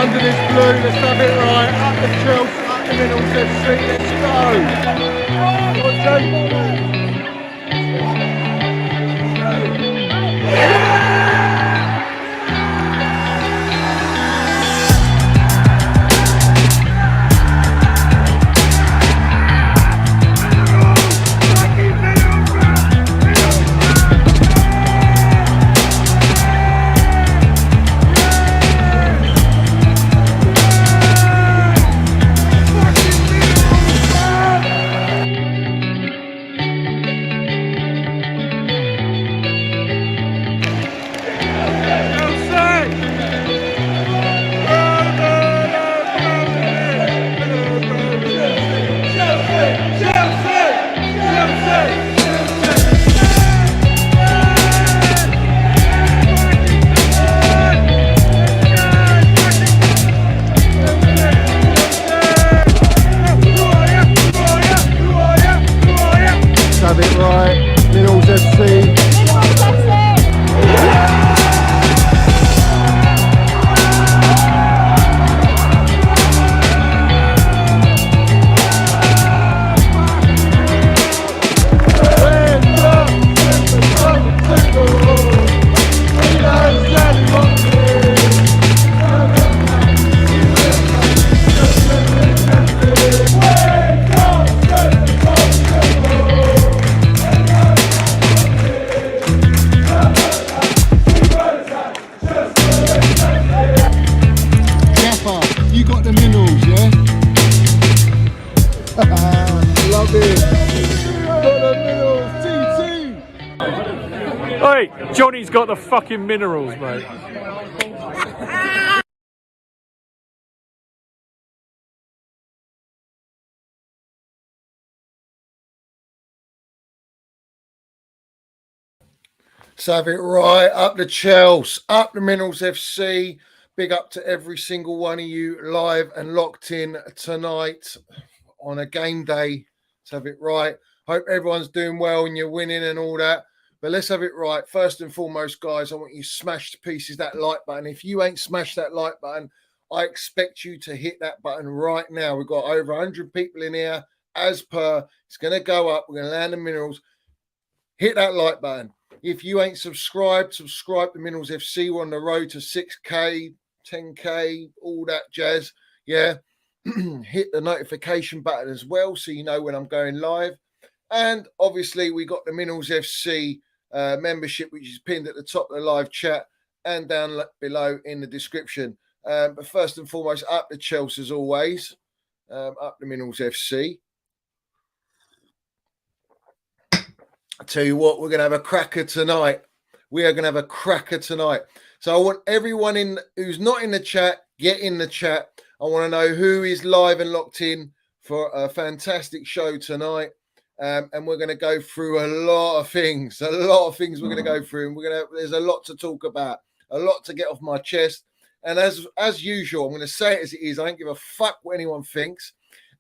under this blue. Let's have it right. Up the Chelsea, up the Minerals FC. Let's go. What's that? Have it right, Minerals FC. You got the minerals, yeah? Love it. Got the minerals, TT. Hey, Johnny's got the fucking minerals, mate. Let's have it right. Up the Chelsea, up the Minerals FC. Big up to every single one of you live and locked in tonight on a game day. Let's have it right. Hope everyone's doing well and you're winning and all that. But let's have it right. First and foremost, guys, I want you to smash to pieces that like button. If you ain't smashed that like button, I expect you to hit that button right now. We've got over 100 people in here. As per, it's going to go up. We're going to land the minerals. Hit that like button. If you ain't subscribed, subscribe to Minerals FC. We're on the road to 6K, 10K, all that jazz. Yeah. Hit the notification button as well so you know when I'm going live. And obviously, we got the Minerals FC membership, which is pinned at the top of the live chat and down below in the description. But first and foremost, up the Chelsea as always. Up the Minerals FC. I tell you what, we're going to have a cracker tonight. We are going to have a cracker tonight. So I want everyone in who's not in the chat, get in the chat. I want to know who is live and locked in for a fantastic show tonight. And we're going to go through a lot of things. We're going to go through. And there's a lot to talk about, a lot to get off my chest. And as usual, I'm going to say it as it is. I don't give a fuck what anyone thinks.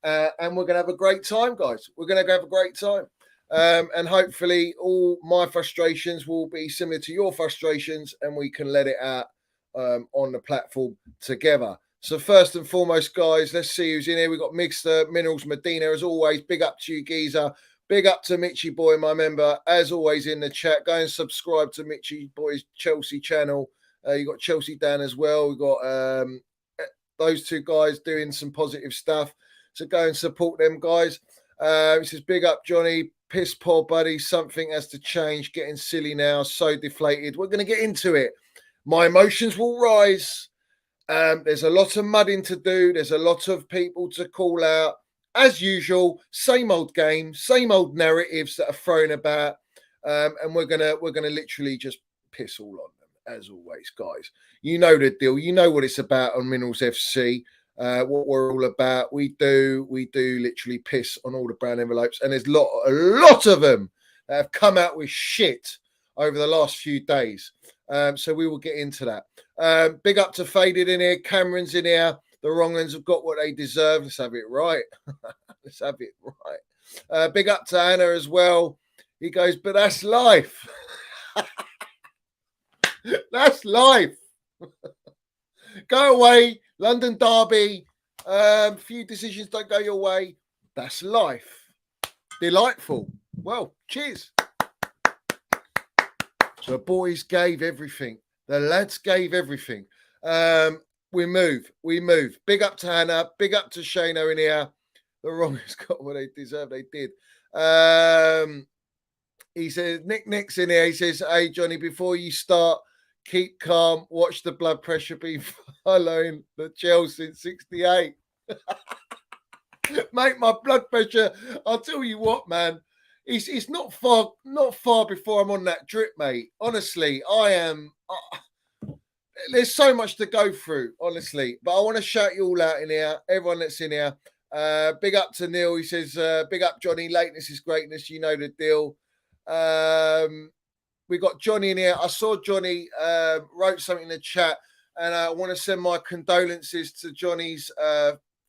And we're going to have a great time, guys. We're going to have a great time. And hopefully all my frustrations will be similar to your frustrations and we can let it out on the platform together. So first and foremost, guys, let's see who's in here. We've got Mr. Minerals Medina, as always. Big up to you, Geezer. Big up to Mitchy Boy, my member, as always in the chat. Go and subscribe to Mitchy Boy's Chelsea channel. You got Chelsea Dan as well. We've got those two guys doing some positive stuff. So go and support them, guys. It says, big up, Johnny. Piss poor buddy. Something has to change. Getting silly now. So deflated. We're going to get into it. My emotions will rise. There's a lot of mudding to do. There's a lot of people to call out. As usual, same old game, same old narratives that are thrown about. And we're gonna literally just piss all on them, as always, guys. You know the deal. You know what it's about on Minerals FC. What we're all about. We do literally piss on all the brown envelopes, and there's a lot of them that have come out with shit over the last few days. So we will get into that. Big up to Faded in here. Cameron's in here. The wrong'uns have got what they deserve. Let's have it right. Let's have it right. Big up to Anna as well. He goes, but that's life. That's life. Go away. London Derby, few decisions don't go your way. That's life. Delightful. Well, cheers. So the boys gave everything. The lads gave everything. We move. Big up to Hannah. Big up to Shano in here. The wrongest got what they deserve. They did. He says, Nick's in here. He says, hey, Johnny, before you start, keep calm. Watch the blood pressure be following the Chelsea in 68. Mate, my blood pressure, I'll tell you what, man. It's not far before I'm on that drip, mate. Honestly, I am. There's so much to go through, honestly. But I want to shout you all out in here. Everyone that's in here. Big up to Neil. He says, big up, Johnny. Lateness is greatness. You know the deal. We got Johnny in here. I saw Johnny wrote something in the chat, and I want to send my condolences to Johnny's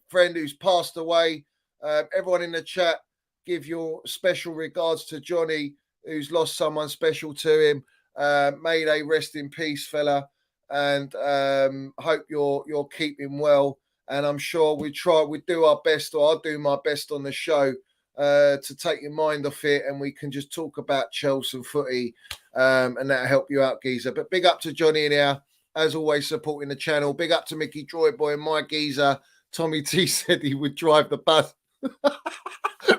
friend who's passed away. Everyone in the chat, give your special regards to Johnny, who's lost someone special to him. May they rest in peace, fella, and hope you're keeping well. And I'm sure we do our best, or I'll do my best on the show to take your mind off it, and we can just talk about Chelsea and footy, and that'll help you out, geezer. But big up to Johnny in here, as always, supporting the channel. Big up to Mickey Droyboy and my geezer. Tommy T said he would drive the bus.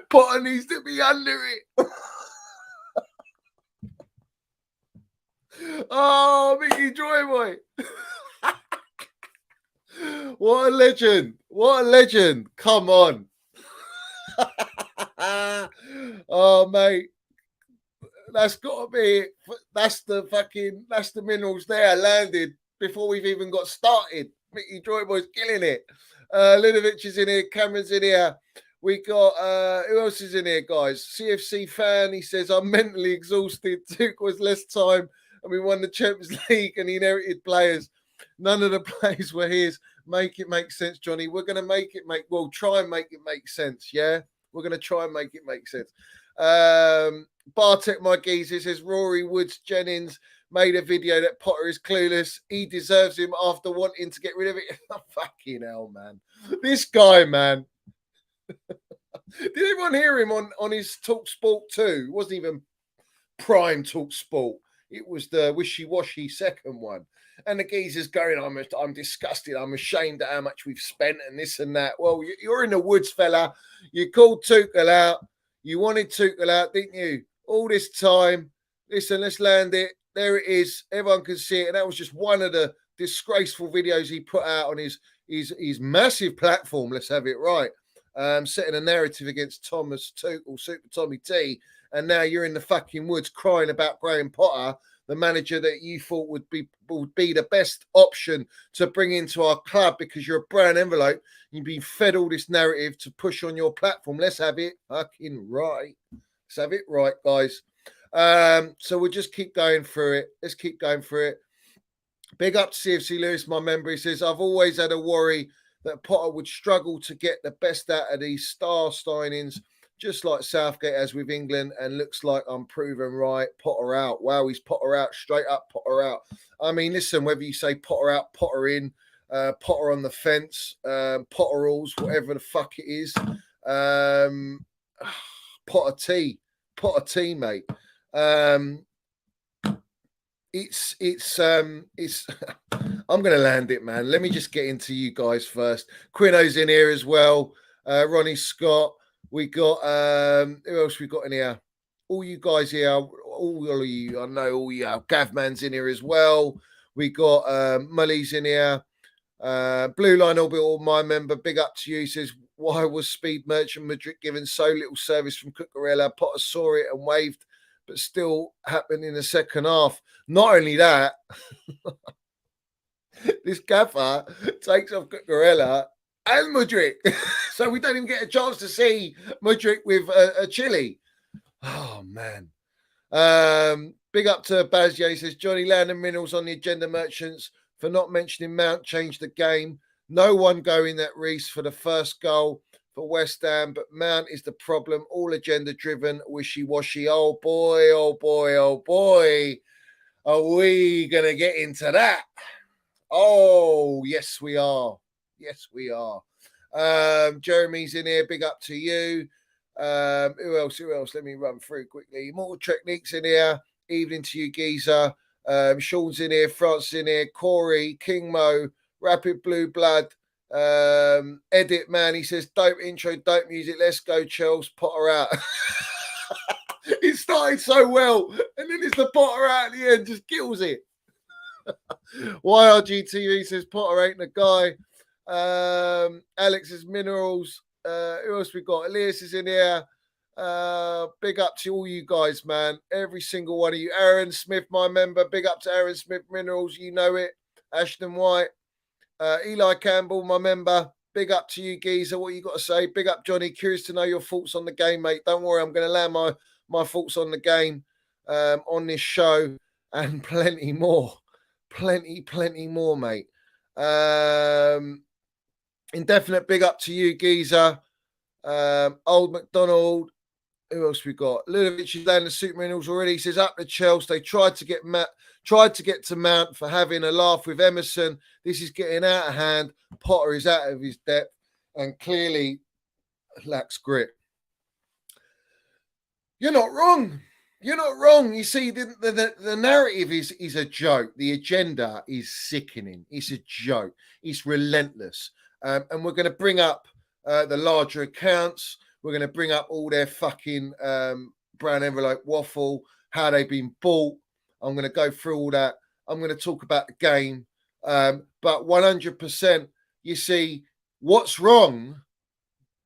Potter needs to be under it. Oh, Mickey Droyboy. What a legend. What a legend. Come on. Oh, mate. That's got to be it. That's the minerals there landed before we've even got started. Mickey Droyboy's killing it. Lidovic is in here. Cameron's in here. We got, who else is in here, guys? CFC fan, he says, I'm mentally exhausted. Took was less time and we won the Champions League and he inherited players. None of the players were his. Make it make sense, Johnny. We're going to we'll try and make it make sense, yeah? We're going to try and make it make sense. Bartek, my geezer, says, Rory Woods Jennings made a video that Potter is clueless. He deserves him after wanting to get rid of it. Fucking hell, man. This guy, man. Did anyone hear him on his Talk Sport 2? It wasn't even prime Talk Sport. It was the wishy-washy second one. And the geezer's going, I'm disgusted. I'm ashamed at how much we've spent and this and that. Well, you're in the woods, fella. You called Tuchel out. You wanted Tuchel out, didn't you? All this time. Listen, let's land it. There it is. Everyone can see it. And that was just one of the disgraceful videos he put out on his massive platform. Let's have it right. Setting a narrative against Thomas Tuchel, Super Tommy T. And now you're in the fucking woods crying about Graham Potter, the manager that you thought would be the best option to bring into our club because you're a brown envelope. You've been fed all this narrative to push on your platform. Let's have it fucking right. Let's have it right, guys. So we'll just keep going through it. Let's keep going through it. Big up to CFC Lewis, my member. He says, I've always had a worry that Potter would struggle to get the best out of these star signings, just like Southgate has with England, and looks like I'm proven right. Potter out. Wow, he's Potter out. Straight up Potter out. I mean, listen, whether you say Potter out, Potter in, Potter on the fence, Potteralls, whatever the fuck it is. Potter T, mate. It's I'm gonna land it, man. Let me just get into you guys first. Quino's in here as well. Ronnie Scott. We got who else we got in here? All you guys here, all of you, I know all you. Gavman's in here as well. We got Mully's in here. Blue Line Orbital, my member, big up to you. He says, why was Speed Merchant Madrid given so little service from Cucurella? Potter saw it and waved, but still happened in the second half. Not only that, this gaffer takes off Cucurella and Madrid. So we don't even get a chance to see Madrid with a chili. Oh, man. Big up to Bazia. He says, Johnny Landon Minerals on the agenda merchants for not mentioning Mount changed the game. No one going that Reese for the first goal for West Ham, but Mount is the problem. All agenda-driven, wishy-washy. Oh, boy, oh, boy, oh, boy. Are we going to get into that? Oh, yes, we are. Yes, we are. Jeremy's in here. Big up to you. Who else? Let me run through quickly. Mortal Techniques in here. Evening to you, Geezer. Sean's in here. Francis in here. Corey, King Mo, Rapid Blue Blood. Edit man, he says, dope intro, dope music. Let's go, Chels. Potter out. It started so well, and then it's the Potter out at the end, just kills it. YRGTV says Potter ain't the guy. Alex's Minerals. Who else we got? Elias is in here. Big up to all you guys, man. Every single one of you. Aaron Smith, my member. Big up to Aaron Smith Minerals. You know it. Ashton White. Eli Campbell, my member. Big up to you, Geezer. What you got to say? Big up, Johnny. Curious to know your thoughts on the game, mate. Don't worry, I'm going to land my thoughts on the game on this show and plenty more. Plenty more, mate. Indefinite big up to you, Geezer. Old McDonald. Who else we got? Ludovic is landing the Super Minerals already. He says up the Chelsea. They tried to get to Mount for having a laugh with Emerson. This is getting out of hand. Potter is out of his depth and clearly lacks grit. You're not wrong. You're not wrong. You see, the narrative is a joke. The agenda is sickening. It's a joke. It's relentless. And we're going to bring up the larger accounts. We're going to bring up all their fucking brown envelope waffle, how they've been bought. I'm going to go through all that. I'm going to talk about the game. But 100%, you see, what's wrong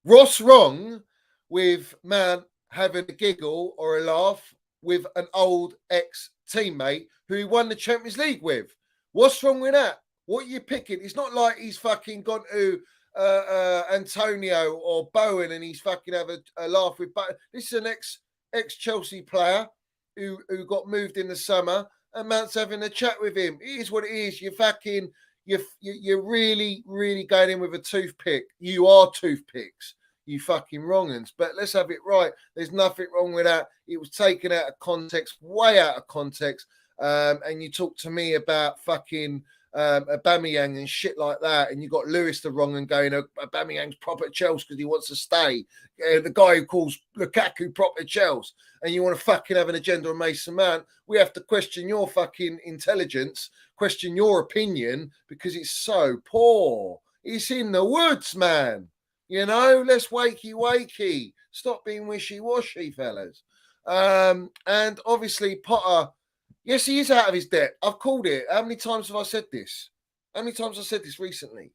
with man having a giggle or a laugh with an old ex-teammate who he won the Champions League with? What's wrong with that? What are you picking? It's not like he's fucking gone to Antonio or Bowen and he's fucking have a laugh with Bowen. This is an ex-Chelsea player who got moved in the summer and Mount's having a chat with him. It is what it is. You're really going in with a toothpick. You are toothpicks, you fucking wrong-uns. But let's have it right. There's nothing wrong with that. It was taken out of context, way out of context. And you talk to me about fucking Aubameyang and shit like that, and you got Lewis the wrong and going, Aubameyang's proper at Chelsea because he wants to stay. The guy who calls Lukaku proper Chelsea, and you want to fucking have an agenda on Mason Mount. We have to question your fucking intelligence, question your opinion, because it's so poor. It's in the woods, man. You know, let's wakey. Stop being wishy-washy, fellas. And obviously Potter, yes, he is out of his depth. I've called it. How many times have I said this? How many times have I said this recently?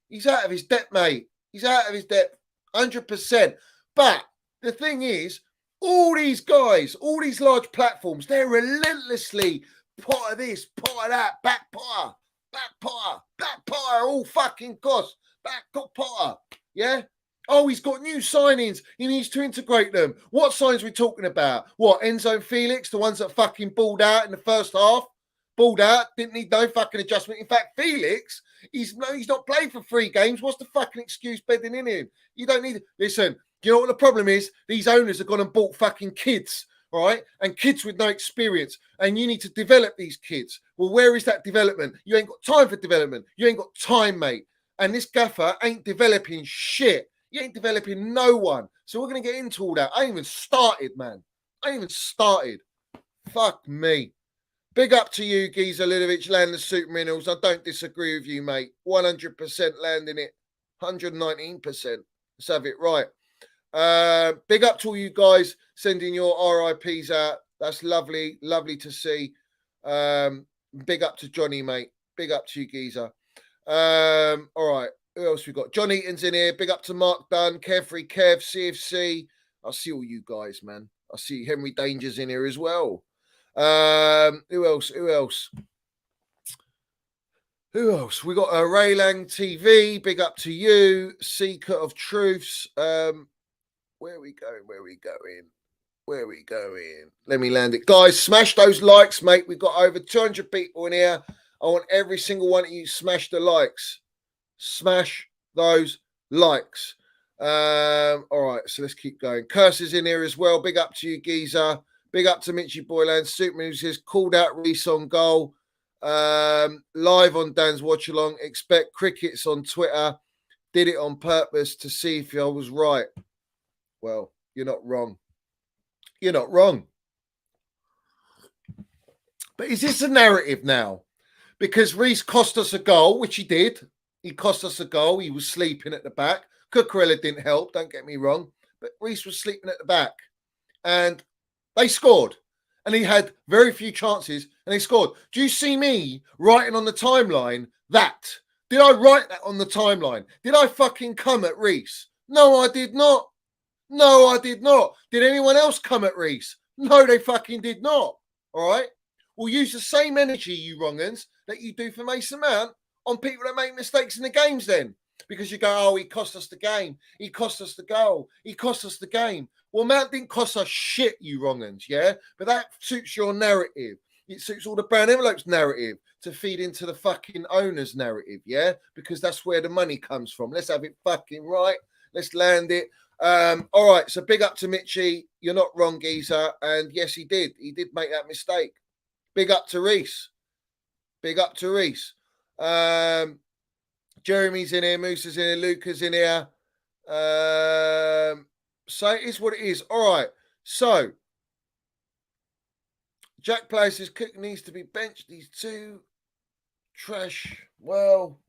He's out of his depth, mate. He's out of his depth, 100%. But the thing is, all these guys, all these large platforms, they're relentlessly Potter this, Potter that, back Potter, all fucking costs, back Potter. Yeah? Oh, he's got new signings. He needs to integrate them. What signs are we talking about? What, Enzo and Felix, the ones that fucking balled out in the first half? Balled out, didn't need no fucking adjustment. In fact, Felix, he's not played for 3 games. What's the fucking excuse bedding in him? You don't need... Listen, you know what the problem is? These owners have gone and bought fucking kids, all right? And kids with no experience. And you need to develop these kids. Well, where is that development? You ain't got time for development. You ain't got time, mate. And this gaffer ain't developing shit. You ain't developing no one. So we're going to get into all that. I ain't even started, man. I ain't even started. Fuck me. Big up to you, Geezer Ludovic, landing the Super Minerals. I don't disagree with you, mate. 100% landing it. 119%. Let's have it right. Big up to all you guys sending your RIPs out. That's lovely. Lovely to see. Big up to Johnny, mate. Big up to you, Geezer. All right. Who else we got? John Eaton's in here. Big up to Mark Dunn, Carefree Kev, CFC. I see all you guys, man. I see Henry Danger's in here as well. Who else? We got Raylang TV. Big up to you. Seeker of Truths. Where are we going? Let me land it. Guys, smash those likes, mate. We've got over 200 people in here. I want every single one of you to smash the likes. Smash those likes. All right, so let's keep going. Curses in here as well. Big up to you, Geezer. Big up to Mitchy Boyland. Superman says called out Reese on goal. Live on Dan's watch along. Expect crickets on Twitter. did it on purpose to see if I was right. Well, you're not wrong. You're not wrong. But is this a narrative now? Because Reece cost us a goal, which he did. He cost us a goal. He was sleeping at the back. Cucurella didn't help, don't get me wrong. But Reece was sleeping at the back. And they scored. And he had very few chances and they scored. Do you see me writing on the timeline that? Did I write that on the timeline? Did I fucking come at Reece? No, I did not. No, I did not. Did anyone else come at Reece? No, they fucking did not. All right? We'll use the same energy, you wrong'uns, that you do for Mason Mount on people that make mistakes in the games then. Because you go, oh, he cost us the game. He cost us the goal. He cost us the game. Well, Mount didn't cost us shit, you wrong'uns, yeah? But that suits your narrative. It suits all the brown envelopes narrative to feed into the fucking owner's narrative, yeah? Because that's where the money comes from. Let's have it fucking right. Let's land it. All right, so big up to Mitchie. You're not wrong, geezer. And yes, he did. He did make that mistake. Big up to Reece. Big up to Reece. Jeremy's in here. Moosa's in here. Luca's in here. So it is what it is. All right. So Jack Player says Cook needs to be benched. These two trash. Well,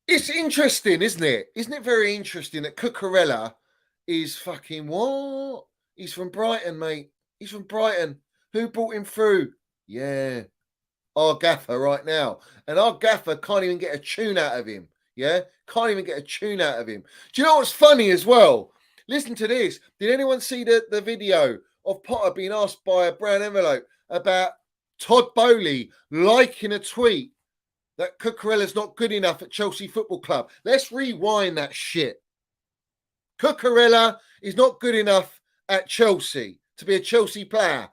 it's interesting, isn't it? Isn't it very interesting that Cucurella is fucking what? He's from Brighton, mate. He's from Brighton. Who brought him through? Yeah, our gaffer right now. And our gaffer can't even get a tune out of him. Yeah, can't even get a tune out of him. Do you know what's funny as well? Listen to this. Did anyone see the video of Potter being asked by a brown envelope about Todd Bowley liking a tweet that Cucurella's not good enough at Chelsea Football Club? Let's rewind that shit. Cucurella is not good enough at Chelsea to be a Chelsea player.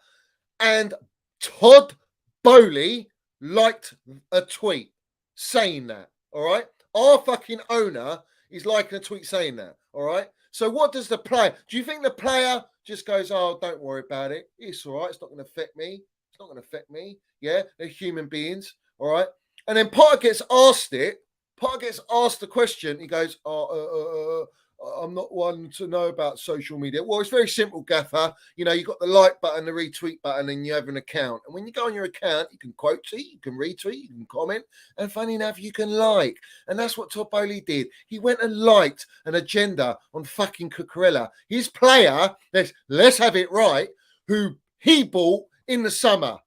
And Todd Bowley liked a tweet saying that, all right? Our fucking owner is liking a tweet saying that, all right? So what does the player, do you think the player just goes, oh, don't worry about it. It's all right. It's not going to affect me. It's not going to affect me. Yeah, they're human beings, all right? And then Potter gets asked it. Potter gets asked the question. He goes, I'm not one to know about social media. Well, it's very simple, Gaffer. You know, you've got the like button, the retweet button, and you have an account. And when you go on your account, you can quote tweet, you can retweet, you can comment, and funny enough, you can like. And that's what Todd Bowley did. He went and liked an agenda on fucking Cucurella. His player, let's have it right, who he bought in the summer.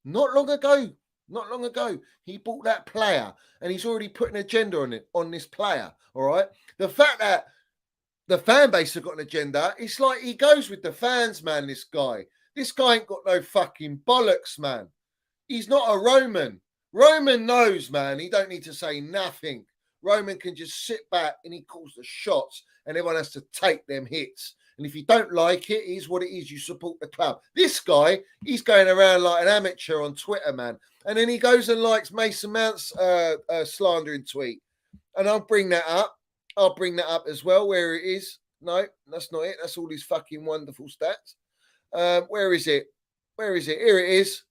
Not long ago, he bought that player and he's already put an agenda on this player. All right. The fact that the fan base have got an agenda, it's like he goes with the fans, man. This guy ain't got no fucking bollocks, man. He's not a Roman. Roman knows, man. He don't need to say nothing. Roman can just sit back and he calls the shots and everyone has to take them hits. And if you don't like it, it is what it is. You support the club. This guy, he's going around like an amateur on Twitter, man. And then he goes and likes Mason Mount's slandering tweet. And I'll bring that up. I'll bring that up as well, where it is. No, that's not it. That's all his fucking wonderful stats. Where is it? Where is it? Here it is.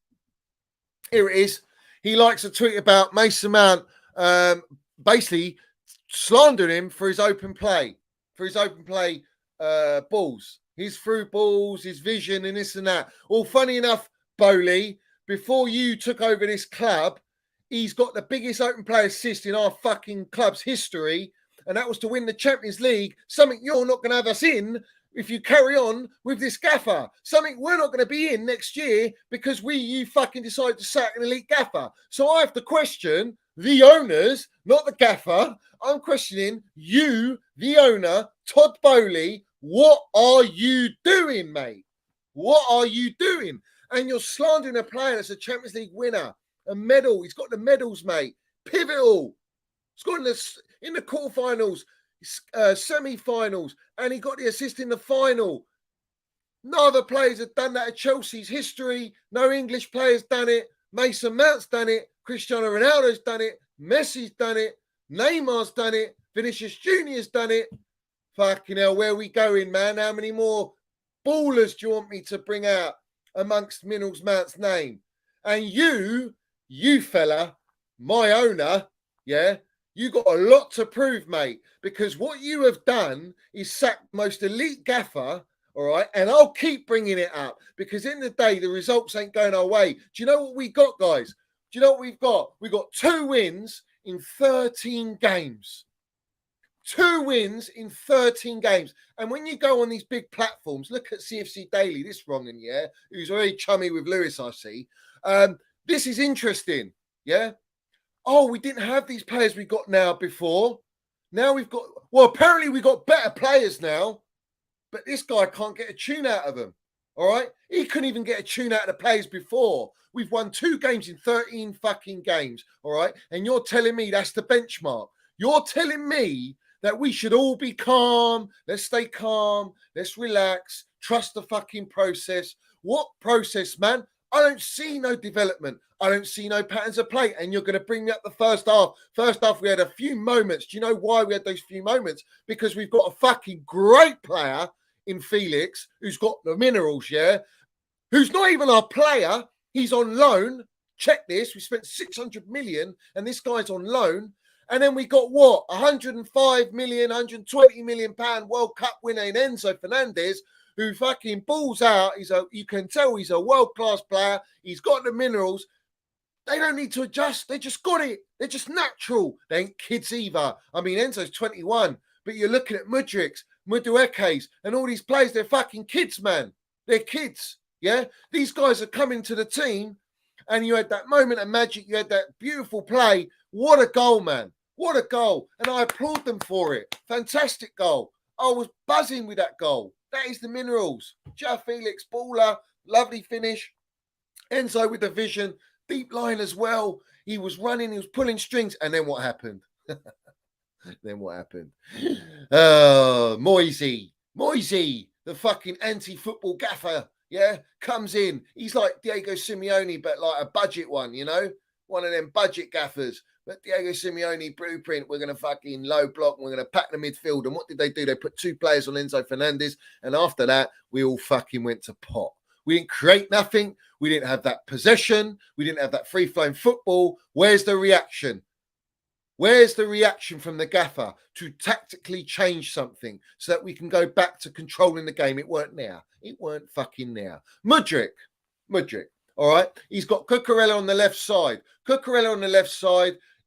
Here it is. He likes a tweet about Mason Mount basically slandering him for his open play. Balls, his through balls, his vision, and this and that. Well, funny enough, Bowley, before you took over this club, he's got the biggest open play assist in our fucking club's history, and that was to win the Champions League. Something you're not going to have us in if you carry on with this gaffer. Something we're not going to be in next year because you fucking decided to sack an elite gaffer. So I have to question the owners, not the gaffer. I'm questioning you, the owner, Todd Bowley. What are you doing, mate? What are you doing? And you're slandering a player that's a Champions League winner, a medal. He's got the medals, mate. Pivotal. He's got in the quarterfinals, semi-finals, and he got the assist in the final. No other players have done that at Chelsea's history. No English players done it. Mason Mount's done it. Cristiano Ronaldo's done it. Messi's done it. Neymar's done it. Vinicius Junior's done it. Fucking hell, where are we going, man? How many more ballers do you want me to bring out amongst Minnals Mount's name? And you fella, my owner, yeah, You got a lot to prove, mate, because what you have done is sack most elite gaffer, all right? And I'll keep bringing it up because in the day, the results ain't going our way. Do you know what we got, guys? Do you know what we've got? We've got 2 wins in 13 games. 2 wins in 13 games. And when you go on these big platforms, look at CFC Daily, this wronging, yeah, who's very chummy with Lewis, I see. This is interesting, yeah? Oh, we didn't have these players we got now before. Now we've got, well, apparently we got better players now, but this guy can't get a tune out of them. All right. He couldn't even get a tune out of the players before. We've won 2 games in 13 fucking games. All right. And you're telling me that's the benchmark. You're telling me that we should all be calm. Let's stay calm. Let's relax. Trust the fucking process. What process, man? I don't see no development. I don't see no patterns of play. And you're going to bring me up the first half. First half, we had a few moments. Do you know why we had those few moments? Because we've got a fucking great player in Felix who's got the minerals, yeah? Who's not even our player. He's on loan. Check this. We spent 600 million and this guy's on loan. And then we got what? 105 million, 120 million pound World Cup winner in Enzo Fernandez, who fucking balls out. You can tell he's a world-class player. He's got the minerals. They don't need to adjust. They just got it. They're just natural. They ain't kids either. I mean, Enzo's 21, but you're looking at Mudrik's, Mudueke's, and all these players. They're fucking kids, man. They're kids, yeah? These guys are coming to the team, and you had that moment of magic. You had that beautiful play. What a goal, man. What a goal. And I applaud them for it. Fantastic goal. I was buzzing with that goal. That is the minerals. Felix, baller, lovely finish. Enzo with the vision, deep line as well. He was running, he was pulling strings. And then what happened? Moisey, the fucking anti-football gaffer, yeah, comes in. He's like Diego Simeone, but like a budget one, you know? One of them budget gaffers. But Diego Simeone blueprint, we're going to fucking low block, and we're going to pack the midfield. And what did they do? They put 2 players on Enzo Fernandez. And after that, we all fucking went to pot. We didn't create nothing. We didn't have that possession. We didn't have that free-flowing football. Where's the reaction? Where's the reaction from the gaffer to tactically change something so that we can go back to controlling the game? It weren't there. It weren't fucking there. Mudryk. All right. He's got Cucurella on the left side.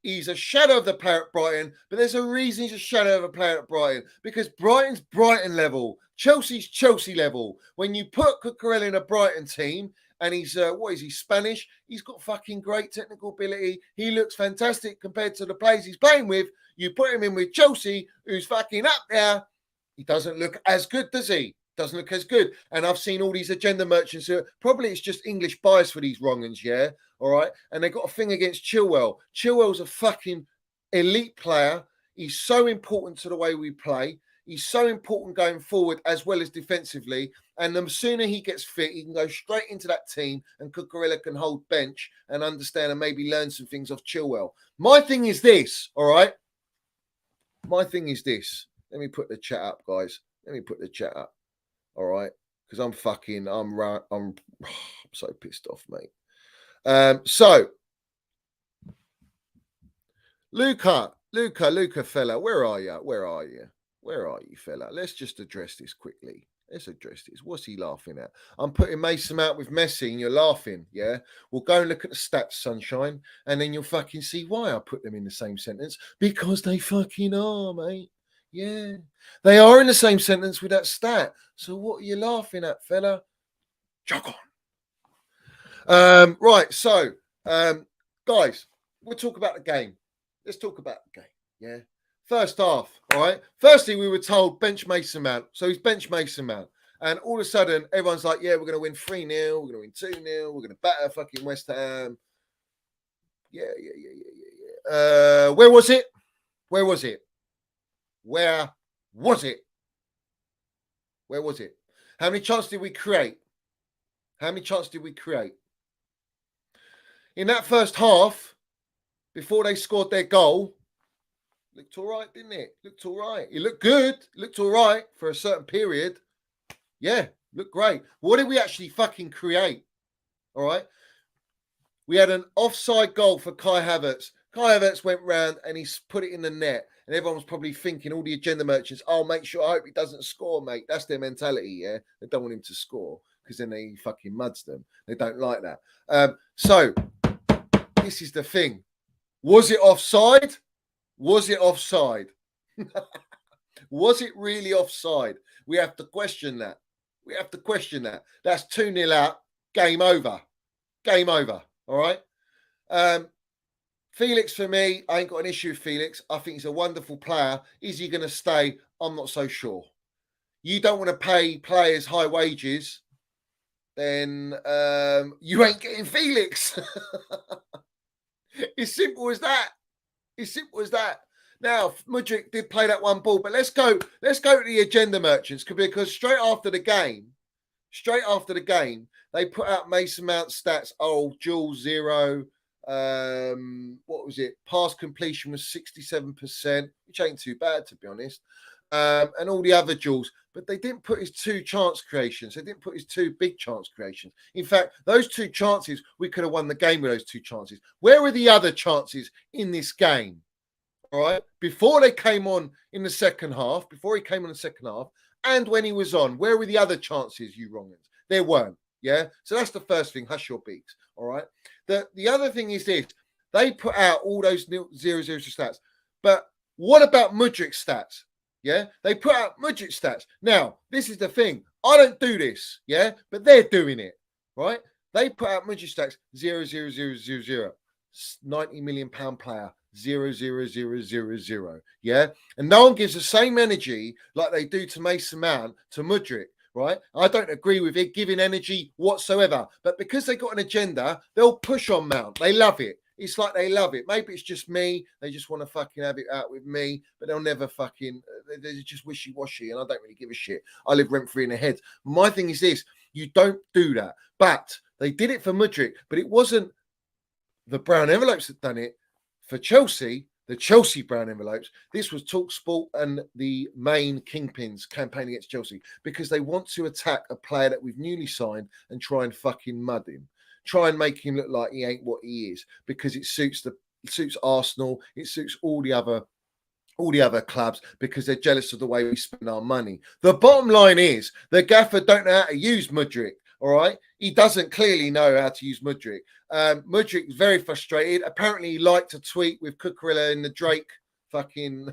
He's a shadow of the player at Brighton, but there's a reason he's a shadow of a player at Brighton, because Brighton's Brighton level, Chelsea's Chelsea level. When you put Cucurella in a Brighton team, and he's, what is he, Spanish? He's got fucking great technical ability. He looks fantastic compared to the players he's playing with. You put him in with Chelsea, who's fucking up there. He doesn't look as good, does he? Doesn't look as good. And I've seen all these agenda merchants who probably it's just English bias for these wrong'uns, yeah? All right. And they got a thing against Chilwell. Chilwell's a fucking elite player. He's so important to the way we play. He's so important going forward as well as defensively. And the sooner he gets fit, he can go straight into that team and Cucurella can hold bench and understand and maybe learn some things off Chilwell. My thing is this, all right? My thing is this. Let me put the chat up, guys. All right? Because I'm so pissed off, mate. So, Luca, fella, where are you, fella? Let's just address this quickly. What's he laughing at? I'm putting Mason out with Messi and you're laughing, yeah? Well, go and look at the stats, sunshine, and then you'll fucking see why I put them in the same sentence. Because they fucking are, mate. Yeah. They are in the same sentence with that stat. So what are you laughing at, fella? Jog on. Right, so, guys, we'll talk about the game. Let's talk about the game, yeah? First half, all right? Firstly, we were told bench Mason Mount. So he's bench Mason Mount. And all of a sudden, everyone's like, yeah, we're going to win 3-0. We're going to win 2-0. We're going to batter fucking West Ham. Yeah. Where was it? How many chances did we create? In that first half, before they scored their goal, looked all right, didn't it? It looked good. Looked all right for a certain period. Yeah, looked great. What did we actually fucking create? All right. We had an offside goal for Kai Havertz. Kai Havertz went round and he's put it in the net. And everyone's probably thinking, all the agenda merchants, oh, make sure, I hope he doesn't score, mate. That's their mentality, yeah? They don't want him to score because then he fucking muds them. They don't like that. So, this is the thing. Was it offside? Was it offside? Was it really offside? We have to question that. We have to question that. That's 2-0 out. Game over. Game over. All right? Felix, for me, I ain't got an issue with Felix. I think he's a wonderful player. Is he going to stay? I'm not so sure. You don't want to pay players high wages, then you ain't getting Felix. It's simple as that. It's simple as that. Now, Mudryk did play that one ball, but let's go to the agenda merchants because straight after the game, they put out Mason Mount stats. Oh, Jules 0. What was it? Pass completion was 67%, which ain't too bad, to be honest. And all the other Jules, but they didn't put his 2 chance creations. They didn't put his 2 big chance creations. In fact, those 2 chances, we could have won the game with those 2 chances. Where were the other chances in this game? All right, before they came on in the second half, and when he was on, where were the other chances, you wrongins? There weren't. Yeah, so that's the first thing. Hush your beaks. All right. The other thing is this: they put out all those 0-0 stats, but what about Mudryk's stats? Yeah, they put out Mudryk's stats. Now, this is the thing. I don't do this. Yeah, but they're doing it. Right? They put out Mudryk's stats 0-0-0-0-0. £90 million player. 0-0-0-0-0. Yeah, and no one gives the same energy like they do to Mason Mount to Mudryk. Right? I don't agree with it giving energy whatsoever, but because they got an agenda, they'll push on Mount. They love it. It's like they love it. Maybe it's just me. They just want to fucking have it out with me, but they'll never fucking, they're just wishy-washy, and I don't really give a shit. I live rent-free in their heads. My thing is this: you don't do that. But they did it for Mudryk, but it wasn't the brown envelopes that done it. For Chelsea, the Chelsea brown envelopes, this was TalkSport and the main kingpins campaign against Chelsea because they want to attack a player that we've newly signed and try and fucking mud him. Try and make him look like he ain't what he is because it suits Arsenal, it suits all the other clubs because they're jealous of the way we spend our money. The bottom line is the gaffer don't know how to use Mudryk. All right, he doesn't clearly know how to use Mudryk. Mudryk is very frustrated. Apparently, he liked to tweet with Cucurella in the Drake fucking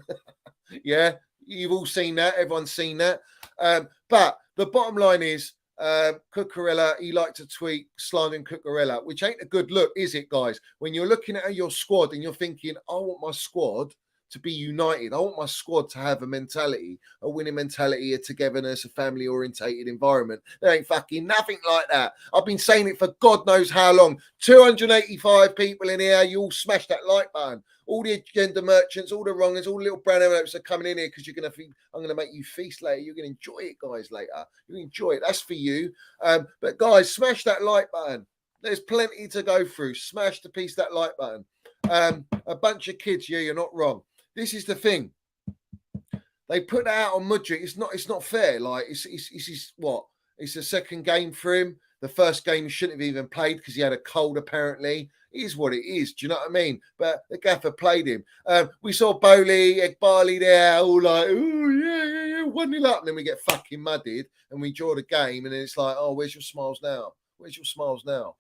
yeah. You've all seen that. Everyone's seen that. But the bottom line is, Cucurella, he liked to tweet slandering Cucurella, which ain't a good look, is it, guys? When you're looking at your squad and you're thinking, I want my squad to be united. I want my squad to have a mentality, a winning mentality, a togetherness, a family orientated environment. There ain't fucking nothing like that. I've been saying it for God knows how long. 285 people in here. You all smash that like button. All the agenda merchants, all the wrongers, all the little brown envelopes are coming in here because you're going to think, I'm going to make you feast later. You're going to enjoy it, guys, later. You enjoy it. That's for you. But guys, smash that like button. There's plenty to go through. Smash the piece that like button. A bunch of kids. Yeah, you're not wrong. This is the thing. They put that out on Mudryk. It's not fair. Like it's what? It's the second game for him. The first game he shouldn't have even played because he had a cold. Apparently, it is what it is. Do you know what I mean? But the gaffer played him. We saw Bowley, Egbali there, all like, oh yeah, 1-0 up, and then we get fucking mudded and we draw the game, and then it's like, oh, where's your smiles now? Where's your smiles now?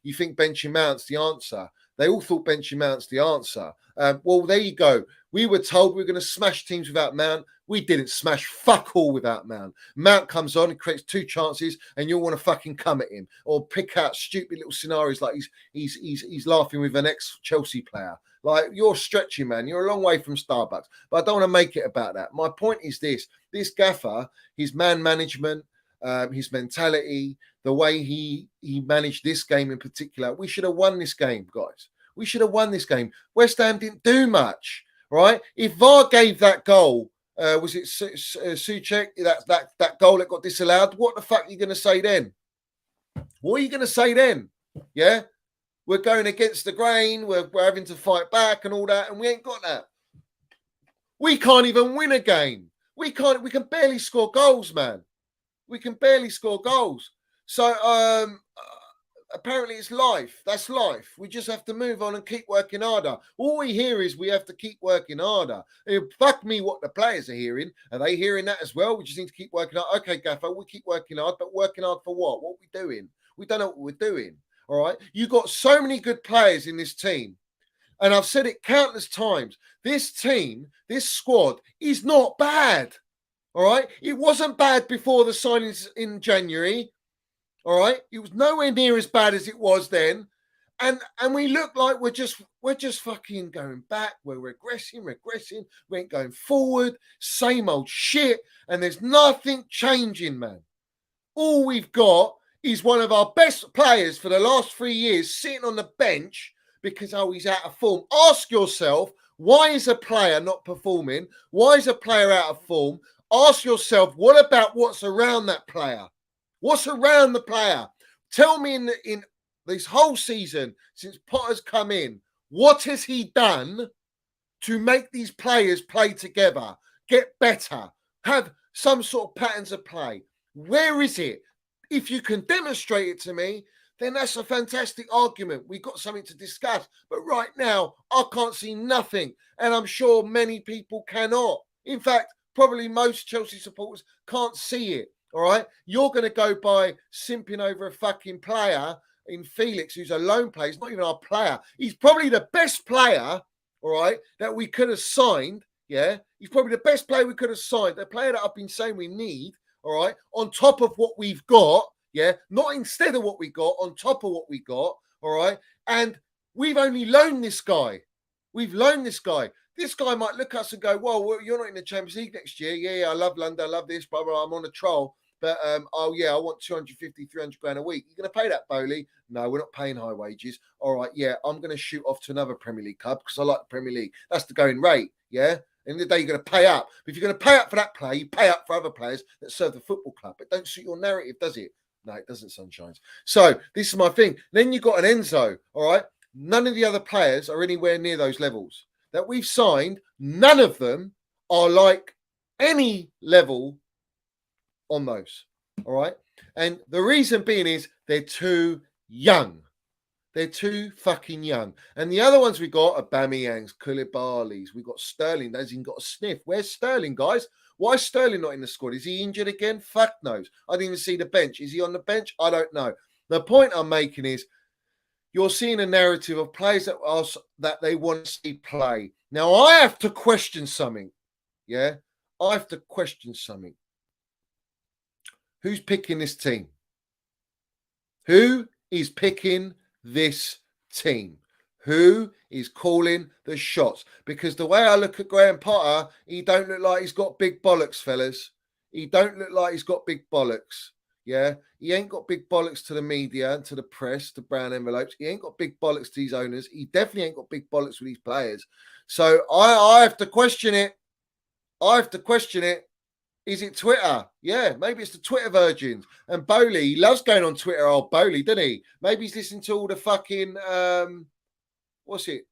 You think benching Mount's the answer? They all thought benching Mount's the answer. Well, there you go. We were told we were going to smash teams without Mount. We didn't smash fuck all without Mount. Mount comes on and creates 2 chances, and you'll want to fucking come at him or pick out stupid little scenarios like he's laughing with an ex-Chelsea player. Like, you're stretching, man. You're a long way from Starbucks. But I don't want to make it about that. My point is this. This gaffer, his man management, his mentality, the way he managed this game in particular, we should have won this game, guys. We should have won this game. West Ham didn't do much, right? If VAR gave that goal, was it Suchek, that goal that got disallowed, what the fuck are you going to say then? What are you going to say then? Yeah? We're going against the grain. We're having to fight back and all that, and we ain't got that. We can't even win a game. We can barely score goals, man. We can barely score goals. So, apparently it's life. That's life. We just have to move on and keep working harder. All we hear is we have to keep working harder. Fuck me what the players are hearing. Are they hearing that as well? We just need to keep working hard. Okay, Gaffer, we keep working hard, but working hard for what? What are we doing? We don't know what we're doing. All right. You got so many good players in this team. And I've said it countless times. This team, this squad is not bad. All right. It wasn't bad before the signings in January. All right. It was nowhere near as bad as it was then. And we look like we're just fucking going back. We're regressing. We ain't going forward. Same old shit. And there's nothing changing, man. All we've got is one of our best players for the last 3 years sitting on the bench because, he's out of form. Ask yourself, why is a player not performing? Why is a player out of form? Ask yourself, what about what's around that player? What's around the player? Tell me in this whole season, since Potter's come in, what has he done to make these players play together, get better, have some sort of patterns of play? Where is it? If you can demonstrate it to me, then that's a fantastic argument. We've got something to discuss. But right now, I can't see nothing. And I'm sure many people cannot. In fact, probably most Chelsea supporters can't see it. All right? You're going to go by simping over a fucking player in Felix, who's a lone player. He's not even our player. He's probably the best player, all right, that we could have signed. Yeah? He's probably the best player we could have signed. The player that I've been saying we need. All right, on top of what we've got, yeah, not instead of what we got, on top of what we got, all right, and we've only loaned this guy. We've loaned this guy. This guy might look at us and go, well, you're not in the Champions League next year. Yeah, I love London, I love this, blah, blah, I'm on a troll. But, I want 250, 300 grand a week. You're going to pay that, Bowley? No, we're not paying high wages. All right, yeah, I'm going to shoot off to another Premier League club because I like the Premier League. That's the going rate, yeah? End of the day, you're going to pay up. But if you're going to pay up for that player, you pay up for other players that serve the football club. It don't suit your narrative, does it? No, it doesn't, Sunshines. So this is my thing. Then you've got an Enzo, all right? None of the other players are anywhere near those levels that we've signed. None of them are like any level on those, all right? And the reason being is they're too young. They're too fucking young. And the other ones we got are Bamiyangs, Koulibaly's. We've got Sterling. That's even got a sniff. Where's Sterling, guys? Why is Sterling not in the squad? Is he injured again? Fuck knows. I didn't even see the bench. Is he on the bench? I don't know. The point I'm making is you're seeing a narrative of players that they want to see play. Now, I have to question something. Yeah? I have to question something. Who's picking this team? Who is picking this team? Who is calling the shots? Because the way I look at Graham Potter, he don't look like he's got big bollocks, fellas. He don't look like he's got big bollocks. Yeah, he ain't got big bollocks to the media and to the press, to brown envelopes. He ain't got big bollocks to his owners. He definitely ain't got big bollocks with these players. So I have to question it. I have to question it. Is it Twitter? Yeah, maybe it's the Twitter virgins. And Bowley, he loves going on Twitter, old Bowley, doesn't he? Maybe he's listening to all the fucking,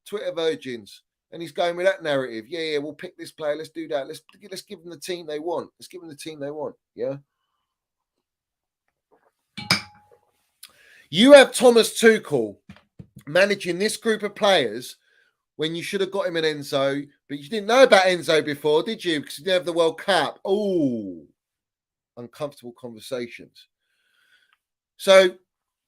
Twitter virgins. And he's going with that narrative. Yeah, we'll pick this player. Let's do that. Let's give them the team they want. Let's give them the team they want. Yeah. You have Thomas Tuchel managing this group of players when you should have got him an Enzo, but you didn't know about Enzo before, did you? Because you didn't have the World Cup. Oh, uncomfortable conversations. So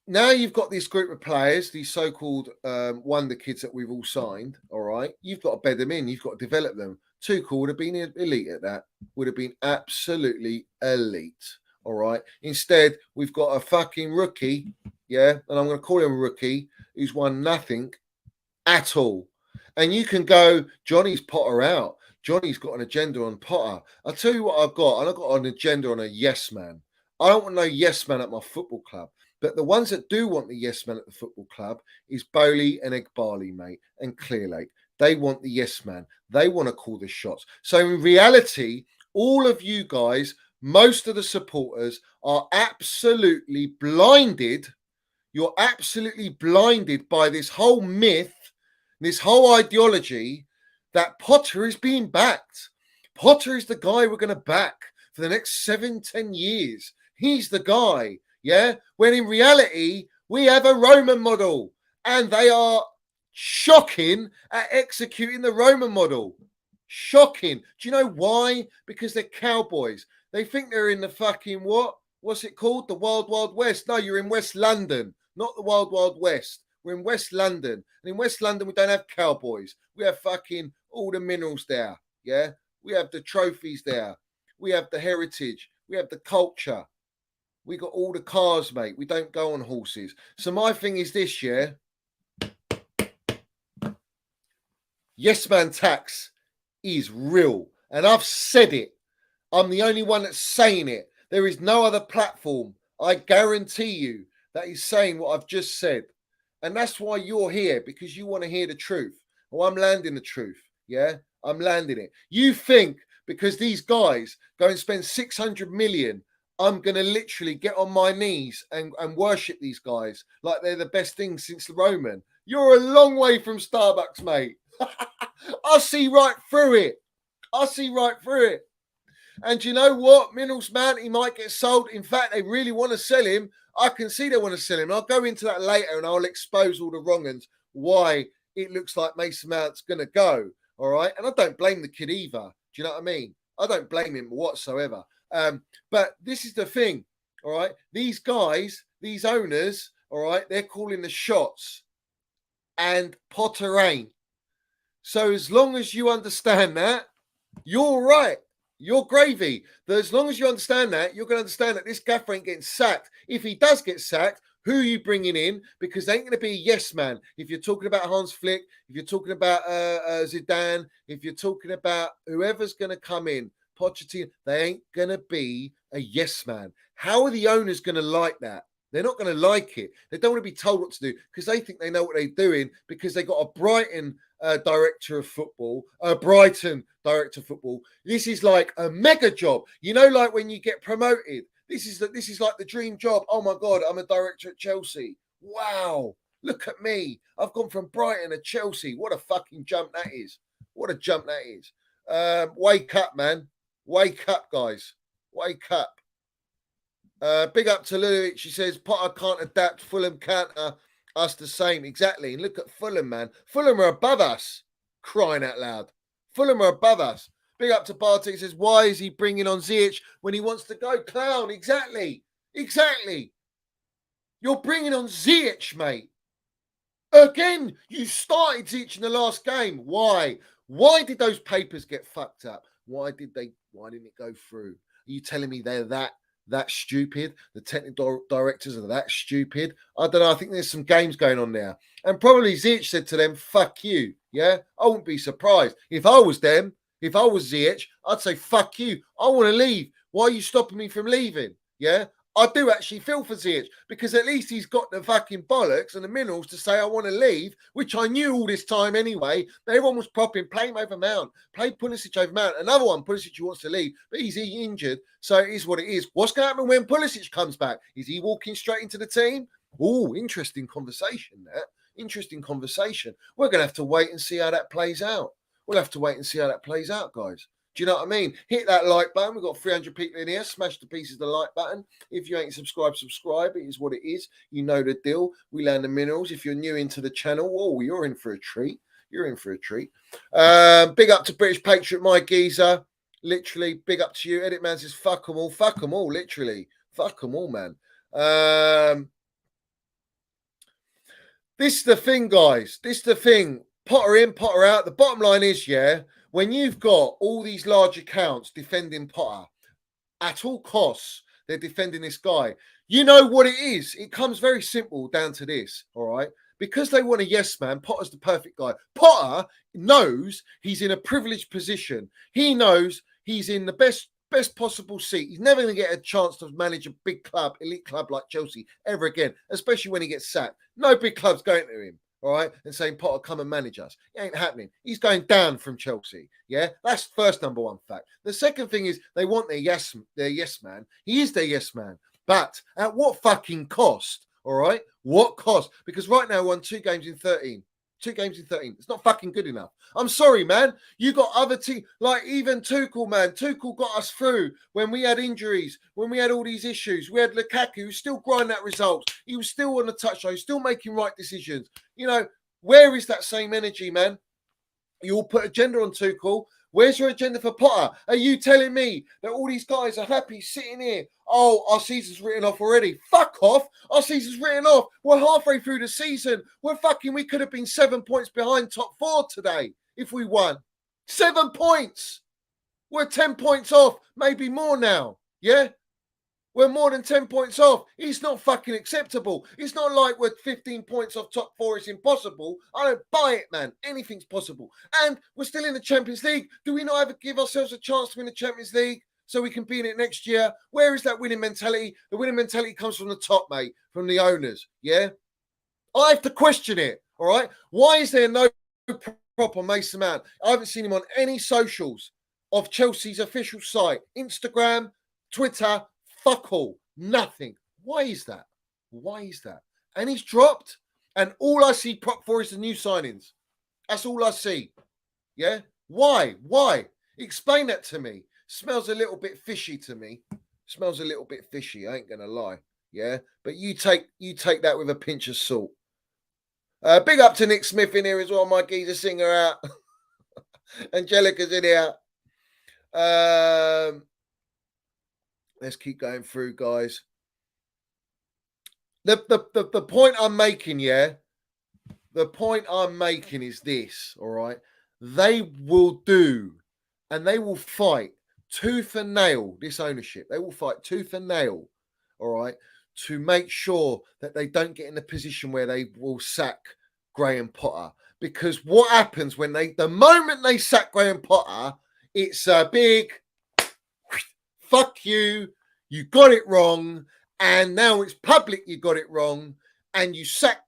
now you've got this group of players, these so-called wonder kids that we've all signed, all right? You've got to bed them in. You've got to develop them. Tuchel would have been elite at that. Would have been absolutely elite, all right? Instead, we've got a fucking rookie, yeah, and I'm going to call him a rookie, who's won nothing at all. And you can go, Johnny's Potter out. Johnny's got an agenda on Potter. I'll tell you what I've got. I've got an agenda on a yes man. I don't want no yes man at my football club. But the ones that do want the yes man at the football club is Bowley and Egbali, mate, and Clearlake. They want the yes man. They want to call the shots. So in reality, all of you guys, most of the supporters are absolutely blinded. You're absolutely blinded by this whole myth, this whole ideology that Potter is being backed. Potter is the guy we're going to back for the next 7-10 years. He's the guy, yeah? When in reality, We have a Roman model, and they are shocking at executing the Roman model. Shocking. Do you know why? Because they're cowboys. They think they're in the fucking what? What's it called? The Wild Wild West. No, you're in West London, not the Wild Wild West. We're in West London. And in West London, we don't have cowboys. We have fucking all the minerals there. Yeah? We have the trophies there. We have the heritage. We have the culture. We got all the cars, mate. We don't go on horses. So my thing is this, yeah? Yes man tax is real. And I've said it. I'm the only one that's saying it. There is no other platform, I guarantee you, that is saying what I've just said. And that's why you're here, because you want to hear the truth. Well, I'm landing the truth. Yeah, I'm landing it. You think because these guys go and spend 600 million, I'm going to literally get on my knees and worship these guys like they're the best thing since the Roman. You're a long way from Starbucks, mate. I see right through it. I see right through it. And you know what? Minerals man, he might get sold. In fact, they really want to sell him. I can see they want to sell him. I'll go into that later and I'll expose all the wrong uns, why it looks like Mason Mount's going to go. All right. And I don't blame the kid either. Do you know what I mean? I don't blame him whatsoever. But this is the thing. All right. These guys, these owners, all right, they're calling the shots and Potter ain't. So as long as you understand that, you're right. You're gravy. But as long as you understand that, you're going to understand that this gaffer ain't getting sacked. If he does get sacked, who are you bringing in? Because they ain't going to be a yes man. If you're talking about Hans Flick, if you're talking about Zidane, if you're talking about whoever's going to come in, Pochettino, they ain't going to be a yes man. How are the owners going to like that? They're not going to like it. They don't want to be told what to do because they think they know what they're doing because they got a Brighton director of football, a Brighton director of football. This is like a mega job. You know, like when you get promoted. This is like the dream job. Oh my God, I'm a director at Chelsea. Wow, look at me. I've gone from Brighton to Chelsea. What a fucking jump that is. What a jump that is. Wake up, man. Wake up, guys. Wake up. Big up to Lily. She says, Potter can't adapt. Fulham counter us the same. Exactly. And look at Fulham, man. Fulham are above us. Crying out loud. Fulham are above us. Big up to Bartek. He says, why is he bringing on Ziyech when he wants to go? Clown. Exactly. Exactly. You're bringing on Ziyech, mate. Again, you started Ziyech in the last game. Why? Why did those papers get fucked up? Why didn't it go through? Are you telling me they're that stupid? The technical directors are that stupid? I don't know. I think there's some games going on there. And probably Ziyech said to them, fuck you. Yeah? I wouldn't be surprised. If I was them, if I was Ziyech, I'd say, fuck you. I want to leave. Why are you stopping me from leaving? Yeah? I do actually feel for Ziyech because at least he's got the fucking bollocks and the minerals to say I want to leave, which I knew all this time anyway. Everyone was propping, play him over Mount, play Pulisic over Mount. Another one, Pulisic who wants to leave, but he's injured, so it is what it is. What's going to happen when Pulisic comes back? Is he walking straight into the team? Oh, interesting conversation that. Interesting conversation. We're going to have to wait and see how that plays out. We'll have to wait and see how that plays out, guys. Do you know what I mean? Hit that like button. We've got 300 people in here. Smash the pieces of the like button. If you ain't subscribed, subscribe. It is what it is. You know the deal. We land the minerals. If you're new into the channel, oh, you're in for a treat. You're in for a treat. Big up to British Patriot, my geezer. Literally, big up to you. Edit man says, fuck them all. Fuck them all, literally. Fuck them all, man. This is the thing, guys. This is the thing. Potter in, Potter out. The bottom line is, yeah, when you've got all these large accounts defending Potter, at all costs, they're defending this guy. You know what it is? It comes very simple down to this, all right? Because they want a yes man, Potter's the perfect guy. Potter knows he's in a privileged position. He knows he's in the best possible seat. He's never going to get a chance to manage a big club, elite club like Chelsea ever again, especially when he gets sacked. No big club's going to him. All right, and saying, Potter, come and manage us. It ain't happening. He's going down from Chelsea. Yeah, that's first number one fact. The second thing is they want their yes man. He is their yes man. But at what fucking cost? All right, what cost? Because right now we won 2 games in 13. 2 games in 13. It's not fucking good enough. I'm sorry, man. You got other teams, like even Tuchel, man. Tuchel got us through when we had injuries, when we had all these issues. We had Lukaku, who was still grinding out results. He was still on the touchline, he was still making right decisions. You know, where is that same energy, man? You all put agenda on Tuchel. Where's your agenda for Potter? Are you telling me that all these guys are happy sitting here? Oh, our season's written off already. Fuck off. Our season's written off. We're halfway through the season. We could have been 7 points behind top 4 today if we won. 7 points. We're 10 points off, maybe more now. Yeah? We're more than 10 points off. It's not fucking acceptable. It's not like we're 15 points off top 4. It's impossible. I don't buy it, man. Anything's possible. And we're still in the Champions League. Do we not ever give ourselves a chance to win the Champions League so we can be in it next year? Where is that winning mentality? The winning mentality comes from the top, mate, from the owners. Yeah? I have to question it. All right? Why is there no prop on Mason Mount? I haven't seen him on any socials of Chelsea's official site, Instagram, Twitter. Fuck all. Nothing. Why is that? Why is that? And he's dropped. And all I see prop for is the new signings. That's all I see. Yeah? Why? Why? Explain that to me. Smells a little bit fishy to me. Smells a little bit fishy. I ain't going to lie. Yeah? But you take that with a pinch of salt. Big up to Nick Smith in here as well. My geezer singer out. Angelica's in here. Let's keep going through, guys. The point I'm making, yeah? The point I'm making is this, all right? They will do, and they will fight tooth and nail, this ownership. They will fight tooth and nail, all right, to make sure that they don't get in a position where they will sack Graham Potter. Because what happens when the moment they sack Graham Potter, it's a big... fuck you, you got it wrong, and now it's public you got it wrong, and you sack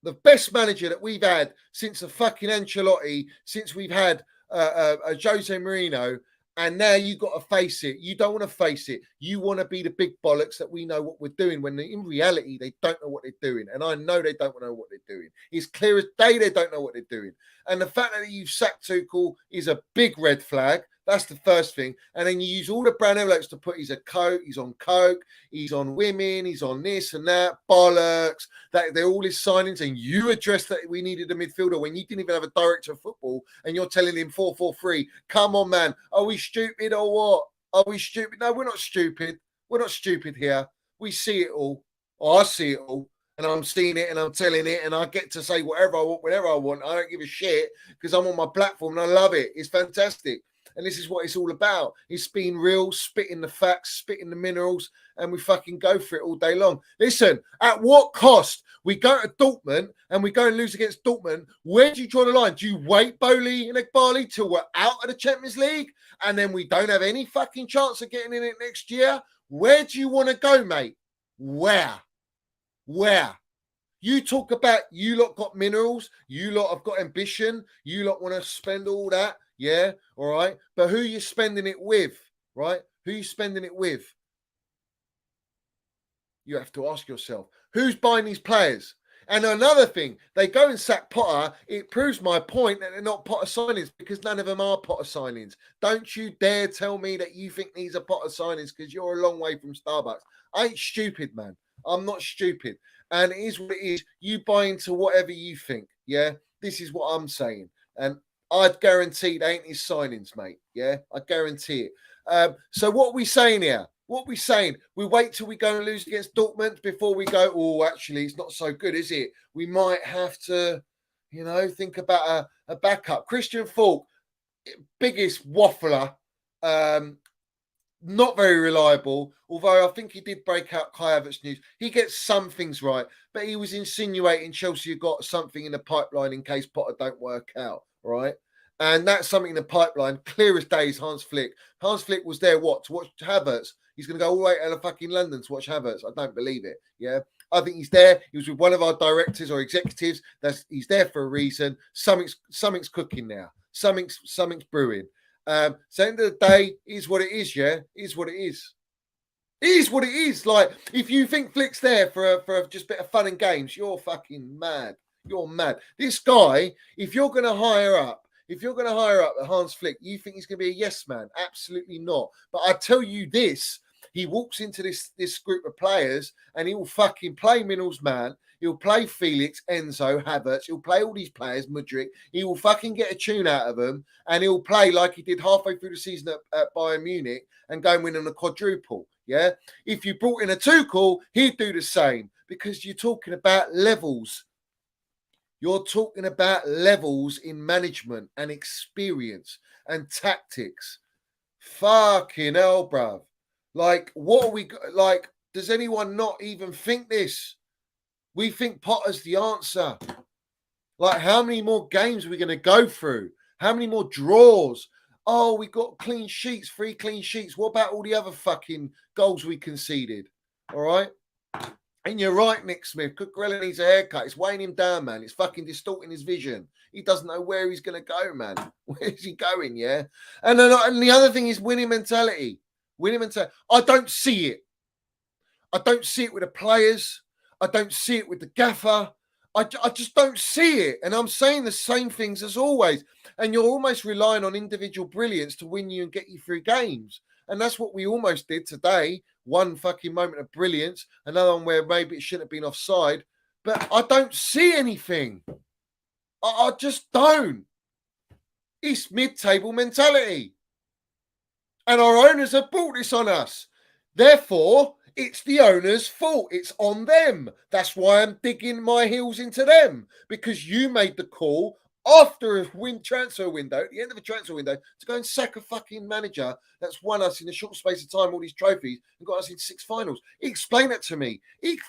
the best manager that we've had since the fucking Ancelotti, since we've had a Jose Mourinho, and now you got to face it. You don't want to face it. You want to be the big bollocks that we know what we're doing, when in reality, they don't know what they're doing, and I know they don't know what they're doing. It's clear as day they don't know what they're doing, and the fact that you've sacked Tuchel is a big red flag. That's the first thing. And then you use all the brown envelopes to put he's a coke, he's on coke, he's on women, he's on this and that, bollocks. That they're all his signings, and you addressed that we needed a midfielder when you didn't even have a director of football, and you're telling him 4-4-3. Come on, man. Are we stupid or what? Are we stupid? No, we're not stupid. We're not stupid here. We see it all. I see it all. And I'm seeing it and I'm telling it, and I get to say whatever I want, whenever I want. I don't give a shit because I'm on my platform and I love it. It's fantastic. And this is what it's all about. It's being real, spitting the facts, spitting the minerals, and we fucking go for it all day long. Listen, at what cost? We go to Dortmund and we go and lose against Dortmund. Where do you draw the line? Do you wait, Bowley and Ekbali, till we're out of the Champions League and then we don't have any fucking chance of getting in it next year? Where do you want to go, mate? Where? You talk about you lot got minerals, you lot have got ambition, you lot want to spend all that. Yeah, all right. But who are you spending it with, right? Who are you spending it with? You have to ask yourself, who's buying these players? And another thing, they go and sack Potter. It proves my point that they're not Potter signings, because none of them are Potter signings. Don't you dare tell me that you think these are Potter signings, because you're a long way from Starbucks. I ain't stupid, man. I'm not stupid. And it is what it is. You buy into whatever you think, yeah? This is what I'm saying. And I'd guarantee they ain't his signings, mate. Yeah, I guarantee it. So what are we saying here? What are we saying? We wait till we go and lose against Dortmund before we go, oh, actually, it's not so good, is it? We might have to, think about a backup. Christian Falk, biggest waffler, not very reliable, although I think he did break out Kai Havertz news. He gets some things right, but he was insinuating Chelsea have got something in the pipeline in case Potter don't work out. Right, and that's something in the pipeline. Clear as day is Hans Flick. Hans Flick was there, to watch Havertz. He's going to go all the way to fucking London to watch Havertz. I don't believe it. Yeah, I think he's there. He was with one of our directors or executives. He's there for a reason. Something's cooking now. Something's brewing. So at the end of the day, is what it is. Yeah, is what it is. It is what it is. Like, if you think Flick's there for just a bit of fun and games, you're fucking mad. You're mad. This guy, if you're going to hire up Hans Flick, you think he's going to be a yes man? Absolutely not. But I tell you this, he walks into this group of players and he will fucking play Minnell's man. He'll play Felix, Enzo, Havertz. He'll play all these players, Mudryk. He will fucking get a tune out of them and he'll play like he did halfway through the season at Bayern Munich and go and win on a quadruple. Yeah. If you brought in a Tuchel, he'd do the same because you're talking about levels. You're talking about levels in management and experience and tactics. Fucking hell, bruv. Like, what are we like? Does anyone not even think this? We think Potter's the answer. Like, how many more games are we going to go through? How many more draws? Oh, we got clean sheets, 3 clean sheets. What about all the other fucking goals we conceded? All right. And you're right, Nick Smith. Cucurella needs a haircut. It's weighing him down, man. It's fucking distorting his vision. He doesn't know where he's going to go, man. Where's he going, yeah? And the other thing is winning mentality. Winning mentality. I don't see it. I don't see it with the players. I don't see it with the gaffer. I just don't see it. And I'm saying the same things as always. And you're almost relying on individual brilliance to win you and get you through games. And that's what we almost did today. One fucking moment of brilliance. Another one where maybe it shouldn't have been offside. But I don't see anything. I just don't. It's mid-table mentality. And our owners have brought this on us. Therefore, it's the owner's fault. It's on them. That's why I'm digging my heels into them. Because you made the call after a transfer window, at the end of a transfer window, to go and sack a fucking manager that's won us in a short space of time all these trophies and got us in 6 finals. Explain it to me.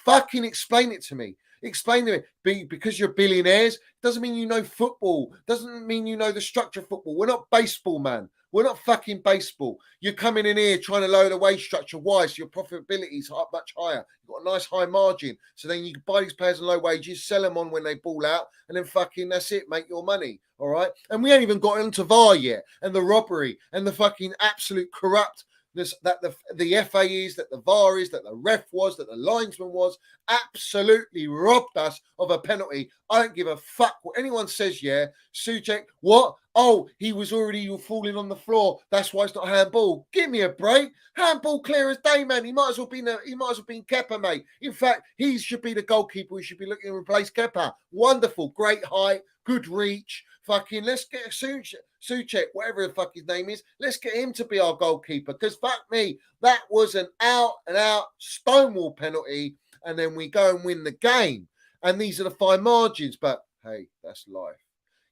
Fucking explain it to me. Explain to me. Because you're billionaires doesn't mean you know football. Doesn't mean you know the structure of football. We're not baseball, man. We're not fucking baseball. You're coming in here trying to lower the wage structure. Why? So your profitability is much higher. You've got a nice high margin. So then you can buy these players on low wages, sell them on when they ball out, and then fucking that's it, make your money. All right? And we ain't even got into VAR yet, and the robbery, and the fucking absolute corruptness that the FA is, that the VAR is, that the ref was, that the linesman was, absolutely robbed us of a penalty. I don't give a fuck what anyone says, yeah. Souček, what? Oh, he was already falling on the floor. That's why it's not handball. Give me a break. Handball clear as day, man. He might as well been Kepa, mate. In fact, he should be the goalkeeper. He should be looking to replace Kepa. Wonderful, great height, good reach. Fucking let's get Souček, whatever the fuck his name is. Let's get him to be our goalkeeper. Because fuck me, that was an out and out stonewall penalty. And then we go and win the game. And these are the fine margins. But hey, that's life.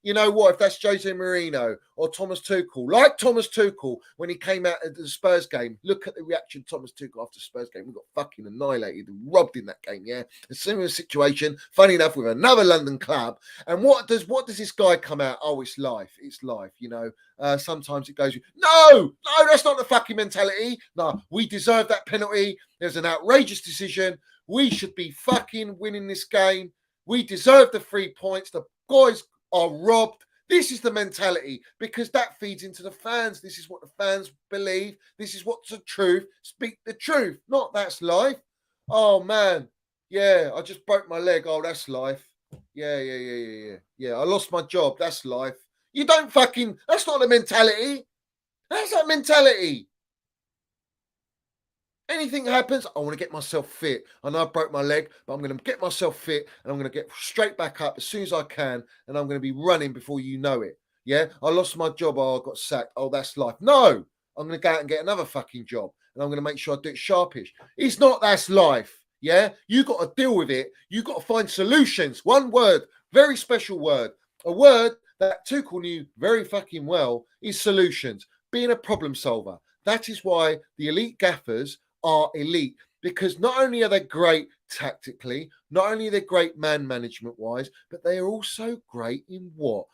You know what? If that's Jose Mourinho or Thomas Tuchel, like Thomas Tuchel when he came out at the Spurs game, look at the reaction of Thomas Tuchel after the Spurs game. We got fucking annihilated, robbed in that game, yeah? A similar situation, funny enough, with another London club. And what does this guy come out? Oh, it's life. It's life, you know. Sometimes it goes, no, that's not the fucking mentality. No, we deserve that penalty. There's an outrageous decision. We should be fucking winning this game. We deserve the 3 points. The guys are robbed. This is the mentality because that feeds into the fans. This is what the fans believe. This is what's the truth. Speak the truth. Not that's life. Oh, man. Yeah, I just broke my leg. Oh, that's life. Yeah. I lost my job. That's life. You don't fucking... That's not the mentality. That's that mentality. Anything happens, I want to get myself fit. I know I broke my leg, but I'm going to get myself fit and I'm going to get straight back up as soon as I can. And I'm going to be running before you know it. Yeah, I lost my job. Oh, I got sacked. Oh, that's life. No, I'm going to go out and get another fucking job. And I'm going to make sure I do it sharpish. It's not that's life. Yeah, you got to deal with it. You got to find solutions. One word, very special word. A word that Tuchel knew very fucking well is solutions. Being a problem solver. That is why the elite gaffers are elite, because not only are they great tactically, not only are they great man management wise, but they are also great in what?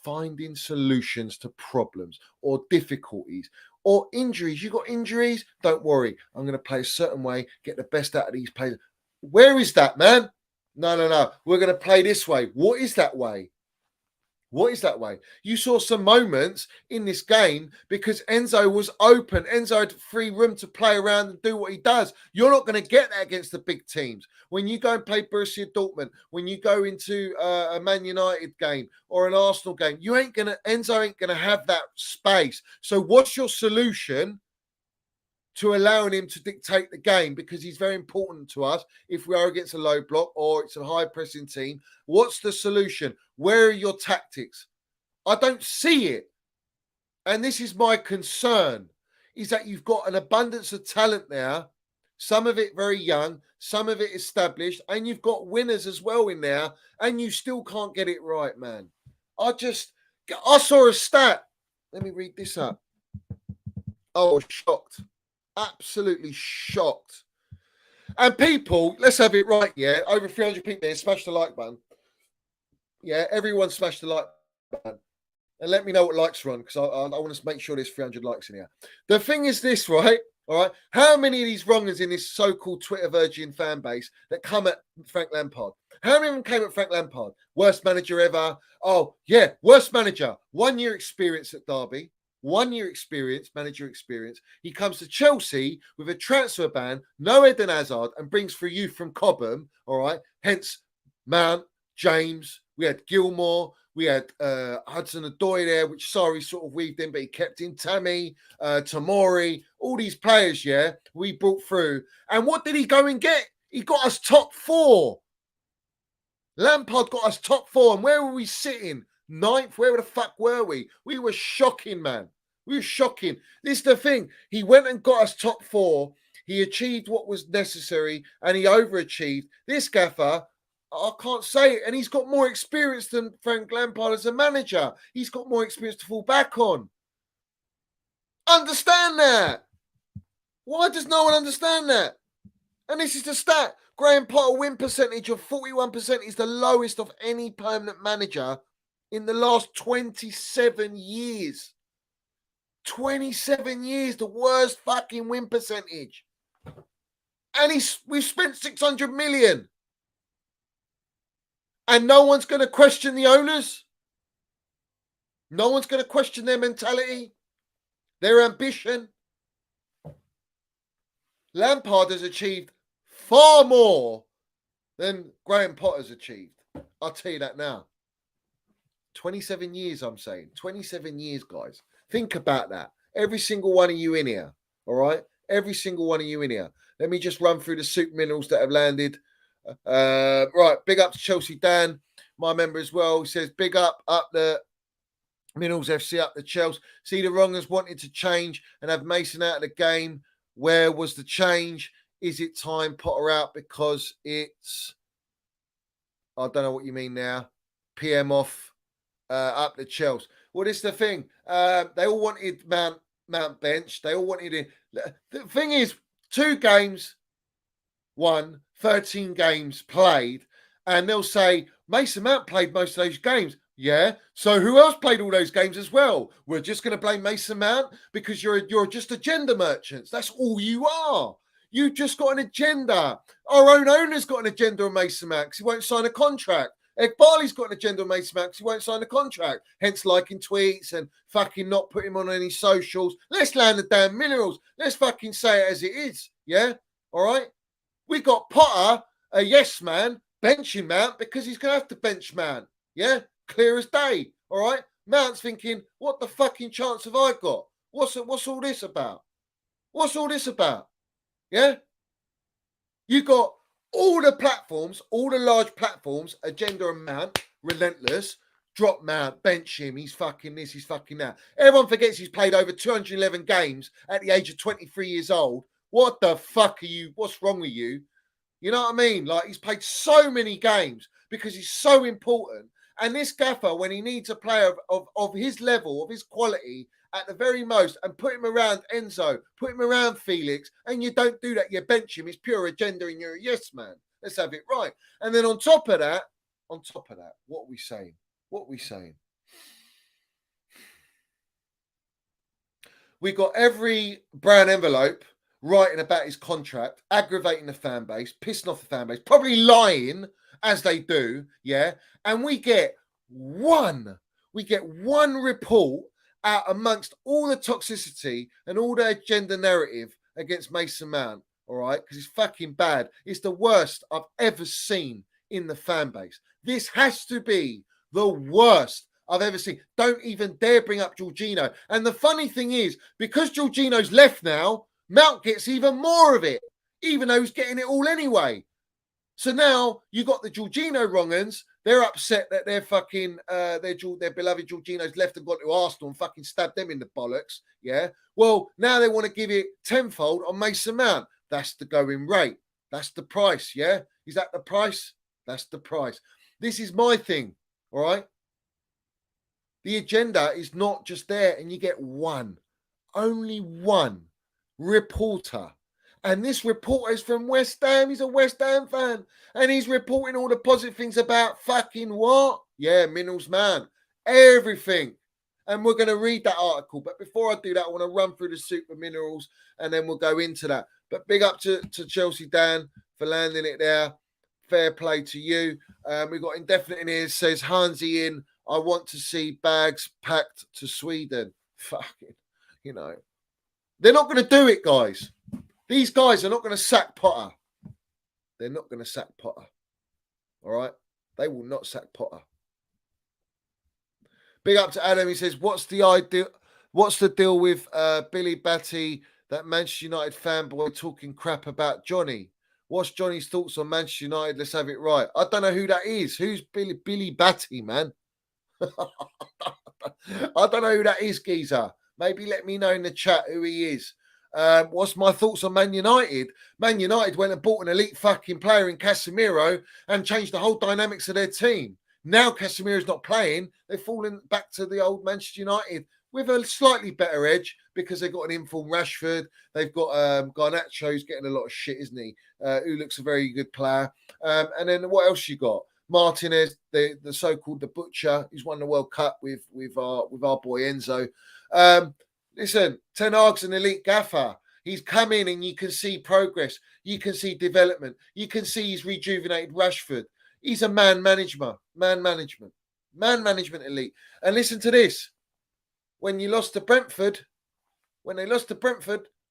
Finding solutions to problems or difficulties or injuries. You got injuries? Don't worry. I'm going to play a certain way, get the best out of these players. Where is that, man? No. We're going to play this way. What is that way? What is that way? You saw some moments in this game because Enzo was open. Enzo had free room to play around and do what he does. You're not going to get that against the big teams. When you go and play Borussia Dortmund, when you go into a Man United game or an Arsenal game, Enzo ain't going to have that space. So what's your solution to allowing him to dictate the game? Because he's very important to us if we are against a low block or it's a high pressing team. What's the solution? Where are your tactics? I don't see it. And this is my concern, is that you've got an abundance of talent there, some of it very young, some of it established, and you've got winners as well in there, and you still can't get it right, man. I saw a stat. Let me read this up. I was shocked. Absolutely shocked. And people, let's have it right, yeah? Over 300 people here, smash the like button. Yeah, everyone smash the like button. And let me know what likes are on, because I want to make sure there's 300 likes in here. The thing is this, right? All right. How many of these wrongers in this so-called Twitter virgin fan base that come at Frank Lampard? How many of them came at Frank Lampard? Worst manager ever. Oh, yeah, worst manager. 1 year experience at Derby. 1 year experience, manager experience. He comes to Chelsea with a transfer ban, no Eden Hazard, and brings for youth from Cobham. All right. Hence, Mount, James. We had Gilmore. We had Hudson-Odoi there, which Sarri sort of weaved in, but he kept in Tammy, Tomori, all these players, yeah, we brought through. And what did he go and get? He got us top 4. Lampard got us top 4. And where were we sitting? 9th? Where the fuck were we? We were shocking, man. We were shocking. This is the thing. He went and got us top 4. He achieved what was necessary, and he overachieved. This gaffer, I can't say it. And he's got more experience than Frank Lampard as a manager. He's got more experience to fall back on. Understand that. Why does no one understand that? And this is the stat. Graham Potter win percentage of 41% is the lowest of any permanent manager in the last 27 years. 27 years, the worst fucking win percentage. And we've spent 600 million. And no one's going to question the owners. No one's going to question their mentality, their ambition. Lampard has achieved far more than Graham Potter's achieved. I'll tell you that now. 27 years, I'm saying. 27 years, guys. Think about that. Every single one of you in here, all right? Every single one of you in here. Let me just run through the soup minerals that have landed. Right, big up to Chelsea Dan, my member as well. He says, big up the Minerals FC, up the Chelsea. See, the wrongers wanted to change and have Mason out of the game. Where was the change? Is it time Potter out because it's, I don't know what you mean now, PM off, up the Chelsea. Well, this is the thing. They all wanted Mount bench. They all wanted it. The thing is, 2 games won, 13 games played, and they'll say, Mason Mount played most of those games. Yeah, so who else played all those games as well? We're just going to blame Mason Mount because you're just agenda merchants. That's all you are. You've just got an agenda. Our own owner's got an agenda on Mason Mount because he won't sign a contract. Ed Barley's got an agenda on Mason Mount because he won't sign a contract. Hence liking tweets and fucking not putting him on any socials. Let's land the damn Minerals. Let's fucking say it as it is. Yeah? All right? We got Potter, a yes man, benching Mount because he's going to have to bench Mount. Yeah? Clear as day. All right? Mount's thinking, what the fucking chance have I got? What's all this about? What's all this about? Yeah? You got all the platforms, all the large platforms, agenda and Mount, relentless, drop Mount, bench him, he's fucking this, he's fucking that. Everyone forgets he's played over 211 games at the age of 23 years old. What the fuck are you? What's wrong with you? You know what I mean? Like, he's played so many games because he's so important. And this gaffer, when he needs a player of his level, of his quality, at the very most, and put him around Enzo, put him around Felix, and you don't do that, you bench him, it's pure agenda and you're a yes man. Let's have it right. And then on top of that, what are we saying? What are we saying? We got every brown envelope writing about his contract, aggravating the fan base, pissing off the fan base, probably lying as they do, yeah. And we get one we get one report out amongst all the toxicity and all the agenda narrative against Mason Mount, all right? Because it's fucking bad. It's the worst I've ever seen in the fan base. This has to be the worst I've ever seen. Don't even dare bring up Jorginho. And the funny thing is, because Jorginho's left now, Mount gets even more of it, even though he's getting it all anyway. So now you got the Jorginho wrong-uns. They're upset that their fucking their beloved Jorginho's left and gone to Arsenal and fucking stabbed them in the bollocks. Yeah. Well, now they want to give it tenfold on Mason Mount. That's the going rate. That's the price. Yeah. Is that the price? That's the price. This is my thing. All right. The agenda is not just there, and you get only one reporter. And this reporter is from West Ham. He's a West Ham fan. And he's reporting all the positive things about fucking what? Yeah, Minerals Man. Everything. And we're going to read that article. But before I do that, I want to run through the super minerals and then we'll go into that. But big up to Chelsea Dan for landing it there. Fair play to you. We've got indefinite in here. It says, Hansi in. I want to see bags packed to Sweden. Fucking, you know. They're not going to do it, guys. These guys are not going to sack Potter. They're not going to sack Potter. All right? They will not sack Potter. Big up to Adam. He says, what's the deal with Billy Batty, that Manchester United fanboy talking crap about Johnny? What's Johnny's thoughts on Manchester United? Let's have it right. I don't know who that is. Who's Billy Batty, man? I don't know who that is, geezer. Maybe let me know in the chat who he is. What's my thoughts on Man United? Man United went and bought an elite fucking player in Casemiro and changed the whole dynamics of their team. Now Casemiro's not playing. They've fallen back to the old Manchester United with a slightly better edge because they've got an informed Rashford. They've got Garnacho's getting a lot of shit, isn't he? Who looks a very good player. And then what else you got? Martinez, the so-called the butcher, he's won the World Cup with our boy Enzo. Listen, Ten Hag's an elite gaffer. He's come in and you can see progress. You can see development. You can see he's rejuvenated Rashford. He's a man management elite. And listen to this. When they lost to Brentford,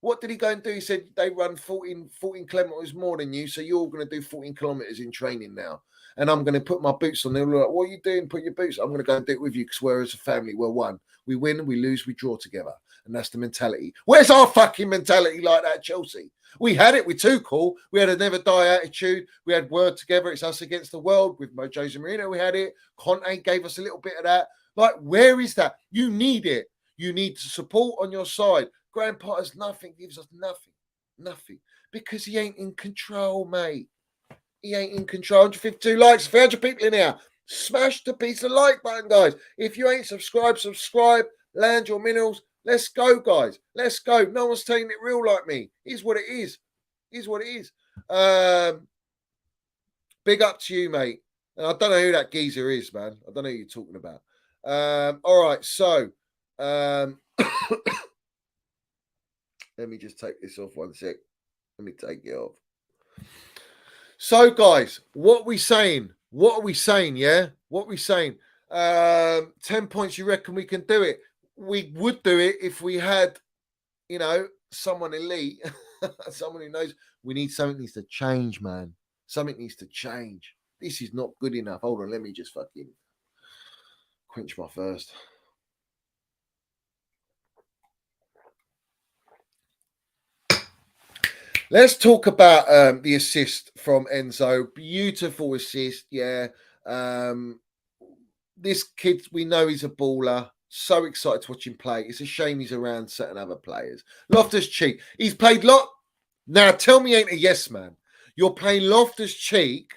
what did he go and do? He said, they run 14 kilometres more than you, so you're going to do 14 kilometres in training now. And I'm going to put my boots on. They were like, what are you doing? Put your boots on. I'm going to go and do it with you because we're as a family, we're one. We win, we lose, we draw together. And that's the mentality. Where's our fucking mentality like that, Chelsea? We had it with Tuchel. We had a never die attitude. We had word together. It's us against the world. With Jose Mourinho, we had it. Conte gave us a little bit of that. Like, where is that? You need it. You need support on your side. Graham Potter's nothing, gives us nothing. Because he ain't in control, mate. He ain't in control. 152 likes, 300 people in here. Smash the piece of like button, guys. If you ain't subscribed, subscribe. Land your minerals. Let's go, guys. Let's go. No one's taking it real like me. Here's what it is. Big up to you, mate. And I don't know who that geezer is, man. I don't know who you're talking about. All right, so let me just take this off 1 sec. Let me take it off. So, guys, what are we saying? Yeah? What are we saying? 10 points, you reckon we can do it? We would do it if we had, someone elite, someone who knows. Something needs to change, man. Something needs to change. This is not good enough. Hold on, let me just fucking quench my thirst. Let's talk about the assist from Enzo. Beautiful assist, yeah. This kid, we know he's a baller. So excited to watch him play. It's a shame he's around certain other players. Loftus-Cheek. He's played Now, tell me he ain't a yes man. You're playing Loftus-Cheek.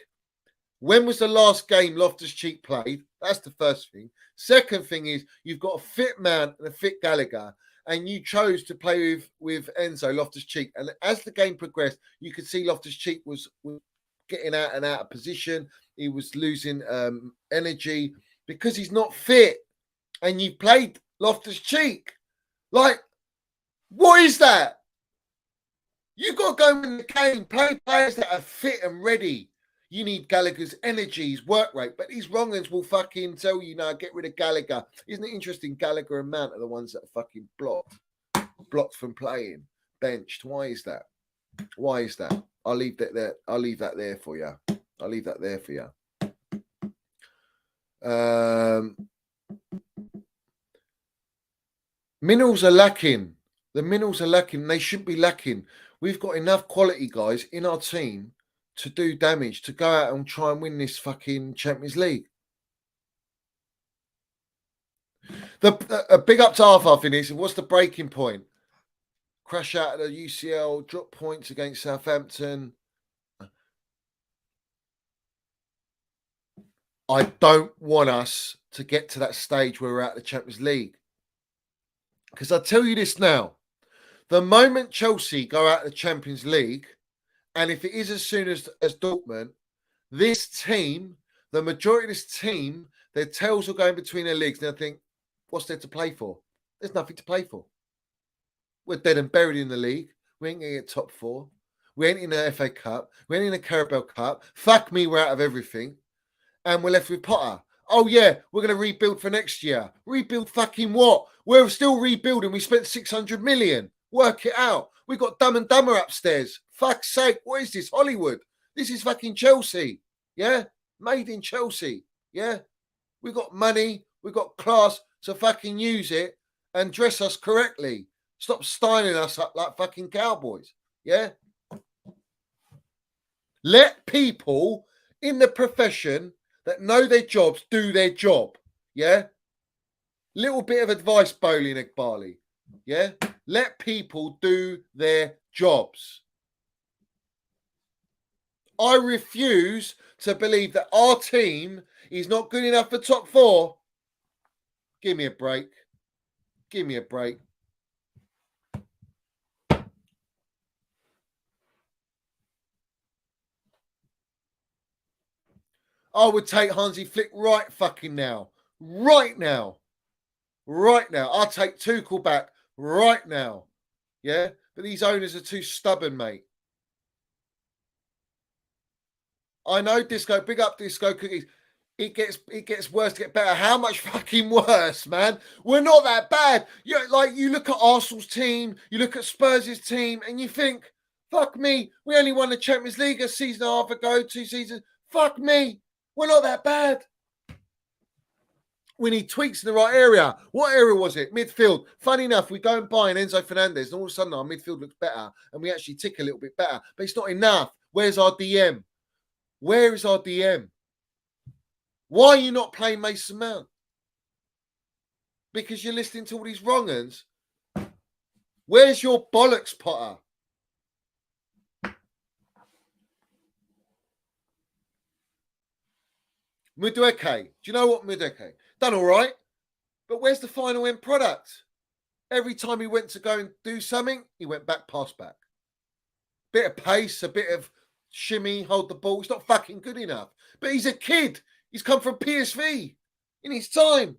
When was the last game Loftus-Cheek played? That's the first thing. Second thing is you've got a fit man and a fit Gallagher. And you chose to play with Enzo, Loftus-Cheek. And as the game progressed, you could see Loftus-Cheek was getting out of position. He was losing energy because he's not fit. And you played Loftus-Cheek. Like, what is that? You've got to go in the game, play players that are fit and ready. You need Gallagher's energy, his work rate. But these wrong-uns will fucking tell you, no, get rid of Gallagher. Isn't it interesting? Gallagher and Mount are the ones that are fucking blocked from playing, benched. Why is that? Why is that? I'll leave that there. I'll leave that there for you. I'll leave that there for you. Minerals are lacking. The minerals are lacking. They shouldn't be lacking. We've got enough quality guys in our team to do damage, to go out and try and win this fucking Champions League. A big up to Arthur, Finis. What's the breaking point? Crash out of the UCL, drop points against Southampton. I don't want us to get to that stage where we're at the Champions League. Because I'll tell you this now. The moment Chelsea go out of the Champions League, and if it is as soon as Dortmund, this team, the majority of this team, their tails will go in between their legs. And I think, what's there to play for? There's nothing to play for. We're dead and buried in the league. We ain't going to get top 4. We ain't in the FA Cup. We ain't in the Carabao Cup. Fuck me, we're out of everything. And we're left with Potter. Oh, yeah, we're going to rebuild for next year. Rebuild fucking what? We're still rebuilding. We spent 600 million. Work it out. We got Dumb and Dumber upstairs. Fuck's sake, what is this? Hollywood. This is fucking Chelsea. Yeah? Made in Chelsea. Yeah? We got money. We got class. So fucking use it and dress us correctly. Stop styling us up like fucking cowboys. Yeah? Let people in the profession that know their jobs do their job. Yeah? Little bit of advice, Bowling Igbali. Yeah? Let people do their jobs. I refuse to believe that our team is not good enough for top 4. Give me a break. Give me a break. I would take Hansi Flick right fucking now. Right now. Right now. I'll take Tuchel back right now. Yeah? But these owners are too stubborn, mate. I know Disco. Big up Disco Cookies. It gets worse to get better. How much fucking worse, man? We're not that bad. You look at Arsenal's team, you look at Spurs' team, and you think, fuck me, we only won the Champions League a season and a half ago, 2 seasons. Fuck me. We're not that bad. We need tweaks in the right area. What area was it? Midfield. Funny enough, we go and buy an Enzo Fernandez, and all of a sudden our midfield looks better, and we actually tick a little bit better. But it's not enough. Where's our DM? Where is our DM? Why are you not playing Mason Mount? Because you're listening to all these wrong-uns. Where's your bollocks, Potter? Mudweke. Do you know what, Mudweke? Done all right. But where's the final end product? Every time he went to go and do something, he went pass back. Bit of pace, a bit of shimmy, hold the ball. It's not fucking good enough. But he's a kid. He's come from PSV in his time.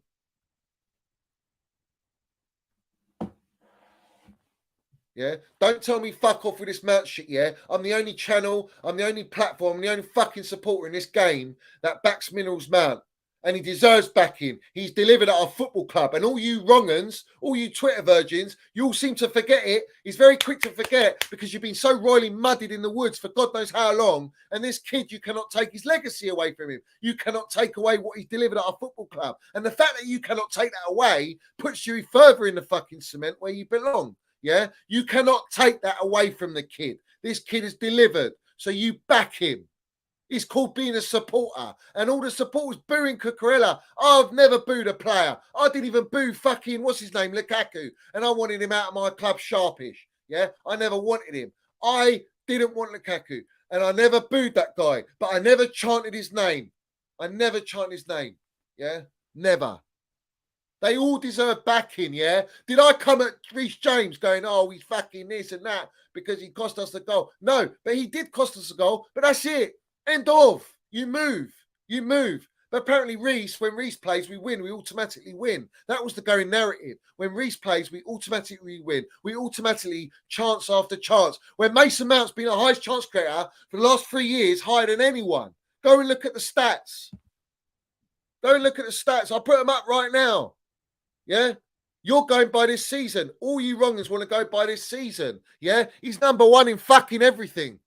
Yeah? Don't tell me fuck off with this Mount shit, yeah? I'm the only channel, I'm the only platform, I'm the only fucking supporter in this game that backs Minerals Mount. And he deserves backing. He's delivered at our football club. And all you wrong-uns, all you Twitter virgins, you all seem to forget it. He's very quick to forget because you've been so royally muddied in the woods for God knows how long. And this kid, you cannot take his legacy away from him. You cannot take away what he's delivered at our football club. And the fact that you cannot take that away puts you further in the fucking cement where you belong. Yeah? You cannot take that away from the kid. This kid has delivered. So you back him. It's called being a supporter. And all the supporters booing Cucurella. I've never booed a player. I didn't even boo fucking, what's his name, Lukaku. And I wanted him out of my club sharpish. Yeah? I never wanted him. I didn't want Lukaku. And I never booed that guy. But I never chanted his name. I never chanted his name. Yeah? Never. They all deserve backing, yeah? Did I come at Reece James going, oh, he's fucking this and that because he cost us the goal? No, but he did cost us a goal. But that's it. End of. You move. You move. But apparently Reece, when Reece plays, we win. We automatically win. That was the going narrative. When Reece plays, we automatically win. We automatically chance after chance. When Mason Mount's been a highest chance creator for the last 3 years, higher than anyone. Go and look at the stats. Go and look at the stats. I'll put them up right now. Yeah? You're going by this season. All you wrongers want to go by this season. Yeah? He's number one in fucking everything.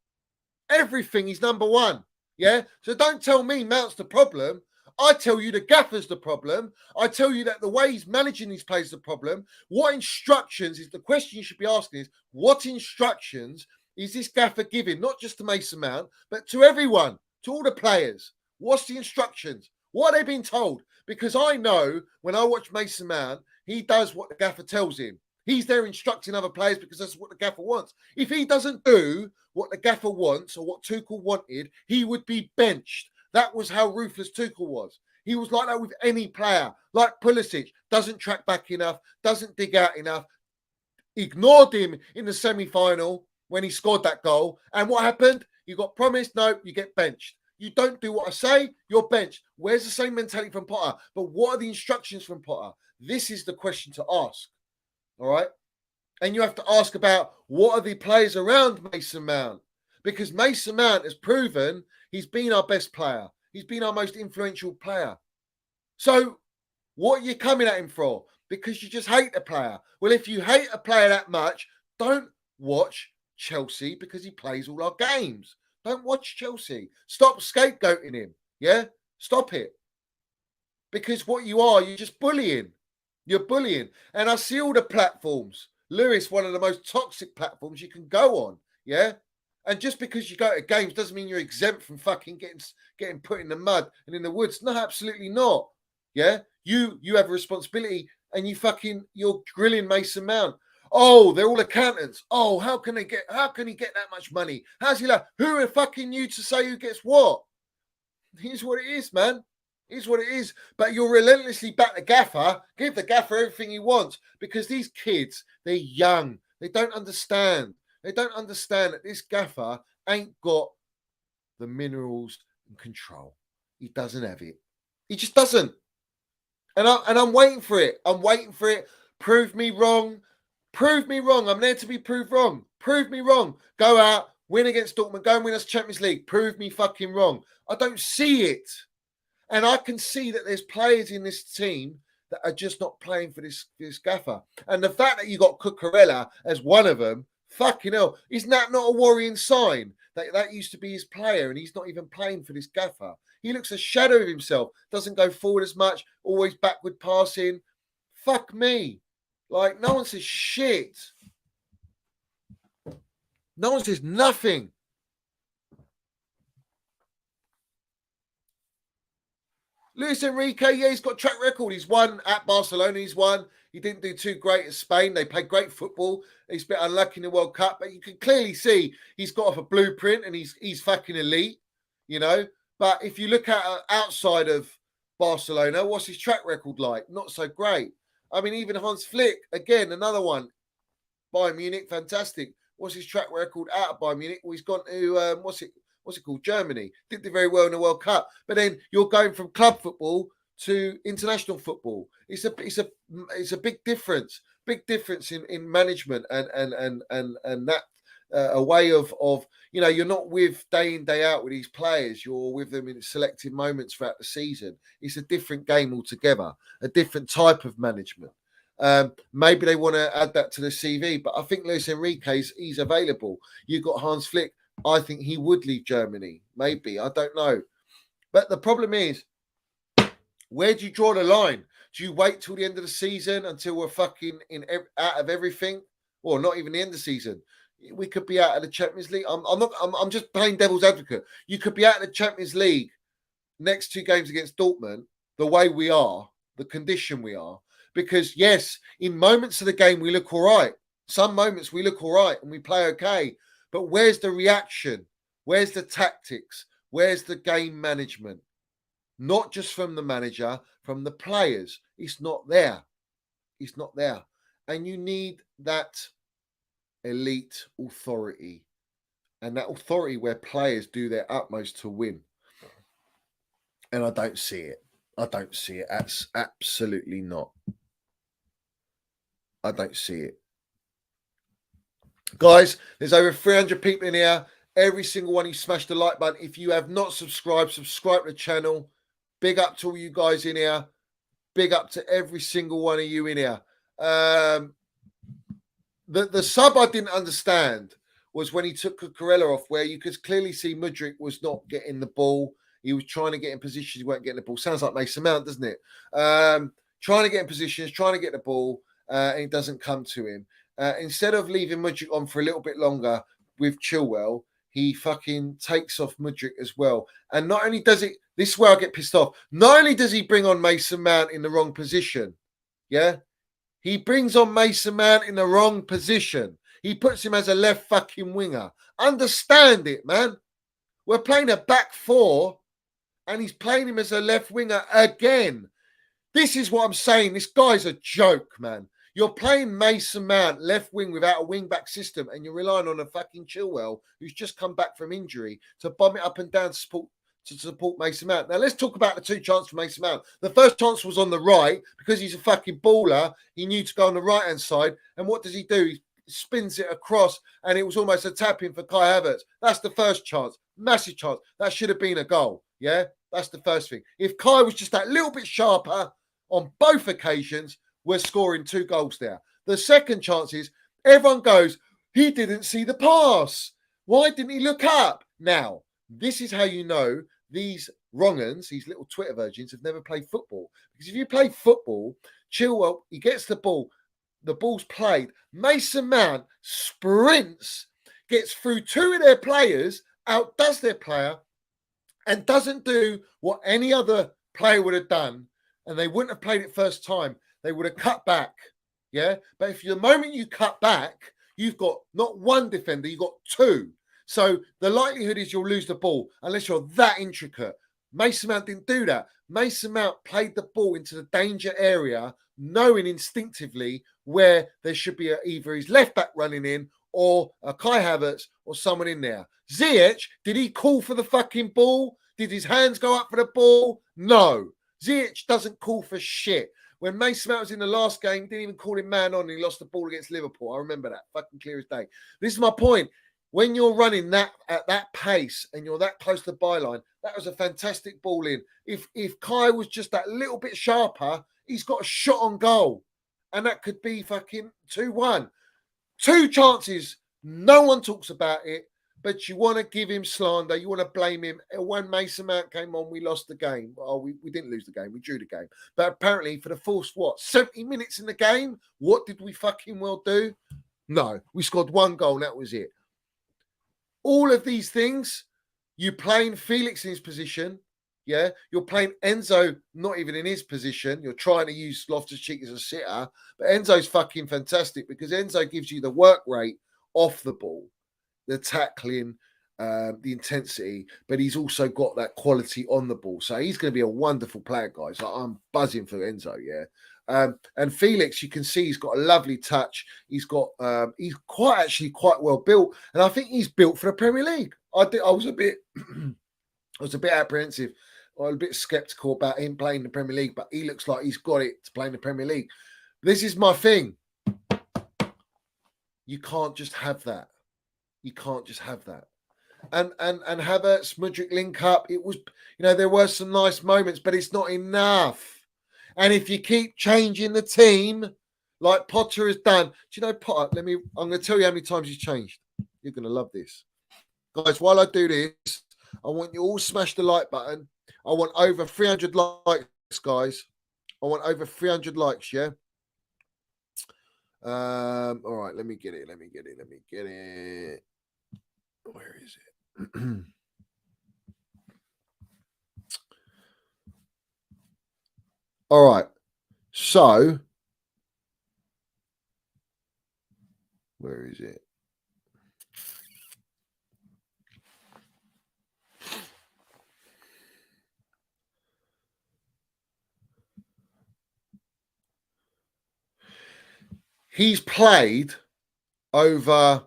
Everything he's number one. Yeah? So don't tell me Mount's the problem. I tell you the gaffer's the problem. I tell you that the way he's managing these players is the problem. What instructions is the question you should be asking is, what instructions is this gaffer giving, not just to Mason Mount, but to everyone, to all the players? What's the instructions? What are they being told? Because I know when I watch Mason Mount, he does what the gaffer tells him. He's there instructing other players because that's what the gaffer wants. If he doesn't do what the gaffer wants or what Tuchel wanted, he would be benched. That was how ruthless Tuchel was. He was like that with any player, like Pulisic, doesn't track back enough, doesn't dig out enough, ignored him in the semi-final when he scored that goal. And what happened? You got promised, no, you get benched. You don't do what I say, you're benched. Where's the same mentality from Potter? But what are the instructions from Potter? This is the question to ask. All right? And you have to ask about what are the players around Mason Mount? Because Mason Mount has proven he's been our best player. He's been our most influential player. So what are you coming at him for? Because you just hate the player. Well, if you hate a player that much, don't watch Chelsea because he plays all our games. Don't watch Chelsea. Stop scapegoating him. Yeah? Stop it. Because what you are, you're just bullying. You're bullying. And I see all the platforms. Lewis, one of the most toxic platforms you can go on. Yeah? And just because you go to games doesn't mean you're exempt from fucking getting put in the mud and in the woods. No, absolutely not. Yeah? You have a responsibility and you're grilling Mason Mount. Oh, they're all accountants. Oh, how can he get that much money? How's he like? Who are fucking you to say who gets what? Here's what it is, man. Here's what it is. But you'll relentlessly back the gaffer, give the gaffer everything he wants. Because these kids, they're young. They don't understand. They don't understand that this gaffer ain't got the minerals and control. He doesn't have it. He just doesn't. And I'm waiting for it. I'm waiting for it. Prove me wrong. Prove me wrong. I'm there to be proved wrong. Prove me wrong. Go out, win against Dortmund, go and win us Champions League. Prove me fucking wrong. I don't see it. And I can see that there's players in this team that are just not playing for this gaffer. And the fact that you got Cucurella as one of them, fucking hell, isn't that not a worrying sign? That used to be his player and he's not even playing for this gaffer. He looks a shadow of himself, doesn't go forward as much, always backward passing. Fuck me. Like, no one says shit. No one says nothing. Luis Enrique, yeah, he's got track record. He's won at Barcelona. He's won. He didn't do too great at Spain. They played great football. He's a bit unlucky in the World Cup, but you can clearly see he's got off a blueprint and he's fucking elite, you know. But if you look at outside of Barcelona, what's his track record like? Not so great. I mean, even Hans Flick, again, another one. Bayern Munich, fantastic. What's his track record out of Bayern Munich? Well, he's gone to, what's it called? Germany. Did do very well in the World Cup. But then you're going from club football to international football. It's a big difference. Big difference in management and that a way of you know, you're not with day in, day out with these players. You're with them in selected moments throughout the season. It's a different game altogether, a different type of management. Maybe they want to add that to the CV, but I think Luis Enrique's, he's available. You've got Hans Flick. I think he would leave Germany. Maybe. I don't know. But the problem is, where do you draw the line? Do you wait till the end of the season until we're fucking out of everything? Or not even the end of the season? We could be out of the Champions League. I'm just playing devil's advocate. You could be out of the Champions League next 2 games against Dortmund, the way we are, the condition we are. Because, yes, in moments of the game, we look all right. Some moments we look all right and we play okay. But where's the reaction? Where's the tactics? Where's the game management? Not just from the manager, from the players. It's not there. It's not there. And you need that elite authority. And that authority where players do their utmost to win. And I don't see it. I don't see it. That's absolutely not. I don't see it. Guys, there's over 300 people in here. Every single one, you smash the like button. If you have not subscribed, subscribe to the channel. Big up to all you guys in here. Big up to every single one of you in here. The sub I didn't understand was when he took Cucurella off, where you could clearly see Mudryk was not getting the ball. He was trying to get in positions, he weren't getting the ball. Sounds like Mason Mount, doesn't it? Trying to get in positions, trying to get the ball, and it doesn't come to him. Instead of leaving Mudryk on for a little bit longer with Chilwell, he fucking takes off Mudryk as well. And not only does it, this is where I get pissed off, not only does he bring on Mason Mount in the wrong position, yeah? He brings on Mason Mount in the wrong position. He puts him as a left fucking winger. Understand it, man. We're playing a back four, and he's playing him as a left winger again. This is what I'm saying. This guy's a joke, man. You're playing Mason Mount left wing without a wing back system, and you're relying on a fucking Chilwell who's just come back from injury to bomb it up and down to support Mason Mount. Now, let's talk about the two chances for Mason Mount. The first chance was on the right because he's a fucking baller. He knew to go on the right-hand side. And what does he do? He spins it across, and it was almost a tap-in for Kai Havertz. That's the first chance. Massive chance. That should have been a goal. Yeah? That's the first thing. If Kai was just that little bit sharper on both occasions, we're scoring 2 goals there. The second chance is everyone goes, he didn't see the pass. Why didn't he look up? Now, this is how you know these wrong-uns, these little Twitter virgins, have never played football. Because if you play football, Chilwell, he gets the ball, the ball's played. Mason Mount sprints, gets through 2 of their players, outdoes their player, and doesn't do what any other player would have done. And they wouldn't have played it first time. They would have cut back. Yeah. But if the moment you cut back, you've got not one defender, you've got 2. So the likelihood is you'll lose the ball unless you're that intricate. Mason Mount didn't do that. Mason Mount played the ball into the danger area, knowing instinctively where there should be either his left back running in or a Kai Havertz or someone in there. Ziyech, did he call for the fucking ball? Did his hands go up for the ball? No. Ziyech doesn't call for shit. When Mason Mount was in the last game, didn't even call him man on, and he lost the ball against Liverpool. I remember that. Fucking clear as day. This is my point. When you're running that at that pace and you're that close to the byline, that was a fantastic ball in. If Kai was just that little bit sharper, he's got a shot on goal. And that could be fucking 2-1. 2 chances. No one talks about it, but you want to give him slander. You want to blame him. When Mason Mount came on, we lost the game. Oh, we didn't lose the game. We drew the game. But apparently for the full, 70 minutes in the game, what did we fucking well do? No, we scored 1 goal and that was it. All of these things, you're playing Felix in his position. Yeah, you're playing Enzo not even in his position. You're trying to use Loftus-Cheek as a sitter. But Enzo's fucking fantastic because Enzo gives you the work rate off the ball, the tackling, the intensity, but he's also got that quality on the ball. So he's going to be a wonderful player, guys. I'm buzzing for Enzo, yeah. And Felix, you can see he's got a lovely touch. He's he's quite well built, and I think he's built for the Premier League. I was a bit apprehensive, or a bit skeptical about him playing the Premier League, but he looks like he's got it to play in the Premier League. This is my thing. You can't just have that. You can't just have that. And Havertz, Mudryk link up. It was, there were some nice moments, but it's not enough. And if you keep changing the team, like Potter has done, do you know Potter? I'm going to tell you how many times he's changed. You're going to love this, guys. While I do this, I want you all smash the like button. I want over 300 likes, guys. I want over 300 likes. Yeah. All right. Let me get it. Where is it? All right. So, where is it? He's played over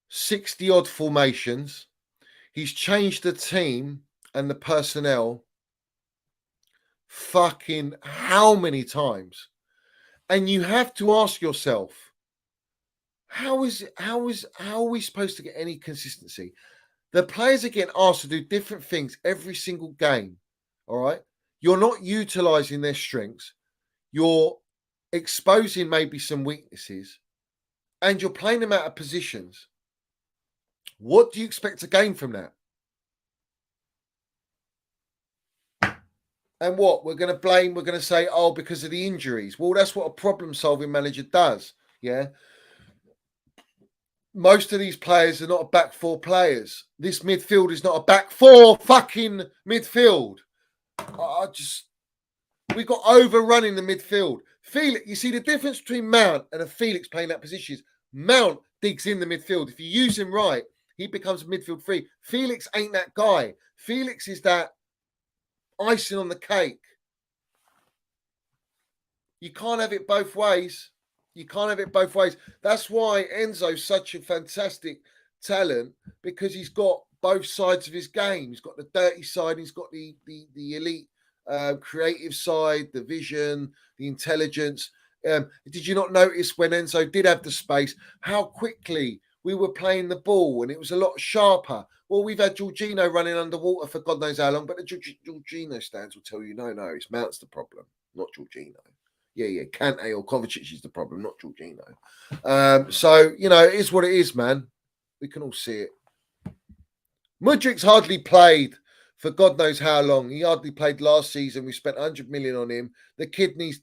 60 odd formations. He's changed the team and the personnel fucking how many times? And you have to ask yourself, how are we supposed to get any consistency? The players are getting asked to do different things every single game. All right. You're not utilizing their strengths. You're exposing maybe some weaknesses, and you're playing them out of positions. What do you expect to gain from that? And what we're going to say, oh, because of the injuries. Well, that's what a problem-solving manager does. Yeah. Most of these players are not back four players. This midfield is not a back four fucking midfield. We got overrun in the midfield. Felix, you see the difference between Mount and a Felix playing that position is Mount digs in the midfield. If you use him right, he becomes midfield free. Felix ain't that guy. Felix is that icing on the cake. You can't have it both ways. You can't have it both ways. That's why Enzo's such a fantastic talent, because he's got both sides of his game. He's got the dirty side. He's got the elite creative side, the vision, the intelligence. Did you not notice when Enzo did have the space, how quickly we were playing the ball, and it was a lot sharper? Well, we've had Jorginho running underwater for God knows how long, but the Jorginho stands will tell you, no, it's Mount's the problem, not Jorginho. Yeah, Kante or Kovacic is the problem, not Jorginho. So, it is what it is, man. We can all see it. Mudrik's hardly played for God knows how long. He hardly played last season. We spent 100 million on him. The kid needs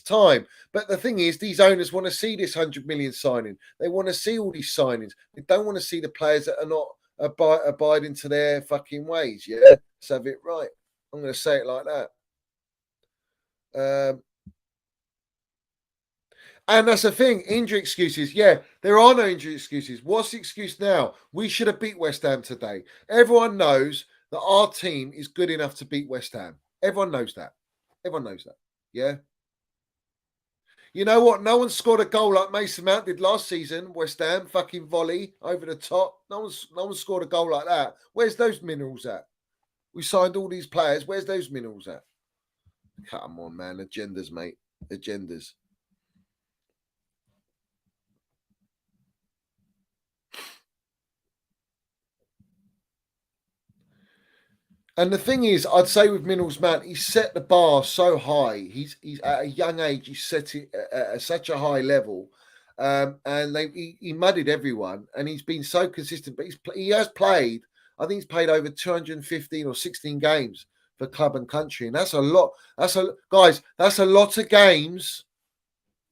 time. But the thing is, these owners want to see this 100 million signing. They want to see all these signings. They don't want to see the players that are not abiding to their fucking ways. Yeah, let's have it right. I'm going to say it like that. And that's the thing, injury excuses. Yeah, there are no injury excuses. What's the excuse now? We should have beat West Ham today. Everyone knows that our team is good enough to beat West Ham. Everyone knows that. Yeah. You know what? No one scored a goal like Mason Mount did last season. West Ham, fucking volley over the top. No one scored a goal like that. Where's those minerals at? We signed all these players. Where's those minerals at? Come on, man. Agendas, mate. Agendas. And the thing is, I'd say with Minerals Mount, he set the bar so high. He's at a young age, he set it at such a high level, and he muddied everyone. And he's been so consistent. But he has played. I think he's played over 215 or 16 games for club and country, and that's a lot. That's a lot of games.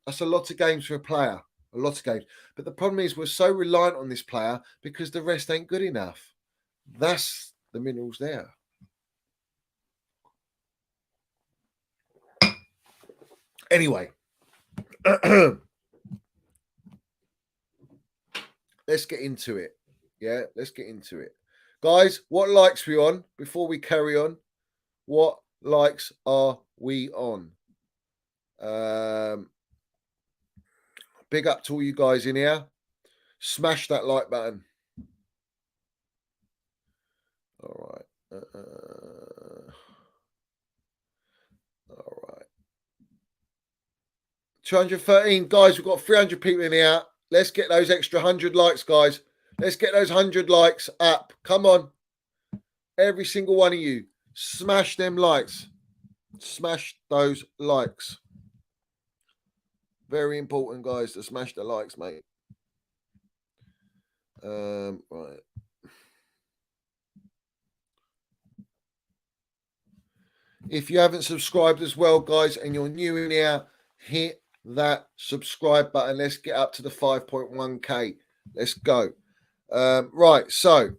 That's a lot of games for a player. A lot of games. But the problem is, we're so reliant on this player because the rest ain't good enough. That's the minerals there. Anyway, let's get into it. Yeah, let's get into it. Guys, what likes we on before we carry on? What likes are we on? Big up to all you guys in here. Smash that like button. All right. All right. 213 guys, we've got 300 people in here. Let's get those extra 100 likes, guys. Let's get those 100 likes up. Come on. Every single one of you. Smash them likes. Smash those likes. Very important, guys, to smash the likes, mate. Right. If you haven't subscribed as well, guys, and you're new in here, hit that subscribe button. Let's get up to the 5.1k. Let's go. Right, so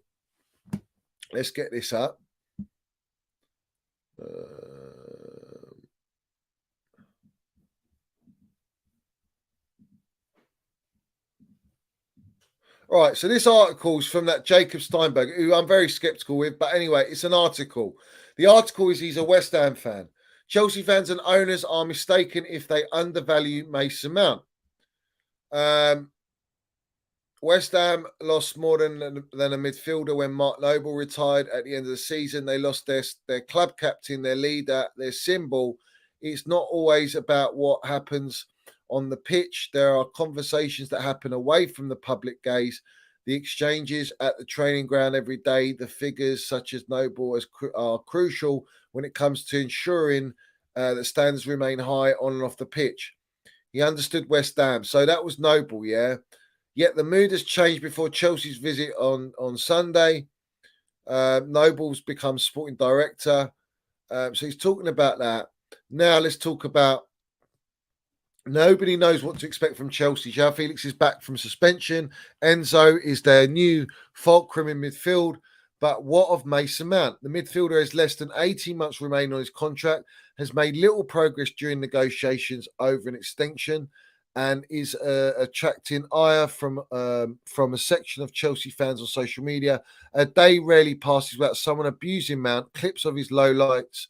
let's get this up. All right, so this article is from that Jacob Steinberg, who I'm very skeptical with, but anyway, it's an article. The article is he's a West Ham fan. Chelsea fans and owners are mistaken if they undervalue Mason Mount. West Ham lost more than a midfielder when Mark Noble retired at the end of the season. They lost their club captain, their leader, their symbol. It's not always about what happens on the pitch. There are conversations that happen away from the public gaze. The exchanges at the training ground every day, the figures such as Noble are crucial when it comes to ensuring that standards remain high on and off the pitch. He understood West Ham. So that was Noble, yeah? Yet the mood has changed before Chelsea's visit on Sunday. Noble's become sporting director. So he's talking about that. Now let's talk about nobody knows what to expect from Chelsea. João Felix is back from suspension. Enzo is their new fulcrum in midfield. But what of Mason Mount? The midfielder has less than 18 months remaining on his contract, has made little progress during negotiations over an extension, and is attracting ire from a section of Chelsea fans on social media. A day rarely passes without someone abusing Mount. Clips of his lowlights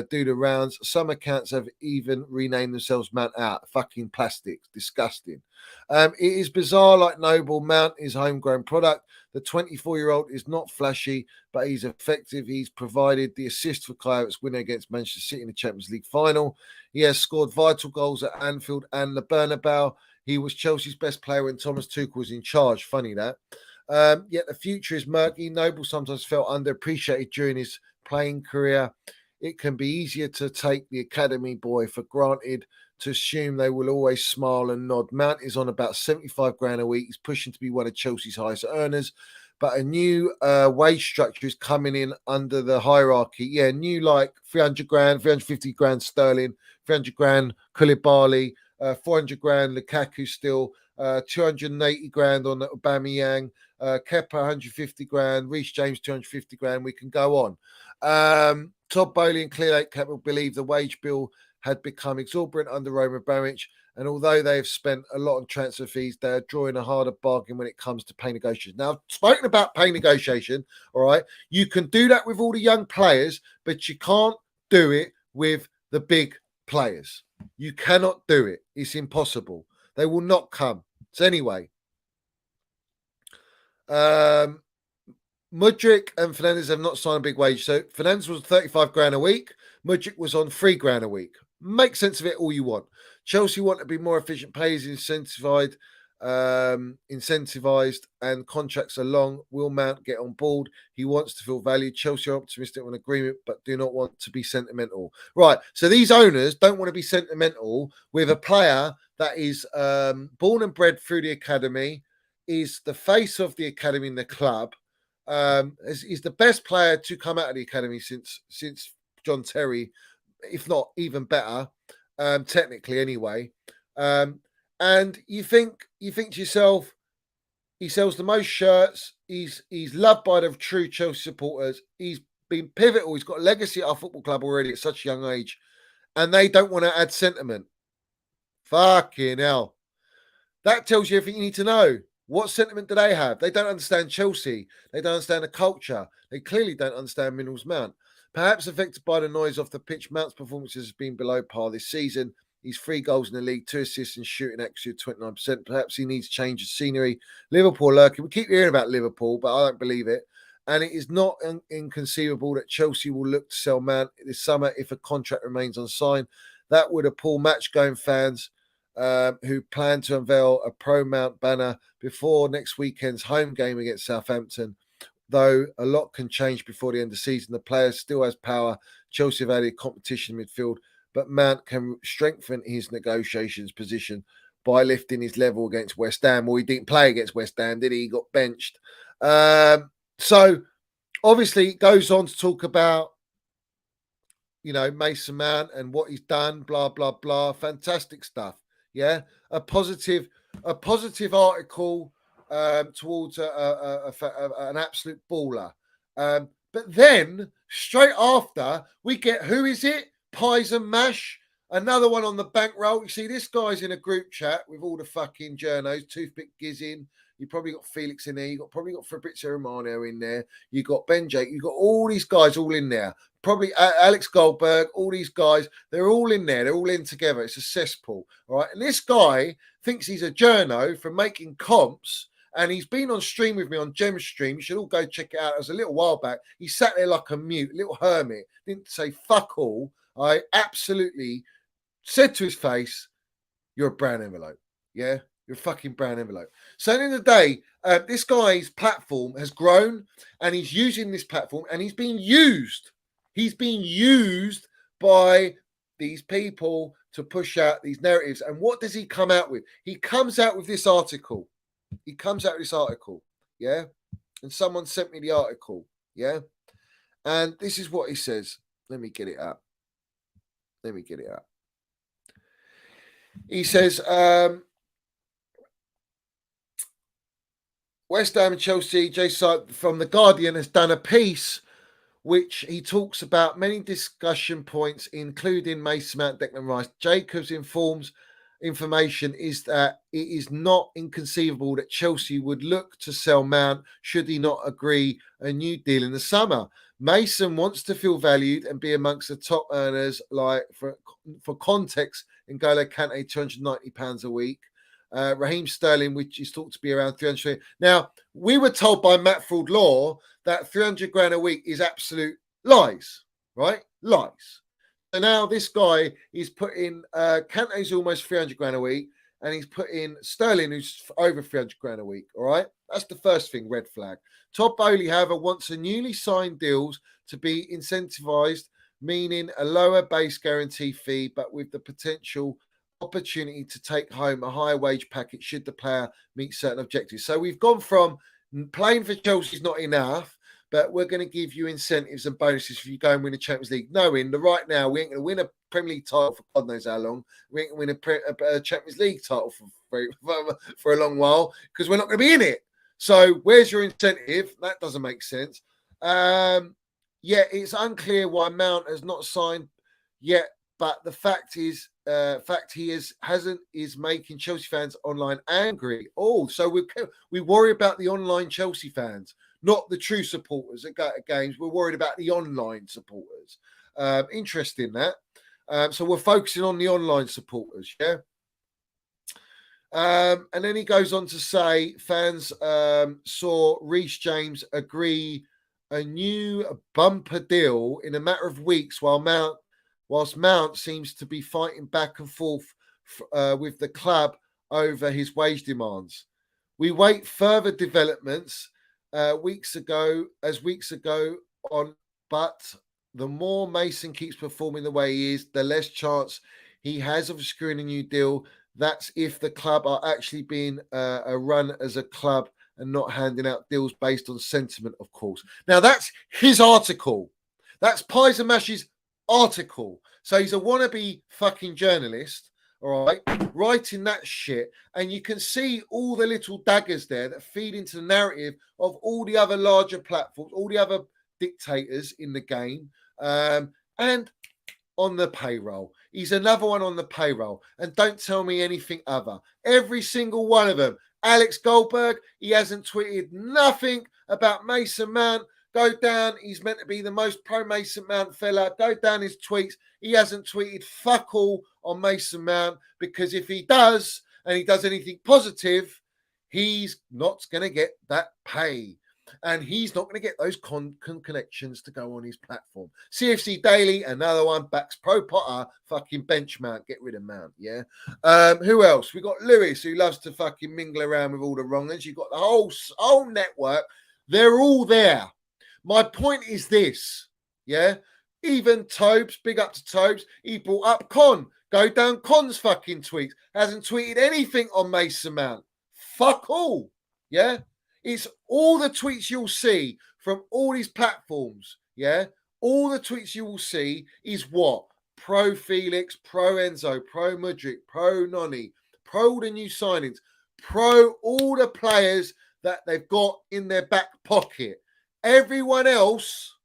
do the rounds. Some accounts have even renamed themselves Mount Out. Fucking plastics. Disgusting. It is bizarre, like Noble. Mount is homegrown product. The 24-year-old is not flashy, but he's effective. He's provided the assist for Coyotes' winner against Manchester City in the Champions League final. He has scored vital goals at Anfield and the Bernabeu. He was Chelsea's best player when Thomas Tuchel was in charge. Funny that. Yet the future is murky. Noble sometimes felt underappreciated during his playing career. It can be easier to take the academy boy for granted, to assume they will always smile and nod. Mount is on about 75 grand a week. He's pushing to be one of Chelsea's highest earners, but a new wage structure is coming in under the hierarchy. Yeah, new like 300 grand, 350 grand sterling, 300 grand Koulibaly, 400 grand Lukaku still, 280 grand on Aubameyang, Kepa 150 grand, Reece James 250 grand. We can go on. Todd Bowley and Clearlake Capital believe the wage bill had become exorbitant under Roman Abramovich, and although they have spent a lot on transfer fees, they are drawing a harder bargain when it comes to pay negotiations. Now, I've spoken about pay negotiation, all right? You can do that with all the young players, but you can't do it with the big players. You cannot do it. It's impossible. They will not come. So anyway, Mudryk and Fernandez have not signed a big wage. So Fernandez was 35 grand a week. Mudryk was on 3 grand a week. Make sense of it all you want. Chelsea want to be more efficient. Players incentivized, and contracts are long. Will Mount get on board? He wants to feel valued. Chelsea are optimistic on agreement, but do not want to be sentimental. Right. So these owners don't want to be sentimental with a player that is born and bred through the academy, is the face of the academy in the club. Is the best player to come out of the academy since John Terry, if not even better, technically anyway. And you think to yourself, he sells the most shirts. He's loved by the true Chelsea supporters. He's been pivotal. He's got a legacy at our football club already at such a young age, and they don't want to add sentiment. Fucking hell! That tells you everything you need to know. What sentiment do they have? They don't understand Chelsea. They don't understand the culture. They clearly don't understand Minerals Mount. Perhaps affected by the noise off the pitch, Mount's performances has been below par this season. He's 3 goals in the league, 2 assists and shooting accuracy of 29%. Perhaps he needs change of scenery. Liverpool lurking. We keep hearing about Liverpool, but I don't believe it. And it is not inconceivable that Chelsea will look to sell Mount this summer if a contract remains unsigned. That would appall match-going fans who plan to unveil a pro-Mount banner before next weekend's home game against Southampton. Though a lot can change before the end of the season, the player still has power. Chelsea have added competition midfield, but Mount can strengthen his negotiations position by lifting his level against West Ham. Well, he didn't play against West Ham, did he? He got benched. So obviously it goes on to talk about, Mason Mount and what he's done, blah, blah, blah. Fantastic stuff. Yeah. A positive article towards an absolute baller. But then straight after we get, who is it? Pies and Mash. Another one on the bankroll. You see, this guy's in a group chat with all the fucking journos, Toothpick Gizzin. You probably got Felix in there. You probably got Fabrizio Romano in there. You got Ben Jake. You got all these guys all in there. Probably Alex Goldberg. All these guys. They're all in there. They're all in together. It's a cesspool, all right. And this guy thinks he's a journo for making comps. And he's been on stream with me on Gem Stream. You should all go check it out. It was a little while back. He sat there like a mute, little hermit. Didn't say fuck all. I absolutely said to his face, "You're a brown envelope." Yeah. You're a fucking brown envelope. So at the end of the day, this guy's platform has grown, and he's using this platform, and he's being used. He's being used by these people to push out these narratives. And what does he come out with? He comes out with this article. Yeah. And someone sent me the article. Yeah. And this is what he says. Let me get it up. He says, West Ham and Chelsea, Jason from The Guardian has done a piece which he talks about many discussion points, including Mason Mount, Declan Rice. Jacobs information is that it is not inconceivable that Chelsea would look to sell Mount should he not agree a new deal in the summer. Mason wants to feel valued and be amongst the top earners. Like for context, N'Golo Kante, £290 a week. Raheem Sterling, which is thought to be around 300. Now, we were told by Matt Fraud Law that 300 grand a week is absolute lies, right? Lies. So now this guy is putting Kante's almost 300 grand a week, and he's put in Sterling, who's over 300 grand a week. All right, that's the first thing, red flag. Todd Boehly, however, wants a newly signed deals to be incentivized, meaning a lower base guarantee fee, but with the potential opportunity to take home a higher wage package should the player meet certain objectives. So we've gone from playing for Chelsea is not enough, but we're going to give you incentives and bonuses if you go and win a Champions League, knowing that right now we ain't going to win a Premier League title for God knows how long. We ain't going to win a Champions League title for a long while because we're not going to be in it. So where's your incentive? That doesn't make sense. Yeah, it's unclear why Mount has not signed yet, but the fact is, is making Chelsea fans online angry. Oh, so we worry about the online Chelsea fans, not the true supporters at games. We're worried about the online supporters. Interesting that. So we're focusing on the online supporters, yeah. And then he goes on to say fans saw Reece James agree a new bumper deal in a matter of weeks, whilst Mount seems to be fighting back and forth with the club over his wage demands. We wait further developments weeks ago on, but the more Mason keeps performing the way he is, the less chance he has of securing a new deal. That's if the club are actually being a run as a club and not handing out deals based on sentiment, of course. Now, that's his article. That's Pies and Mash's article. So he's a wannabe fucking journalist, all right, writing that shit. And you can see all the little daggers there that feed into the narrative of all the other larger platforms, all the other dictators in the game, and on the payroll. He's another one on the payroll. And don't tell me anything other. Every single one of them. Alex Goldberg, he hasn't tweeted nothing about Mason Mount. Go down. He's meant to be the most pro Mason Mount fella. Go down his tweets. He hasn't tweeted fuck all on Mason Mount, because if he does and he does anything positive, he's not going to get that pay. And he's not going to get those connections to go on his platform. CFC Daily, another one, backs Pro Potter, fucking bench Mount. Get rid of Mount, yeah? Who else? We got Lewis, who loves to fucking mingle around with all the wrongers. You've got the whole network. They're all there. My point is this, yeah? Even Tobes, big up to Tobes, he brought up Con. Go down Con's fucking tweets. Hasn't tweeted anything on Mason Mount. Fuck all, yeah? It's all the tweets you'll see from all these platforms, yeah? All the tweets you will see is what? Pro Felix, pro Enzo, pro Mudryk, pro Noni, pro the new signings, pro all the players that they've got in their back pocket. Everyone else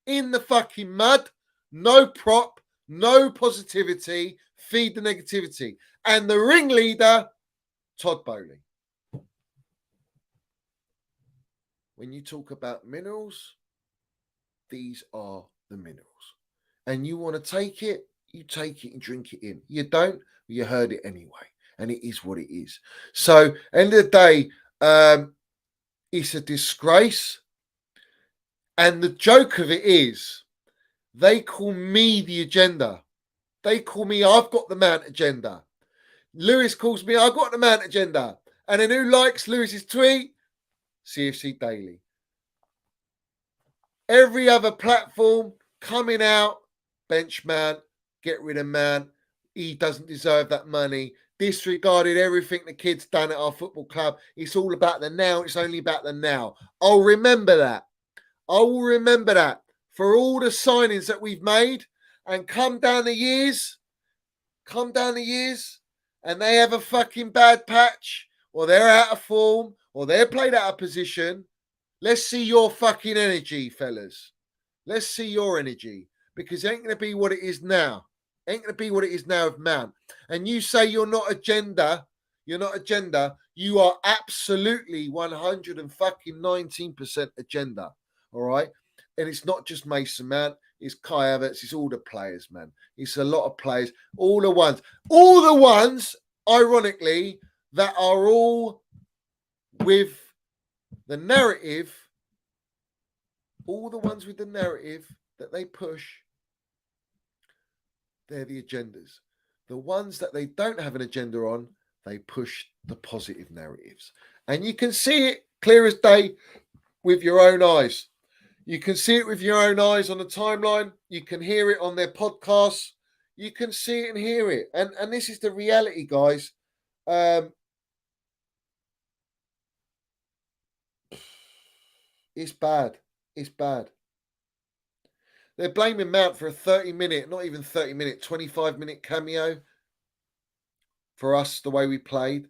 in the fucking mud, no prop, no positivity, feed the negativity. And the ringleader, Todd Boehly. When you talk about minerals, these are the minerals. And you want to take it, you take it and drink it in. You don't, you heard it anyway. And it is what it is. So, end of the day, it's a disgrace. And the joke of it is, they call me the agenda. They call me, I've got the Mount agenda. Lewis calls me, I got the Mount agenda. And then who likes Lewis's tweet? CFC Daily. Every other platform coming out, bench man, get rid of man. He doesn't deserve that money. Disregarded everything the kid's done at our football club. It's all about the now. It's only about the now. I'll remember that. I will remember that for all the signings that we've made, and come down the years, and they have a fucking bad patch, or they're out of form, or they're played out of position. Let's see your fucking energy, fellas. Let's see your energy, because it ain't going to be what it is now. Ain't going to be what it is now with Mount. And you say you're not agenda. You're not agenda. You are absolutely 119% agenda. All right? And it's not just Mason Mount. It's Kai Havertz. It's all the players, man. It's a lot of players. All the ones, ironically, that are all with the narrative. All the ones with the narrative that they push, they're the agendas. The ones that they don't have an agenda on, they push the positive narratives. And you can see it clear as day with your own eyes. You can see it with your own eyes on the timeline. You can hear it on their podcasts. You can see it and hear it. And this is the reality, guys. It's bad. It's bad. They're blaming Mount for a 30-minute, not even 30-minute, 25-minute cameo for us, the way we played.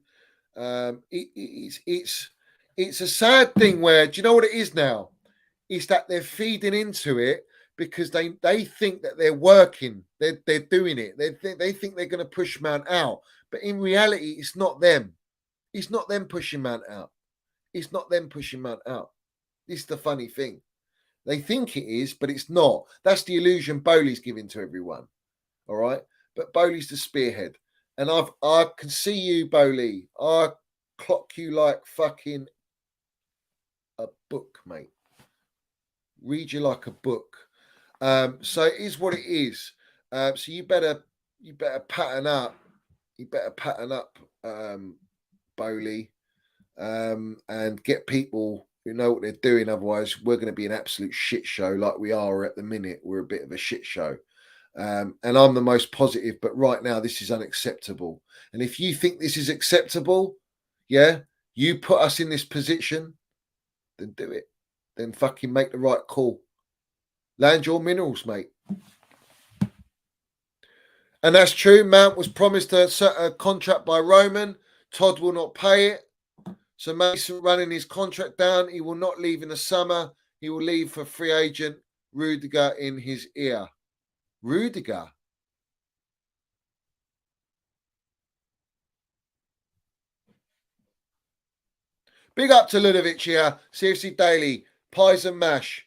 It's a sad thing where, do you know what it is now? It's that they're feeding into it because they think that they're working. They're doing it. They think they're going to push Mount out. But in reality, it's not them. It's not them pushing Mount out. It's not them pushing Mount out. This is the funny thing. They think it is, but it's not. That's the illusion Bowley's giving to everyone. All right? But Bowley's the spearhead. And I can see you, Bowley. I clock you like fucking a book, mate. Read you like a book. So it is what it is. So you better pattern up. You better pattern up, Bowley, and get people who know what they're doing. Otherwise, we're going to be an absolute shit show like we are at the minute. We're a bit of a shit show. And I'm the most positive, but right now this is unacceptable. And if you think this is acceptable, yeah, you put us in this position, then do it. Then fucking make the right call. Land your minerals, mate. And that's true. Mount was promised a contract by Roman. Todd will not pay it. So Mason running his contract down. He will not leave in the summer. He will leave for free agent Rudiger in his ear. Rudiger. Big up to Ludovic here. CFC Daily. Pies and Mash.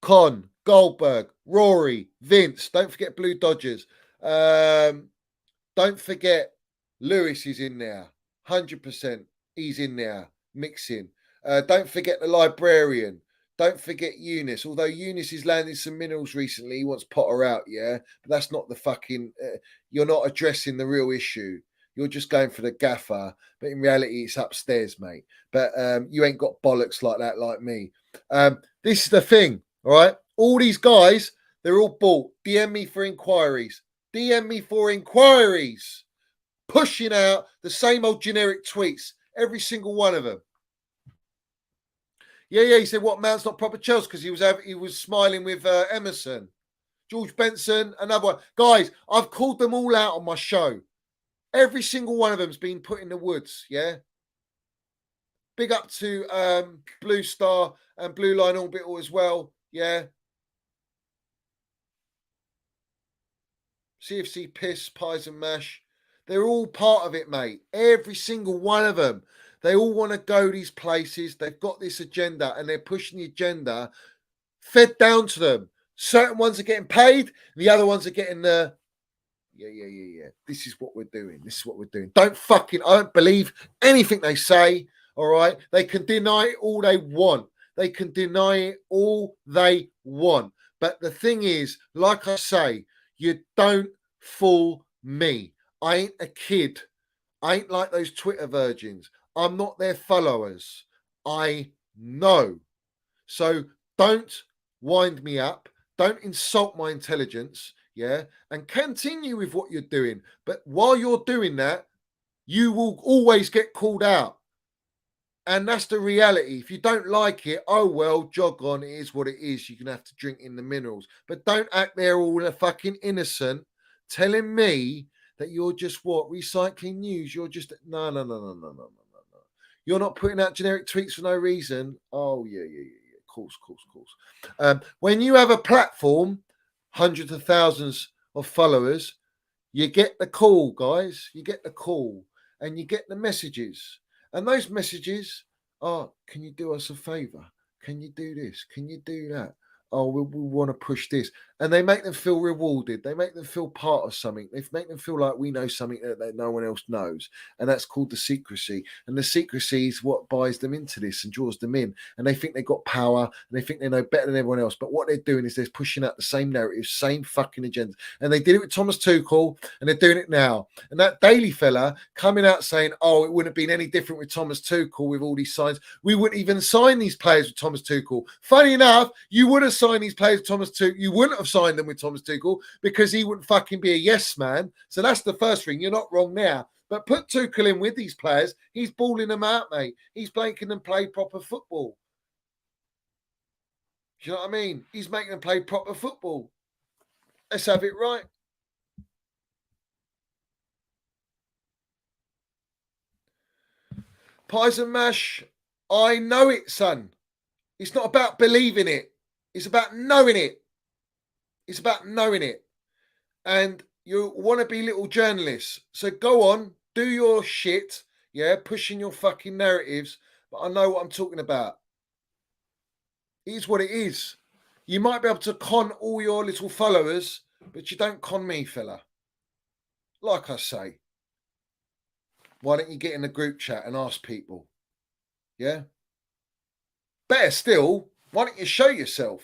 Con. Goldberg. Rory. Vince. Don't forget Blue Dodgers. Don't forget Lewis is in there. 100%. He's in there. Mixing. Don't forget the librarian. Don't forget Eunice. Although Eunice is landing some minerals recently. He wants Potter out, yeah? But that's not the fucking... you're not addressing the real issue. You're just going for the gaffer. But in reality, it's upstairs, mate. But you ain't got bollocks like that, like me. This is the thing, all right? All these guys, they're all bought. DM me for inquiries. DM me for inquiries. Pushing out the same old generic tweets. Every single one of them. Yeah, he said, what, Mount's not proper Chelsea because he was smiling with Emerson. George Benson, another one. Guys, I've called them all out on my show. Every single one of them's been put in the woods, yeah? Big up to Blue Star and Blue Line Orbital as well, yeah? CFC Piss, Pies and Mash. They're all part of it, mate. Every single one of them. They all want to go these places. They've got this agenda and they're pushing the agenda fed down to them. Certain ones are getting paid. The other ones are getting the, yeah. This is what we're doing. This is what we're doing. I don't believe anything they say, all right? They can deny it all they want. They can deny it all they want. But the thing is, like I say, you don't fool me. I ain't a kid. I ain't like those Twitter virgins. I'm not their followers. I know. So don't wind me up. Don't insult my intelligence. Yeah. And continue with what you're doing. But while you're doing that, you will always get called out. And that's the reality. If you don't like it, oh well, jog on. It is what it is. You're gonna have to drink in the minerals. But don't act there all a fucking innocent, telling me that you're just what recycling news. You're just no. You're not putting out generic tweets for no reason. Oh yeah. Of course. When you have a platform, hundreds of thousands of followers, you get the call, guys. You get the call, and you get the messages. And those messages are, can you do us a favor? Can you do this? Can you do that? Oh, we want to push this. And they make them feel rewarded. They make them feel part of something. They make them feel like we know something that no one else knows. And that's called the secrecy. And the secrecy is what buys them into this and draws them in. And they think they've got power and they think they know better than everyone else. But what they're doing is they're pushing out the same narrative, same fucking agenda. And they did it with Thomas Tuchel and they're doing it now. And that Daily fella coming out saying, oh, it wouldn't have been any different with Thomas Tuchel with all these signs. We wouldn't even sign these players with Thomas Tuchel. Funny enough, you would have signed these players with Thomas Tuchel. You wouldn't have signed them with Thomas Tuchel because he wouldn't fucking be a yes man. So that's the first thing. You're not wrong there. But put Tuchel in with these players. He's balling them out, mate. He's making them play proper football. Do you know what I mean? He's making them play proper football. Let's have it right. Pies and mash. I know it, son. It's not about believing it. It's about knowing it. It's about knowing it. And you want to be little journalists. So go on, do your shit. Yeah, pushing your fucking narratives. But I know what I'm talking about. It is what it is. You might be able to con all your little followers, but you don't con me, fella. Like I say. Why don't you get in the group chat and ask people? Yeah? Better still, why don't you show yourself?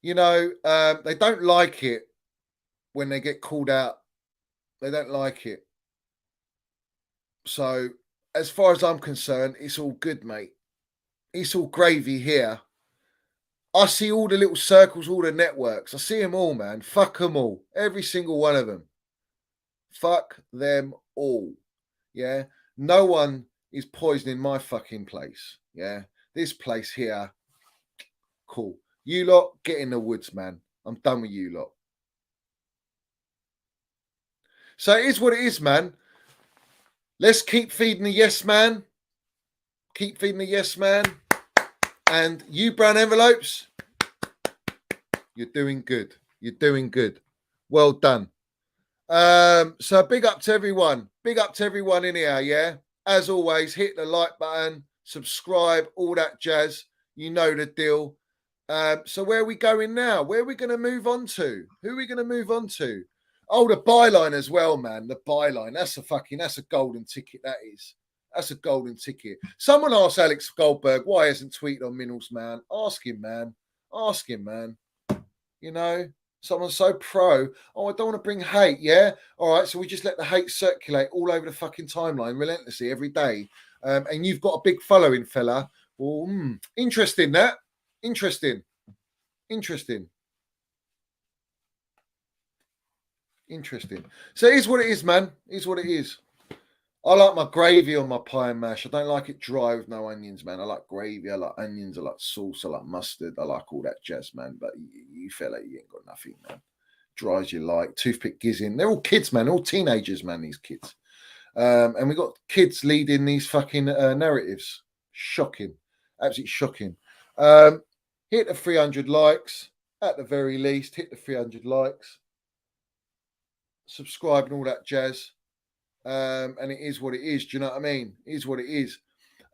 You know, they don't like it when they get called out. They don't like it. So, as far as I'm concerned, it's all good, mate. It's all gravy here. I see all the little circles, all the networks. I see them all, man. Fuck them all. Every single one of them. Fuck them all. Yeah? No one is poisoning my fucking place. Yeah? This place here, cool. You lot, get in the woods, man. I'm done with you lot. So it is what it is, man. Let's keep feeding the yes man. Keep feeding the yes man. And you brown envelopes, you're doing good. You're doing good. Well done. So big up to everyone. Big up to everyone in here, yeah? As always, hit the like button, subscribe, all that jazz. You know the deal. So where are we going now? Where are we going to move on to? Who are we going to move on to? Oh, the byline as well, man. The byline. That's a golden ticket, that is. That's a golden ticket. Someone asked Alex Goldberg why he hasn't tweeted on Minerals, man. Ask him, man. Ask him, man. You know, someone's so pro. Oh, I don't want to bring hate, yeah? All right, so we just let the hate circulate all over the fucking timeline relentlessly every day. And you've got a big following, fella. Well, interesting, that. Interesting. So it is what it is, man. It is what it is. I like my gravy on my pie and mash. I don't like it dry with no onions, man. I like gravy. I like onions. I like sauce. I like mustard. I like all that jazz, man. But you fella, you ain't got nothing, man. Dry as you like. Toothpick gizzing. They're all kids, man. They're all teenagers, man, these kids. And we got kids leading these fucking narratives. Shocking. Absolutely shocking. Hit the 300 likes. At the very least, hit the 300 likes. Subscribe and all that jazz. And it is what it is. Do you know what I mean? It is what it is.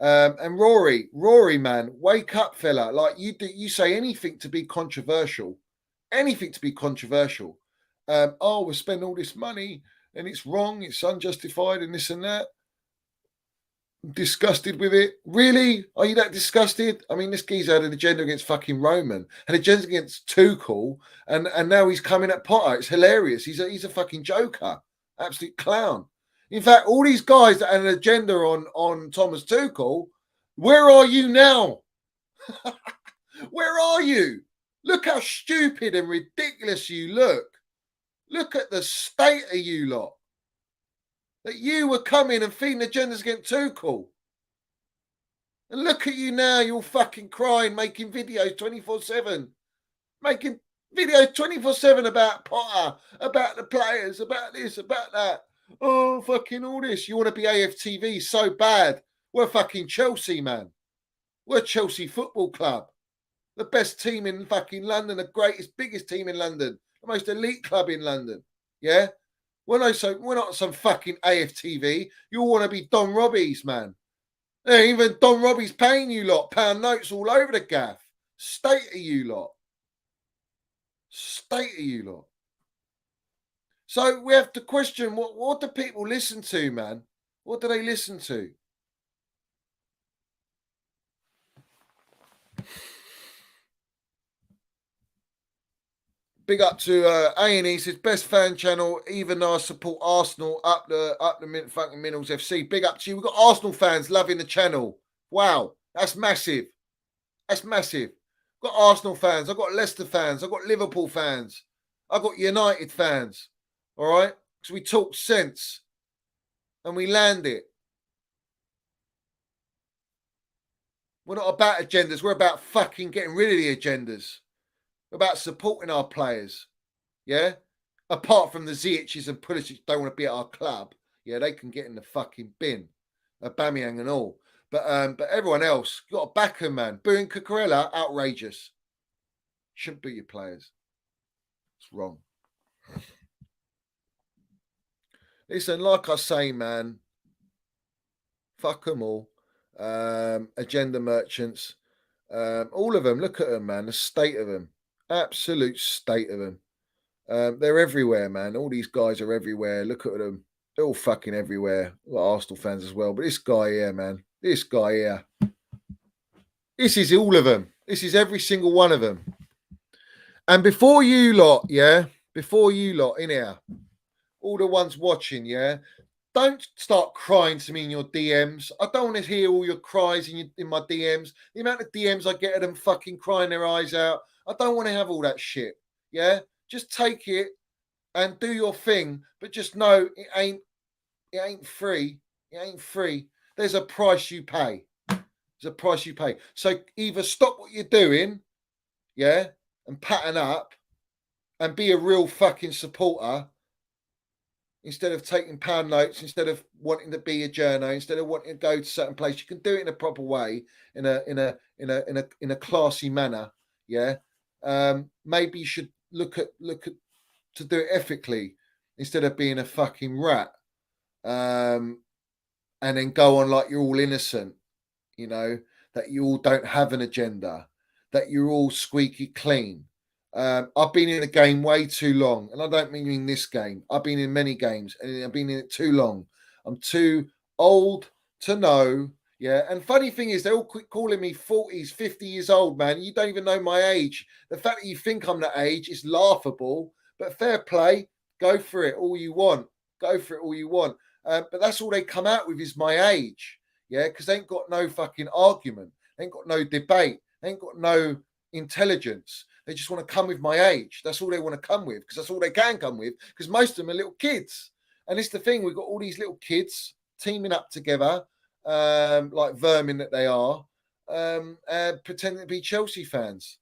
And Rory, man, wake up, fella. Like you say anything to be controversial. Anything to be controversial. Oh, we spend all this money and it's wrong, it's unjustified, and this and that. I'm disgusted with it. Really? Are you that disgusted? I mean, this geezer had an agenda against fucking Roman, an agenda against Tuchel, and now he's coming at Potter. It's hilarious. He's a fucking joker, absolute clown. In fact, all these guys that had an agenda on Thomas Tuchel, where are you now? Where are you? Look how stupid and ridiculous you look. Look at the state of you lot. That you were coming and feeding agendas against Tuchel. And look at you now, you're fucking crying, making videos 24/7. Making videos 24/7 about Potter, about the players, about this, about that. Oh, fucking all this. You want to be AFTV so bad. We're fucking Chelsea, man. We're Chelsea Football Club. The best team in fucking London, the greatest, biggest team in London. The most elite club in London. Yeah? We're not some fucking AFTV. You all want to be Don Robbie's, man. Yeah, even Don Robbie's paying you lot. Pound notes all over the gaff. State of you lot. State of you lot. So we have to question, what do people listen to, man? What do they listen to? Big up to A&E, says best fan channel, even though I support Arsenal, up the fucking Minerals FC. Big up to you. We've got Arsenal fans loving the channel. Wow, that's massive. That's massive. I've got Arsenal fans, I've got Leicester fans, I've got Liverpool fans, I've got United fans. All right? Because we talk sense and we land it. We're not about agendas, we're about fucking getting rid of the agendas. About supporting our players, yeah? Apart from the Ziyich's and Pulisic don't want to be at our club, yeah, they can get in the fucking bin, Aubameyang and all. But everyone else, you got to back them, man. Booing Cucurella, outrageous. Shouldn't be your players. It's wrong. Listen, like I say, man, fuck them all. Agenda merchants, all of them. Look at them, man. The state of them. Absolute state of them. They're everywhere, man. All these guys are everywhere. Look at them. They're all fucking everywhere. A lot of Arsenal fans as well. But this guy here, man. This guy here. This is all of them. This is every single one of them. And before you lot, yeah? Before you lot in here, all the ones watching, yeah? Don't start crying to me in your DMs. I don't want to hear all your cries in my DMs. The amount of DMs I get of them fucking crying their eyes out. I don't want to have all that shit. Yeah? Just take it and do your thing. But just know it ain't free. It ain't free. There's a price you pay. There's a price you pay. So either stop what you're doing, yeah, and pattern up and be a real fucking supporter instead of taking pound notes, instead of wanting to be a journo, instead of wanting to go to a certain place. You can do it in a proper way, in a classy manner. Yeah. Maybe you should look at to do it ethically instead of being a fucking rat. And then go on like you're all innocent, you know, that you all don't have an agenda, that you're all squeaky clean. I've been in the game way too long, and I don't mean in this game. I've been in many games, and I've been in it too long. I'm too old to know. Yeah, and funny thing is, they all quit calling me 40s, 50 years old, man. You don't even know my age. The fact that you think I'm that age is laughable, but fair play. Go for it all you want. Go for it all you want. But that's all they come out with is my age. Yeah, because they ain't got no fucking argument. They ain't got no debate. They ain't got no intelligence. They just want to come with my age. That's all they want to come with, because that's all they can come with, because most of them are little kids. And it's the thing, we've got all these little kids teaming up together, like vermin that they are, pretending to be Chelsea fans.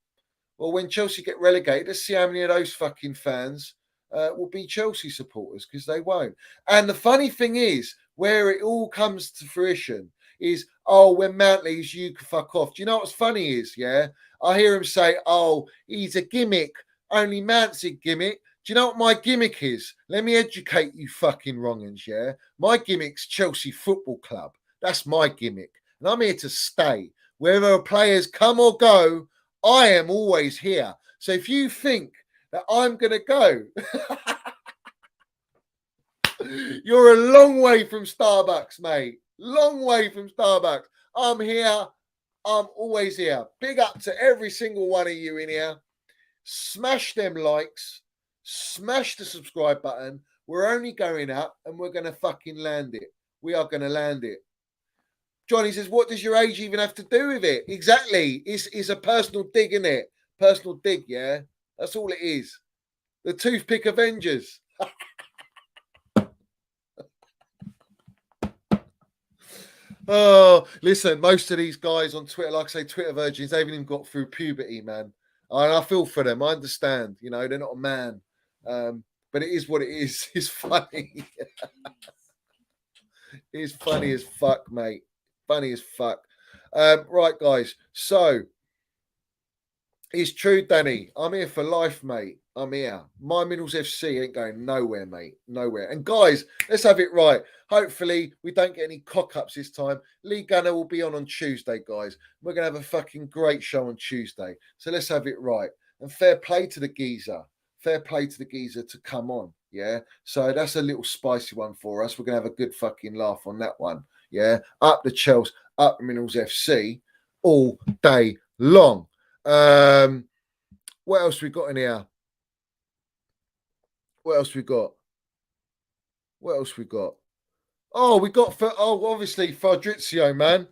Well, when Chelsea get relegated, let's see how many of those fucking fans will be Chelsea supporters, because they won't. And the funny thing is, where it all comes to fruition is, oh, when Mount leaves, you can fuck off. Do you know what's funny is, yeah? I hear him say, oh, he's a gimmick. Only Mount's a gimmick. Do you know what my gimmick is? Let me educate you fucking wrongins, yeah? My gimmick's Chelsea Football Club. That's my gimmick. And I'm here to stay. Whether players come or go, I am always here. So if you think that I'm going to go, you're a long way from Starbucks, mate. Long way from Starbucks. I'm here. I'm always here. Big up to every single one of you in here. Smash them likes. Smash the subscribe button. We're only going up and we're going to fucking land it. We are going to land it. Johnny says, what does your age even have to do with it? Exactly. It's a personal dig, isn't it? Personal dig, yeah? That's all it is. The Toothpick Avengers. Oh, listen, most of these guys on Twitter, like I say, Twitter virgins, they haven't even got through puberty, man. And I feel for them. I understand. You know, they're not a man. But it is what it is. It's funny. It's funny as fuck, mate. Funny as fuck. Right, guys. So, it's true, Danny. I'm here for life, mate. I'm here. My Minerals FC ain't going nowhere, mate. Nowhere. And guys, let's have it right. Hopefully, we don't get any cock-ups this time. Lee Gunner will be on Tuesday, guys. We're going to have a fucking great show on Tuesday. So let's have it right. And fair play to the geezer. Fair play to the geezer to come on. Yeah. So that's a little spicy one for us. We're going to have a good fucking laugh on that one. Yeah. Up the Chelsea, up Minerals FC all day long. What else we got in here? What else we got? What else we got? Oh, we got obviously Fabrizio, man.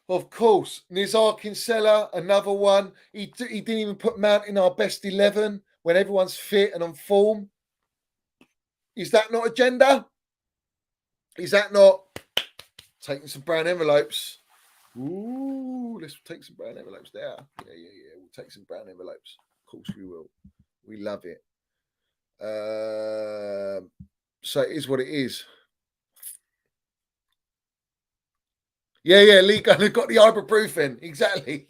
Of course, Nizar Kinsella, another one. He didn't even put Mount in our best 11 when everyone's fit and on form. Is that not agenda? Is that not taking some brown envelopes? Ooh, let's take some brown envelopes there. Yeah. We'll take some brown envelopes. Of course we will. We love it. So it is what it is. Yeah, Lee Gunner got the ibuprofen. Exactly.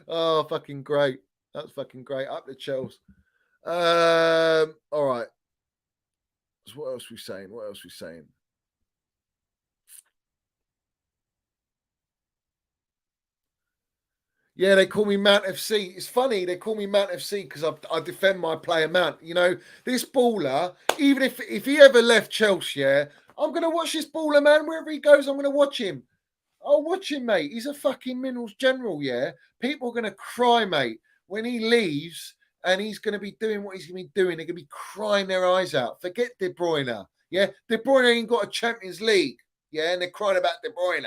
Oh, fucking great. That's fucking great. Up the Chelsea. All right. So what else we saying? What else we saying? Yeah, they call me Mount FC. It's funny, they call me Mount FC because I defend my player Mount. You know, this baller, even if he ever left Chelsea, yeah, I'm going to watch this baller, man. Wherever he goes, I'm going to watch him. I'll watch him, mate. He's a fucking Minerals general, yeah? People are going to cry, mate, when he leaves and he's going to be doing what he's going to be doing. They're going to be crying their eyes out. Forget De Bruyne, yeah? De Bruyne ain't got a Champions League, yeah? And they're crying about De Bruyne,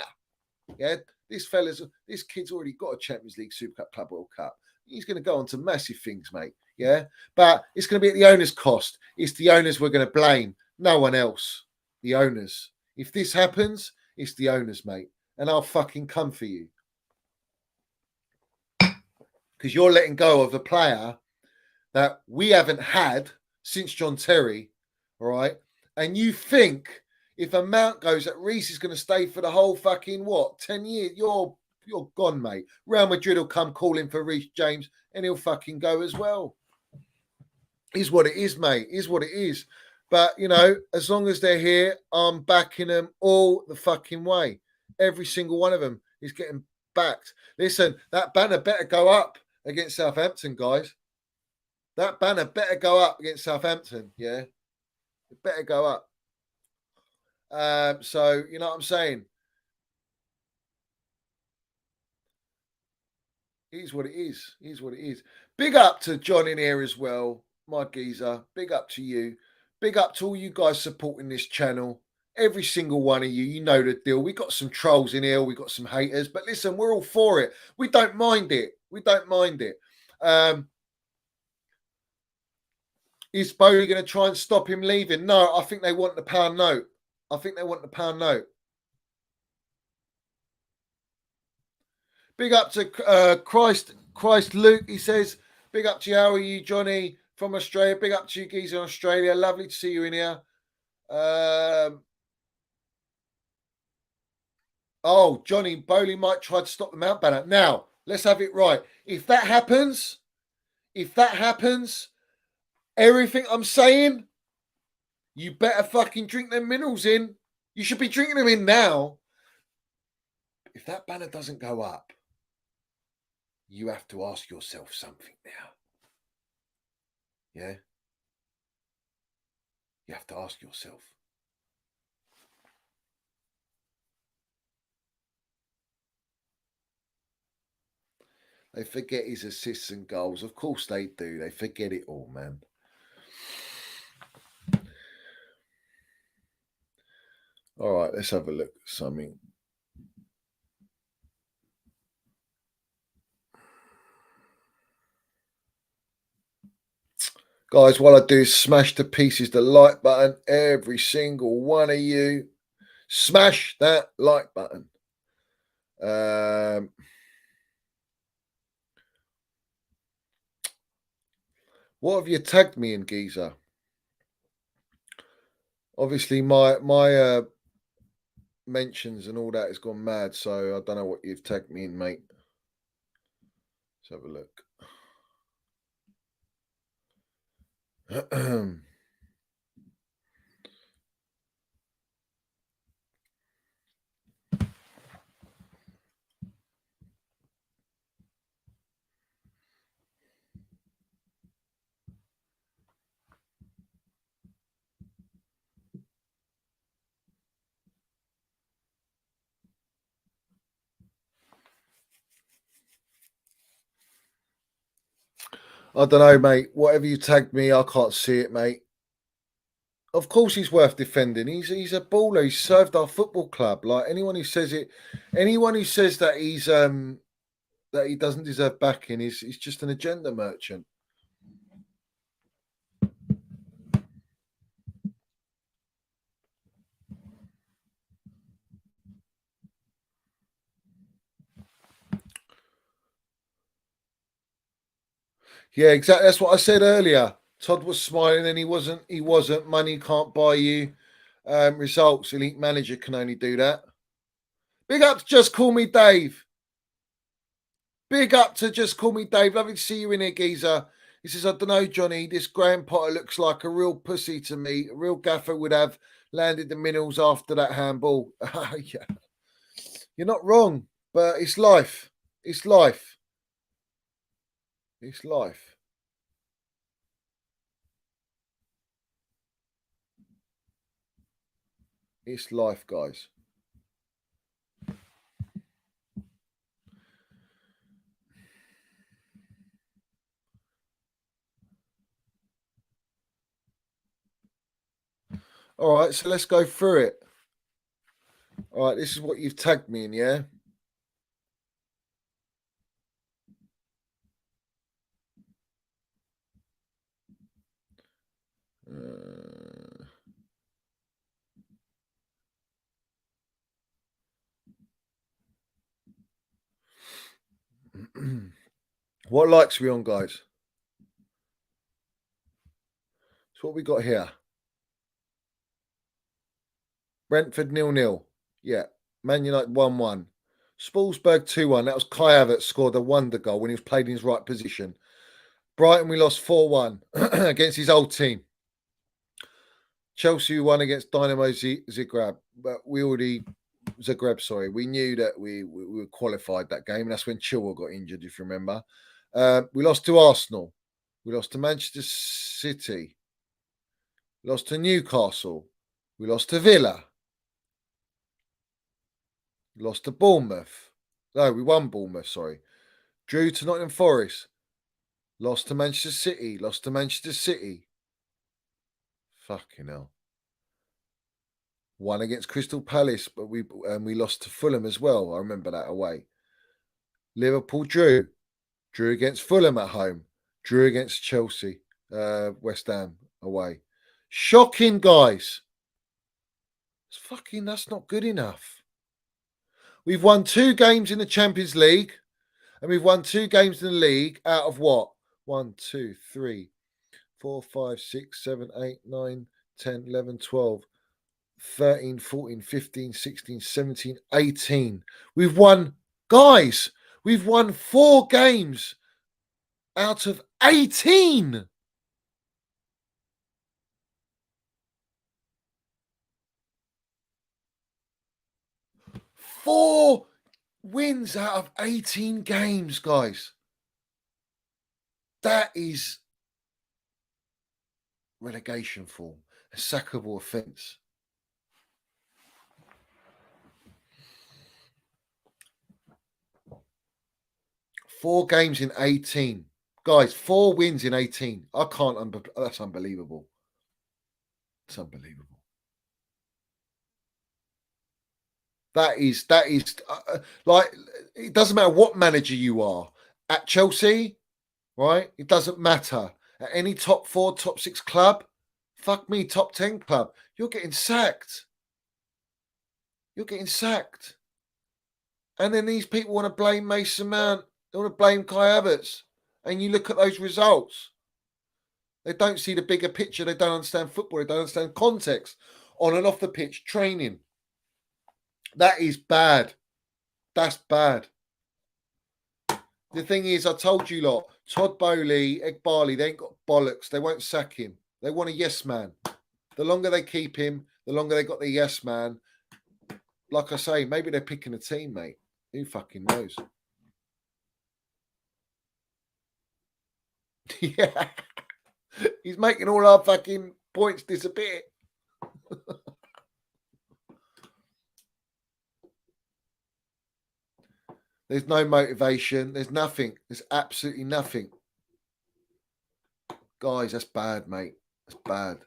yeah? This kid's already got a Champions League, Super Cup, Club World Cup. He's going to go on to massive things, mate. Yeah. But it's going to be at the owner's cost. It's the owners we're going to blame. No one else. The owners. If this happens, it's the owners, mate. And I'll fucking come for you. Because you're letting go of a player that we haven't had since John Terry. All right. And you think if a Mount goes that Reece is going to stay for the whole fucking 10 years, you're gone, mate. Real Madrid will come calling for Reece James and he'll fucking go as well. Is what it is, mate. Is what it is. But, you know, as long as they're here, I'm backing them all the fucking way. Every single one of them is getting backed. Listen, that banner better go up against Southampton, guys. That banner better go up against Southampton, yeah? It better go up. So, you know what I'm saying? It is what it is. It is what it is. Big up to John in here as well, my geezer. Big up to you. Big up to all you guys supporting this channel. Every single one of you, you know the deal. We got some trolls in here. We got some haters. But listen, we're all for it. We don't mind it. We don't mind it. Is Bowley going to try and stop him leaving? No, I think they want the pound note. I think they want the pound note. Big up to Christ Luke. He says, big up to you. How are you, Johnny, from Australia? Big up to you, geez, in Australia. Lovely to see you in here. Oh, Johnny Bowley might try to stop the Mount banner. Now, let's have it right. If that happens, everything I'm saying, you better fucking drink them minerals in. You should be drinking them in now. If that banner doesn't go up, you have to ask yourself something now. Yeah? You have to ask yourself. They forget his assists and goals. Of course they do. They forget it all, man. All right, let's have a look at something. Guys, what I do is smash to pieces the like button. Every single one of you. Smash that like button. What have you tagged me in, geezer? Obviously, my mentions and all that has gone mad, so I don't know what you've tagged me in, mate. Let's have a look. I don't know, mate. Whatever you tagged me, I can't see it, mate. Of course, he's worth defending. He's a baller. He's served our football club. Like anyone who says it, anyone who says that he's that he doesn't deserve backing is just an agenda merchant. Yeah, exactly. That's what I said earlier. Todd was smiling and he wasn't. He wasn't. Money can't buy you results. Elite manager can only do that. Big up to Just Call Me Dave. Big up to Just Call Me Dave. Lovely to see you in here, geezer. He says, I don't know, Johnny. This Graham Potter looks like a real pussy to me. A real gaffer would have landed the minerals after that handball. Yeah. You're not wrong, but it's life. It's life. It's life. It's life, guys. All right, so let's go through it. All right, this is what you've tagged me in, yeah? What likes are we on, guys? So what we got here? Brentford 0-0. Yeah. Man United 1-1. Spalsberg 2-1. That was Kai Havertz scored a wonder goal when he was played in his right position. Brighton, we lost 4-1 against his old team. Chelsea won against Dynamo Zagreb. But we already... Zagreb, sorry. We knew that we were qualified that game. And that's when Chilwell got injured, if you remember. We lost to Arsenal. We lost to Manchester City. We lost to Newcastle. We lost to Villa. Lost to Bournemouth. No, we won Bournemouth, sorry. Drew to Nottingham Forest. Lost to Manchester City. Lost to Manchester City. Fucking hell. Won against Crystal Palace, but we lost to Fulham as well. I remember that away. Liverpool drew. Drew against Fulham at home. Drew against Chelsea. West Ham away. Shocking, guys. That's not good enough. We've won 2 games in the Champions League, and we've won 2 games in the league out of what? 1, 2, 3, 4, 5, 6, 7, 8, 9, 10, 11, 12, 13, 14, 15, 16, 17, 18. We've won, guys, we've won 4 games out of 18. Four wins out of 18 games, guys. That is relegation form. sackable offence. Four games in 18. Guys, 4 wins in 18. I can't, that's unbelievable. It's unbelievable. That is like, it doesn't matter what manager you are. At Chelsea, right? It doesn't matter. At any top 4, top 6 club, fuck me, top 10 club, you're getting sacked. You're getting sacked. And then these people want to blame Mason Mount. They want to blame Kai Havertz. And you look at those results. They don't see the bigger picture. They don't understand football. They don't understand context on and off the pitch, training. That is bad. That's bad. The thing is, I told you lot, Todd Bowley, Egbali, they ain't got bollocks. They won't sack him. They want a yes man. The longer they keep him, the longer they got the yes man. Like I say, maybe they're picking a team, mate. Who fucking knows? Yeah. He's making all our fucking points disappear. There's no motivation. There's nothing. There's absolutely nothing. Guys, that's bad, mate. That's bad.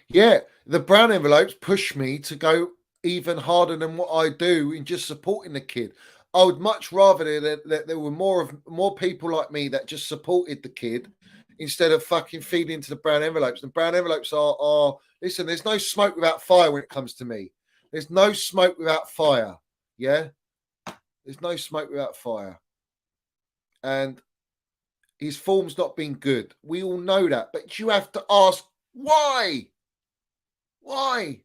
Yeah, the brown envelopes push me to go even harder than what I do in just supporting the kid. I would much rather that there were more people like me that just supported the kid instead of fucking feeding into the brown envelopes. The brown envelopes are listen, there's no smoke without fire when it comes to me. There's no smoke without fire. Yeah? There's no smoke without fire. And his form's not been good. We all know that. But you have to ask why? Why?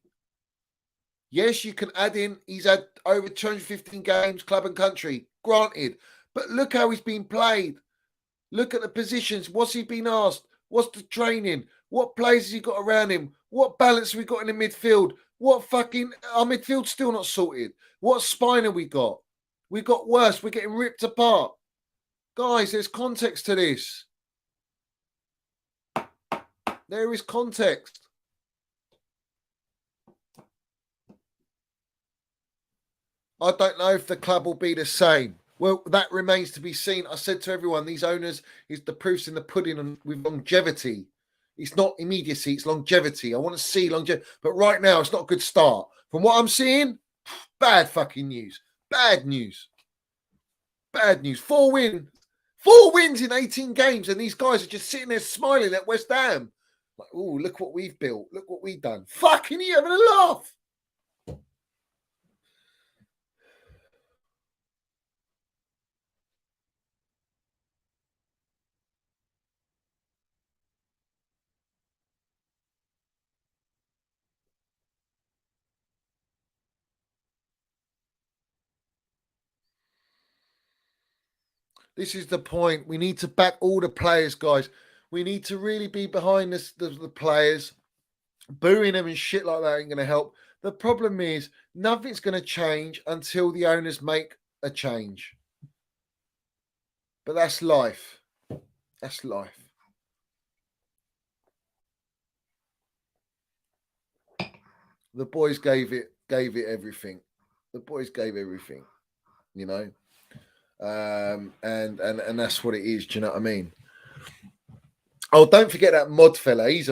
Yes, you can add in, he's had over 215 games, club and country, granted. But look how he's been played. Look at the positions. What's he been asked? What's the training? What players has he got around him? What balance have we got in the midfield? What fucking, our midfield's still not sorted. What spine have we got? We got worse. We're getting ripped apart. Guys, there's context to this. There is context. I don't know if the club will be the same. Well, that remains to be seen. I said to everyone, these owners, is the proof's in the pudding and with longevity. It's not immediacy, it's longevity. I want to see longevity. But right now, it's not a good start. From what I'm seeing, bad fucking news. Bad news. Bad news. 4 wins. 4 wins in 18 games, and these guys are just sitting there smiling at West Ham. Like, oh, look what we've built. Look what we've done. Fucking you having a laugh. This is the point. We need to back all the players, guys. We need to really be behind the players. Booing them and shit like that ain't going to help. The problem is nothing's going to change until the owners make a change. But that's life. That's life. The boys gave it everything. The boys gave everything, you know. And that's what it is. Do you know what I mean? Oh, don't forget that Mod fella. He's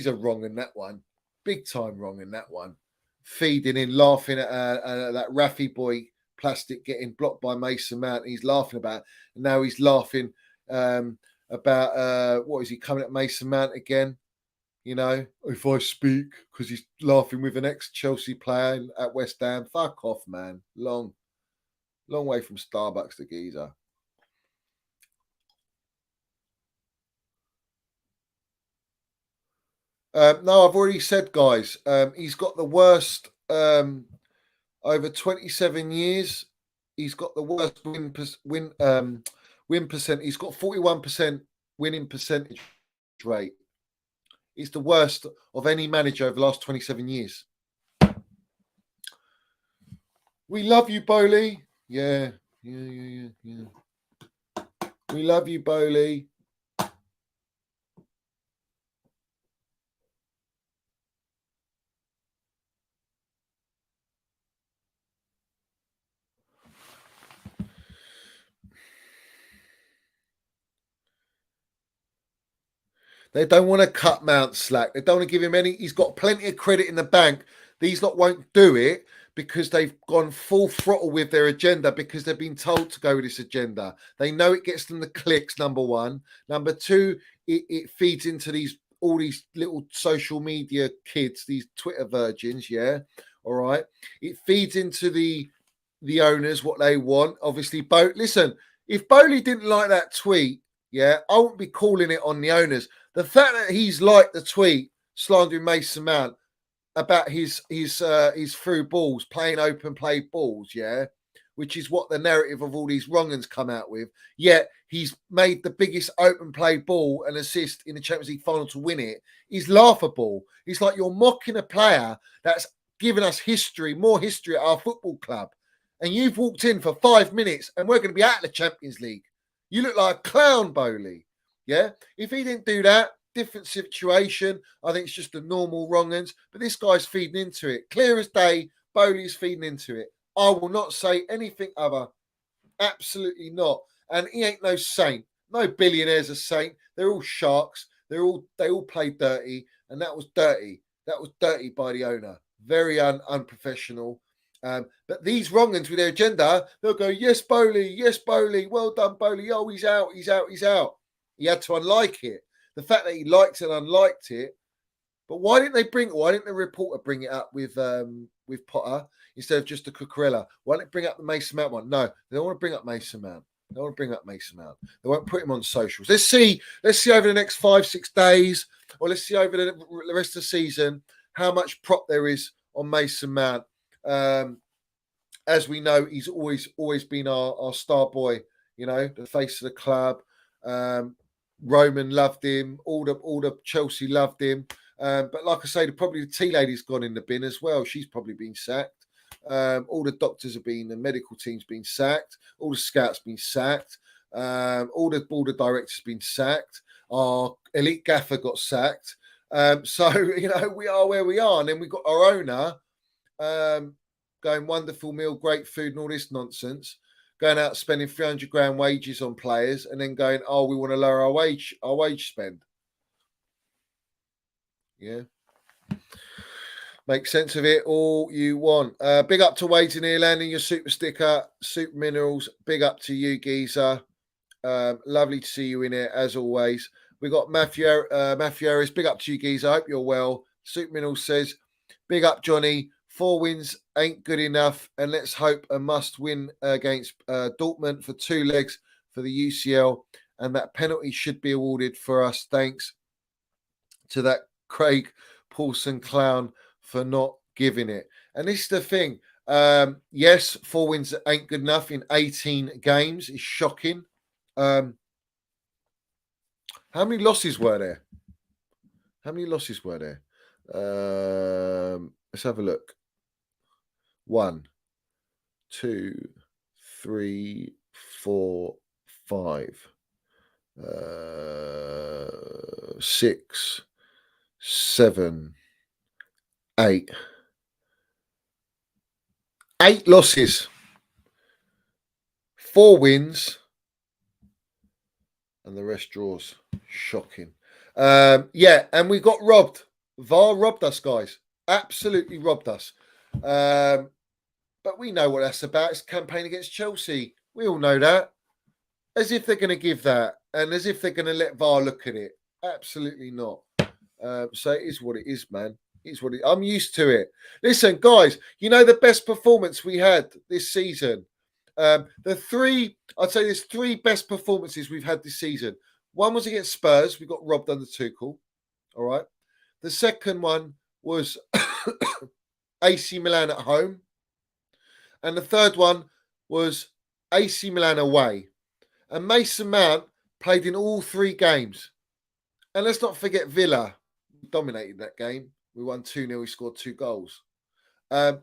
a wrong in that one. Big time wrong in that one. Feeding in, laughing at that Rafi boy plastic getting blocked by Mason Mount. He's laughing about it. And now he's laughing about what is he coming at Mason Mount again? You know, if I speak, because he's laughing with an ex-Chelsea player at West Ham. Fuck off, man. Long way from Starbucks, the geezer. No, I've already said, guys, he's got the worst over 27 years. He's got the worst win percent. He's got 41% winning percentage rate. He's the worst of any manager over the last 27 years. We love you, Bowley. Yeah. We love you, Bowley. They don't want to cut Mount slack. They don't want to give him any. He's got plenty of credit in the bank. These lot won't do it because they've gone full throttle with their agenda because they've been told to go with this agenda. They know it gets them the clicks, number one. Number two, it feeds into all these little social media kids, these Twitter virgins, yeah. All right. It feeds into the owners what they want. Obviously, listen, if Bowley didn't like that tweet, yeah, I wouldn't be calling it on the owners. The fact that he's liked the tweet slandering Mason Mount about his through balls, playing open play balls, yeah, which is what the narrative of all these wrong'uns come out with. Yet he's made the biggest open play ball and assist in the Champions League final to win it. He's laughable. It's like you're mocking a player that's given us history, more history at our football club. And you've walked in for 5 minutes and we're going to be out of the Champions League. You look like a clown, Bowley. Yeah, if he didn't do that, different situation. I think it's just the normal wrong-uns. But this guy's feeding into it. Clear as day, Bowley's feeding into it. I will not say anything other. Absolutely not. And he ain't no saint. No billionaire's a saint. They're all sharks. They all play dirty. And that was dirty. That was dirty by the owner. Very unprofessional. But these wrong-uns with their agenda, they'll go, yes, Bowley, well done, Bowley. Oh, he's out. He had to unlike it. The fact that he liked and unliked it. But why didn't the reporter bring it up with Potter instead of just the Cucurella? Why didn't they bring up the Mason Mount one? No, they don't want to bring up Mason Mount. They won't put him on socials. Let's see over the next 5-6 days, or let's see over the rest of the season how much prop there is on Mason Mount. As we know, he's always been our star boy, you know, the face of the club. Roman loved him, all the Chelsea loved him. But like I say, probably the tea lady's gone in the bin as well. She's probably been sacked. All the doctors have been, the medical team's been sacked. All the scouts been sacked. All the directors been sacked. Our elite gaffer got sacked. So, you know, we are where we are. And then we've got our owner going wonderful meal, great food and all this nonsense, going out spending 300 grand wages on players and then going, oh, we want to lower our wage spend. Yeah. Make sense of it all you want. Big up to Wade in here, landing your super sticker, super minerals. Big up to you, Geezer. Lovely to see you in here as always. We got Matthew Harris. Big up to you, Geezer. I hope you're well. Super minerals says, big up, Johnny. 4 wins ain't good enough, and let's hope a must win against Dortmund for 2 legs for the UCL, and that penalty should be awarded for us. Thanks to that Craig Paulson clown for not giving it. And this is the thing. Yes, 4 wins ain't good enough in 18 games. It's shocking. How many losses were there? Let's have a look. 1, 2, 3, 4, 5, 6, 7, 8. 8 losses, 4 wins, and the rest draws. Shocking. Yeah, and we got robbed. VAR robbed us, guys. Absolutely robbed us. But we know what that's about. It's a campaign against Chelsea. We all know that. As if they're going to give that, and as if they're going to let VAR look at it. Absolutely not. So it is what it is, man. I'm used to it. Listen, guys, you know the best performance we had this season. I'd say there's 3 best performances we've had this season. One was against Spurs. We got robbed under Tuchel. All right. The second one was AC Milan at home. And the third one was AC Milan away. And Mason Mount played in all 3 games. And let's not forget Villa dominated that game. We won 2-0. He scored 2 goals. But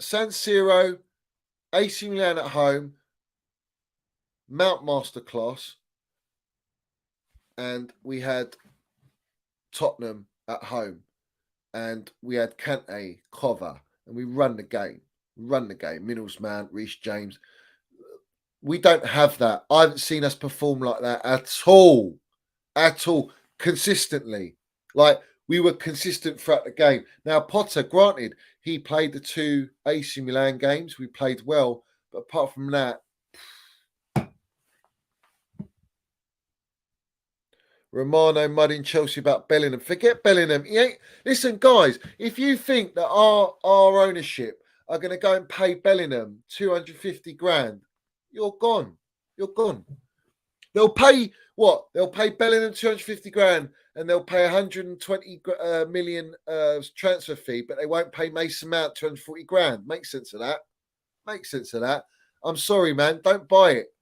San Siro AC Milan at home, Mount Masterclass, and we had Tottenham at home, and we had Kante, cover, and we run the game. Middlesman, Reece James. We don't have that. I haven't seen us perform like that at all. Consistently. Like, we were consistent throughout the game. Now, Potter, granted, he played the 2 AC Milan games. We played well. But apart from that, Romano mudding Chelsea about Bellingham. Forget Bellingham. He ain't. Listen, guys, if you think that our ownership are going to go and pay Bellingham 250 grand, you're gone. They'll pay what? They'll pay Bellingham 250 grand and they'll pay 120 million transfer fee, but they won't pay Mason Mount 240 grand. Makes sense of that. I'm sorry, man. Don't buy it.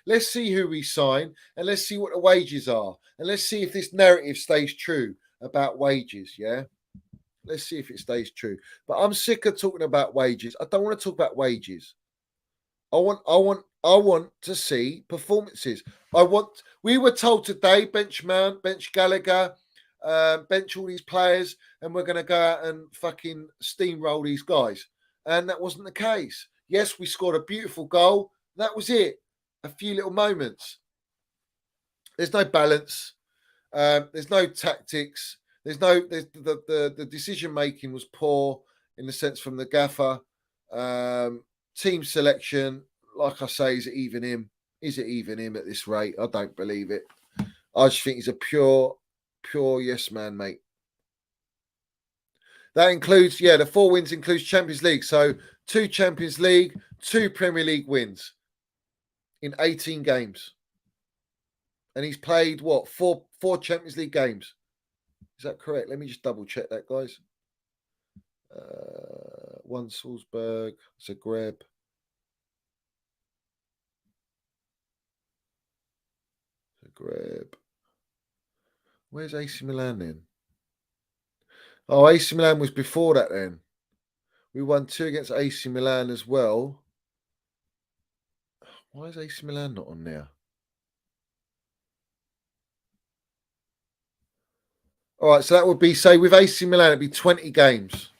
Let's see who we sign and let's see what the wages are. And let's see if this narrative stays true about wages, yeah? Let's see if it stays true. But I'm sick of talking about wages. I don't want to talk about wages. I want to see performances. We were told today, bench Mount, bench Gallagher, bench all these players, and we're going to go out and fucking steamroll these guys. And that wasn't the case. Yes, we scored a beautiful goal. That was it. A few little moments. There's no balance. There's no tactics. The decision making was poor in the sense from the gaffer. Team selection, like I say, is it even him? Is it even him at this rate? I don't believe it. I just think he's a pure yes man, mate. That includes, the 4 wins includes Champions League. So 2 Champions League, 2 Premier League wins in 18 games. And he's played, what, 4 Champions League games? Is that correct? Let me just double check that, guys. 1 Salzburg, Zagreb. Where's AC Milan then? Oh, AC Milan was before that then. We won 2 against AC Milan as well. Why is AC Milan not on there? All right, so that would be, say, with AC Milan, it'd be 20 games.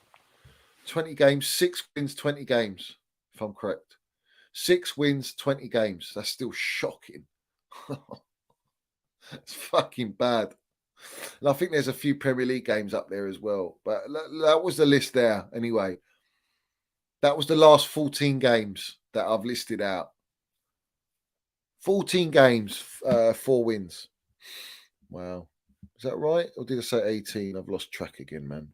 20 games, 6 wins, 20 games, if I'm correct. 6 wins, 20 games. That's still shocking. It's fucking bad. And I think there's a few Premier League games up there as well. But that was the list there anyway. That was the last 14 games that I've listed out. 14 games, 4 wins. Wow. Is that right? Or did I say 18? I've lost track again, man.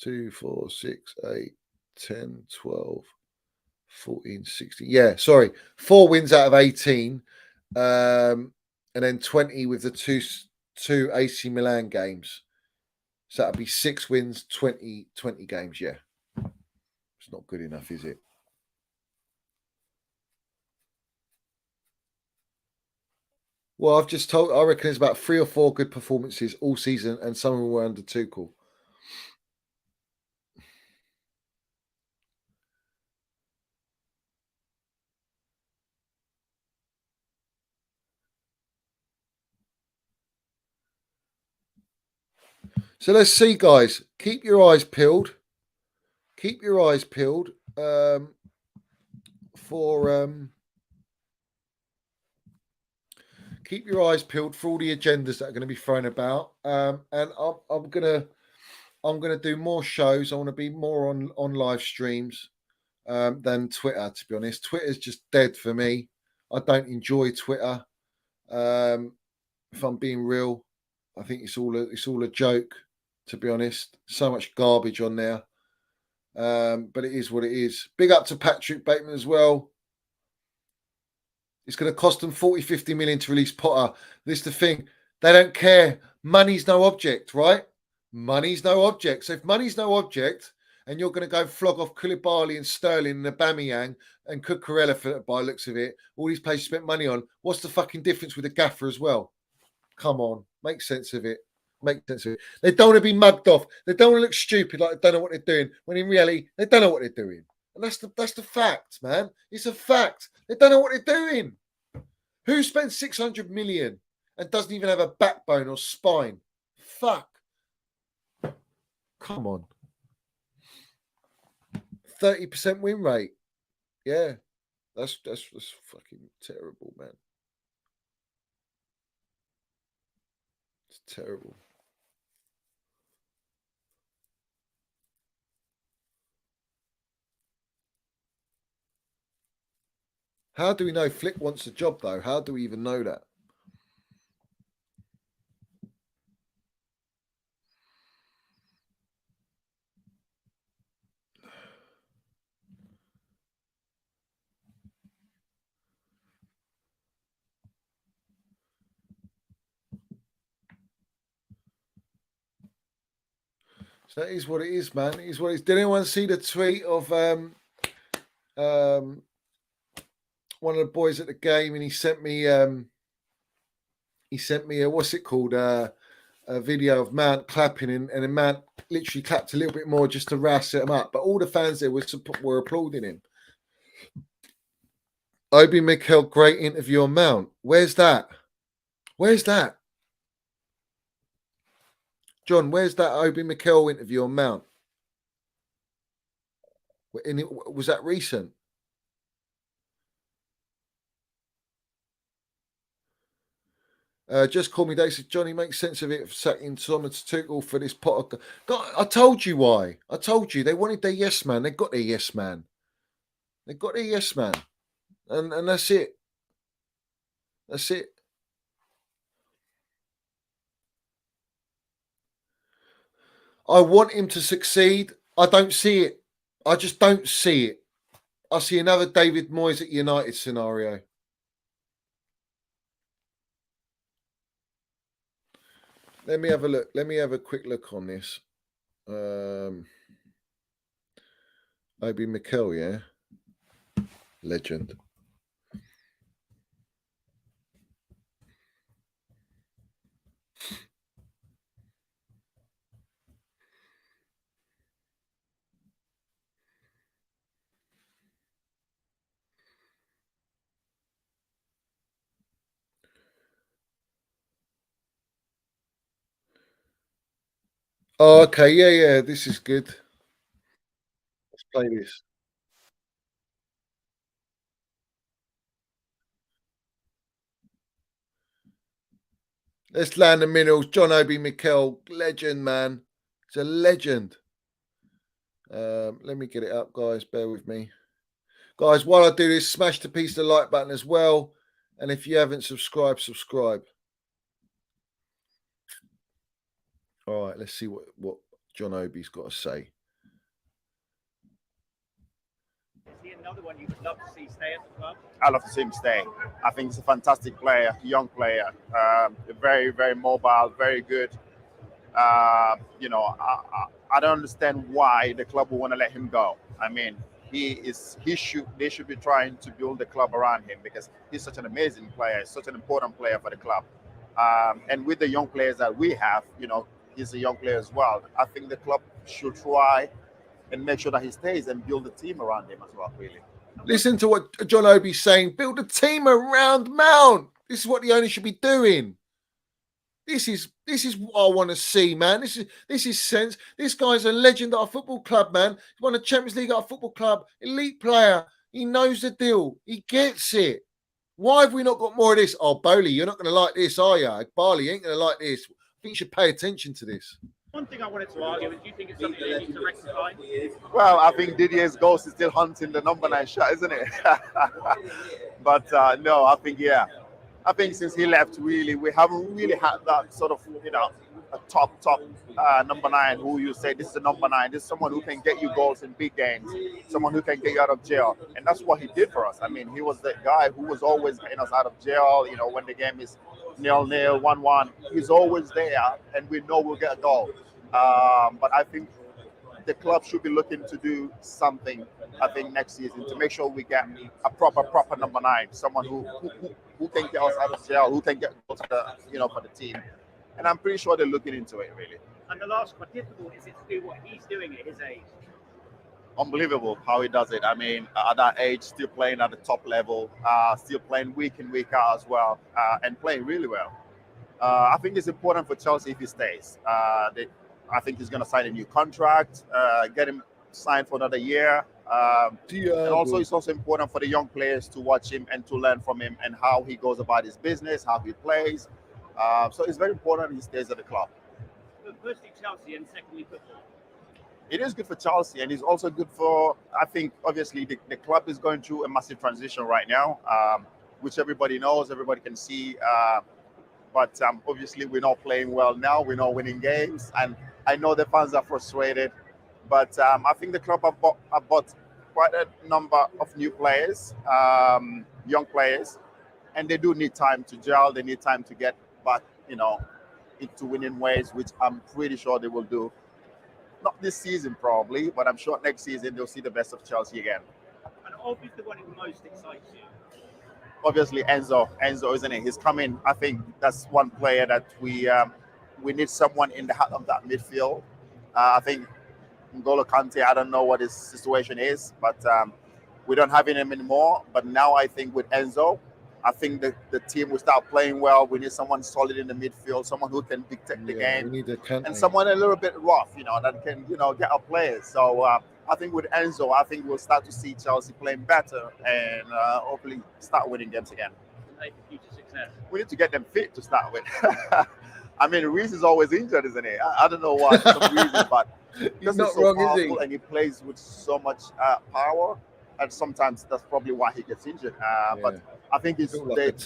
2, 4, 6, 8, 10, 12, 14, 16. Yeah, sorry. 4 wins out of 18. And then 20 with the two AC Milan games. So that'd be 6 wins, 20 games. Yeah. It's not good enough, is it? Well, I've just told, I reckon there's about 3 or 4 good performances all season, and some of them were under Tuchel. So let's see, guys. Keep your eyes peeled. Keep your eyes peeled keep your eyes peeled for all the agendas that are going to be thrown about. And I'm gonna do more shows. I want to be more on live streams than Twitter. To be honest, Twitter's just dead for me. I don't enjoy Twitter. If I'm being real, I think it's all a joke. To be honest, so much garbage on there. But it is what it is. Big up to Patrick Bateman as well. It's going to cost them 40, 50 million to release Potter. This is the thing. They don't care. Money's no object, right? Money's no object. So if money's no object and you're going to go flog off Koulibaly and Sterling and Aubameyang and Cucurella by the looks of it, all these players spent money on, what's the fucking difference with the gaffer as well? Come on. Make sense of it. Make sense of it. They don't want to be mugged off. They don't want to look stupid like they don't know what they're doing, when in reality, they don't know what they're doing. And that's the fact, man. It's a fact. They don't know what they're doing. Who spends 600 million and doesn't even have a backbone or spine? Fuck. Come on. 30% win rate. Yeah. That's fucking terrible, man. It's terrible. How do we know Flick wants a job, though? How do we even know that? So that is what it is, man. It is what it is. Did anyone see the tweet of one of the boys at the game, and he sent me a what's it called, a video of Mount clapping, and then Mount literally clapped a little bit more just to rouse him up, but all the fans there were applauding him. Obi Mikel, great interview on Mount. Where's that? John, where's that Obi Mikel interview on Mount? Was that recent? Just call me Dave. Says Johnny, makes sense of it sacking Thomas Tuchel for this pot of... God, I told you why. I told you they wanted their yes man. They got their yes man. And that's it. That's it. I want him to succeed. I don't see it. I just don't see it. I see another David Moyes at United scenario. Let me have a look. Let me have a quick look on this. Obi Mikel, yeah? Legend. Oh, okay. Yeah. This is good. Let's play this. Let's land the minerals. John Obi Mikel, legend, man. It's a legend. Let me get it up, guys. Bear with me. Guys, while I do this, smash the piece of the like button as well. And if you haven't subscribed, subscribe. All right, let's see what John Obi's got to say. Is he another one you would love to see stay at the club? I love to see him stay. I think he's a fantastic player, young player, very, very mobile, very good. I don't understand why the club will want to let him go. I mean, they should be trying to build the club around him because he's such an amazing player, such an important player for the club. And with the young players that we have, he's a young player as well. I think the club should try and make sure that he stays and build a team around him as well, really. Listen to what John Obi's saying. Build a team around Mount. This is what the owner should be doing. This is what I want to see, man. This is sense. This guy's a legend at a football club, man. He won a Champions League at a football club. Elite player. He knows the deal. He gets it. Why have we not got more of this? Oh, Bowley, you're not going to like this, are you? Barley, you ain't going to like this. I think you should pay attention to this. One thing I wanted to argue is, do you think it's something they need to rectify? Well, I think Didier's ghost is still hunting the number 9 shot, isn't it? But no, I think since he left, really, we haven't really had that sort of, a top number 9 who you say, this is a number 9. This is someone who can get you goals in big games, someone who can get you out of jail. And that's what he did for us. I mean, he was the guy who was always getting us out of jail, when the game is 0-0, 1-1. He's always there, and we know we'll get a goal. But I think the club should be looking to do something, I think, next season to make sure we get a proper number 9, someone who can get us out of jail, who can get goals for the team. And I'm pretty sure they're looking into it, really. And the last one, difficult is it to do what he's doing at his age? unbelievable how he does it. I mean, at that age, still playing at the top level, still playing week in, week out as well, and playing really well. I think it's important for Chelsea if he stays. I think he's going to sign a new contract, get him signed for another year. And also, it's also important for the young players to watch him and to learn from him and how he goes about his business, how he plays. So it's very important he stays at the club. But firstly, Chelsea, and secondly, football. It is good for Chelsea, and it's also good for, I think, obviously, the club is going through a massive transition right now, which everybody knows, everybody can see. But obviously, we're not playing well now. We're not winning games. And I know the fans are frustrated. But I think the club have bought quite a number of new players, young players. And they do need time to gel. They need time to get back, into winning ways, which I'm pretty sure they will do. Not this season, probably, but I'm sure next season they'll see the best of Chelsea again. And obviously, the one who most excites you. Obviously, Enzo, isn't it? He's coming. I think that's one player that we need someone in the heart of that midfield. I think N'Golo Kante, I don't know what his situation is, but we don't have him anymore. But now I think with Enzo, I think the team will start playing well. We need someone solid in the midfield, someone who can dictate the game, we need a Kante. and someone a little bit rough, that can, get our players. So I think with Enzo, I think we'll start to see Chelsea playing better and hopefully start winning games again. Future success. We need to get them fit to start with. I mean, Reece is always injured, isn't he? I don't know why, for some reason, but he's not so wrong, is he? And he plays with so much power, and sometimes that's probably why he gets injured. But I think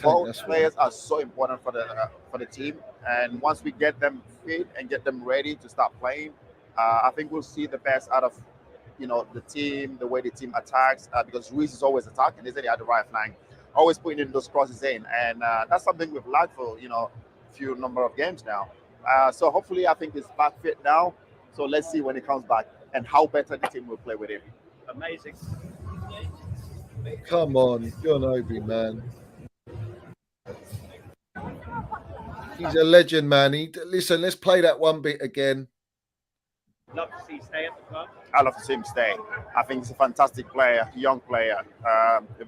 both players are so important for the team, and once we get them fit and get them ready to start playing, I think we'll see the best out of the team, the way the team attacks, because Reece is always attacking, isn't he, at the right flank, always putting in those crosses in, and that's something we've lacked for few number of games now. So hopefully, I think he's back fit now. So let's see when he comes back and how better the team will play with him. Amazing. Come on, John Obi, man. He's a legend, man. Listen, let's play that one bit again. Love to see you stay at the club. I love to see him stay. I think he's a fantastic player, young player,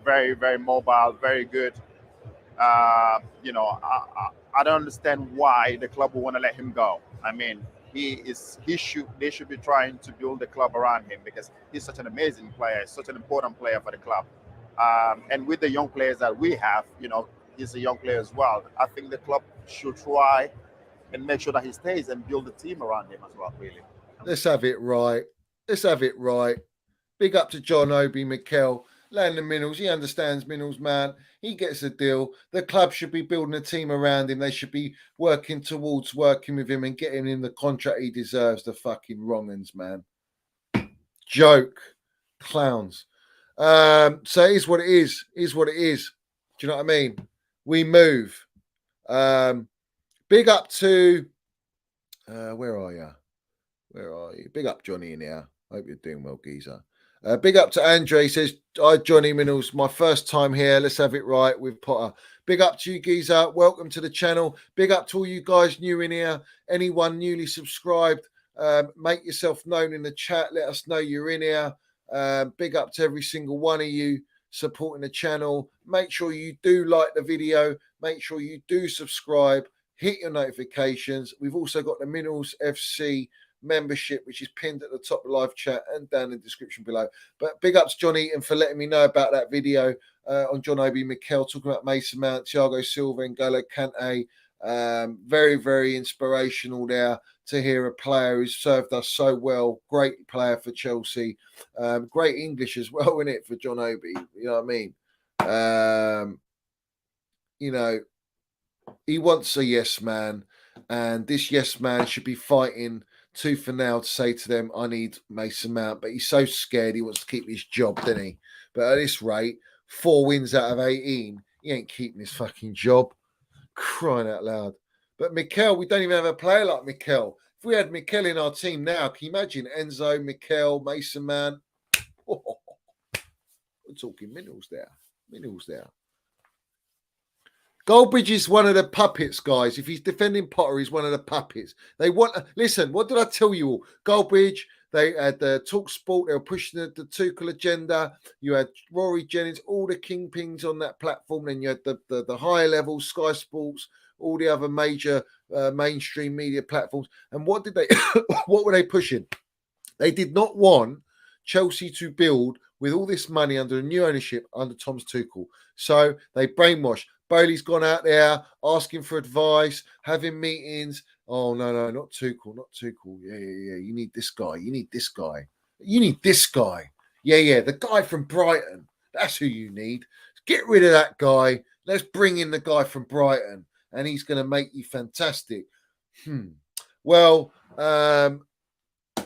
very, very mobile, very good. I don't understand why the club will want to let him go. I mean, they should be trying to build the club around him because he's such an amazing player, such an important player for the club. And with the young players that we have, he's a young player as well. I think the club should try and make sure that he stays and build a team around him as well, really. Let's have it right. Let's have it right. Big up to John Obi Mikel. Landon Minnels, he understands Minnels, man. He gets a deal. The club should be building a team around him. They should be working towards working with him and getting him the contract he deserves. The fucking wrong-uns, man. Joke. Clowns. So it is what it is. It is what it is. Do you know what I mean? We move. Big up to... where are you? Where are you? Big up Johnny in here. Hope you're doing well, geezer. Big up to Andre. He says, hi, Johnny Minnels. My first time here. Let's have it right with Potter. Big up to you, geezer. Welcome to the channel. Big up to all you guys new in here. Anyone newly subscribed, make yourself known in the chat. Let us know you're in here. Big up to every single one of you supporting the channel. Make sure you do like the video. Make sure you do subscribe. Hit your notifications. We've also got the Minnels FC membership, which is pinned at the top of the live chat and down in the description below. But big up to John Eaton for letting me know about that video on John Obi Mikel talking about Mason Mount, Thiago Silva and N'Golo Kante. Very, very inspirational there to hear a player who's served us so well. Great player for Chelsea. Great English as well, isn't it, for John Obi? You know what I mean? He wants a yes man, and this yes man should be fighting tooth and nail to say to them, I need Mason Mount, but he's so scared he wants to keep his job, doesn't he? But at this rate, 4 wins out of 18, he ain't keeping his fucking job. Crying out loud. But Mikel, we don't even have a player like Mikel. If we had Mikel in our team now, can you imagine Enzo, Mikel, Mason Mount? Oh, we're talking Minnels there. Minnels there. Goldbridge is one of the puppets, guys. If he's defending Potter, he's one of the puppets. They want... Listen, what did I tell you all? Goldbridge, They had the Talk Sport. They were pushing the Tuchel agenda. You had Rory Jennings, all the kingpins on that platform. Then you had the higher levels, Sky Sports, all the other major mainstream media platforms. And what did they? What were they pushing? They did not want Chelsea to build with all this money under a new ownership under Thomas Tuchel. So they brainwashed. Bailey's gone out there asking for advice, having meetings. Oh, no, not Tuchel, not Tuchel. Yeah. You need this guy. You need this guy. You need this guy. Yeah. The guy from Brighton. That's who you need. Get rid of that guy. Let's bring in the guy from Brighton. And he's going to make you fantastic. Well,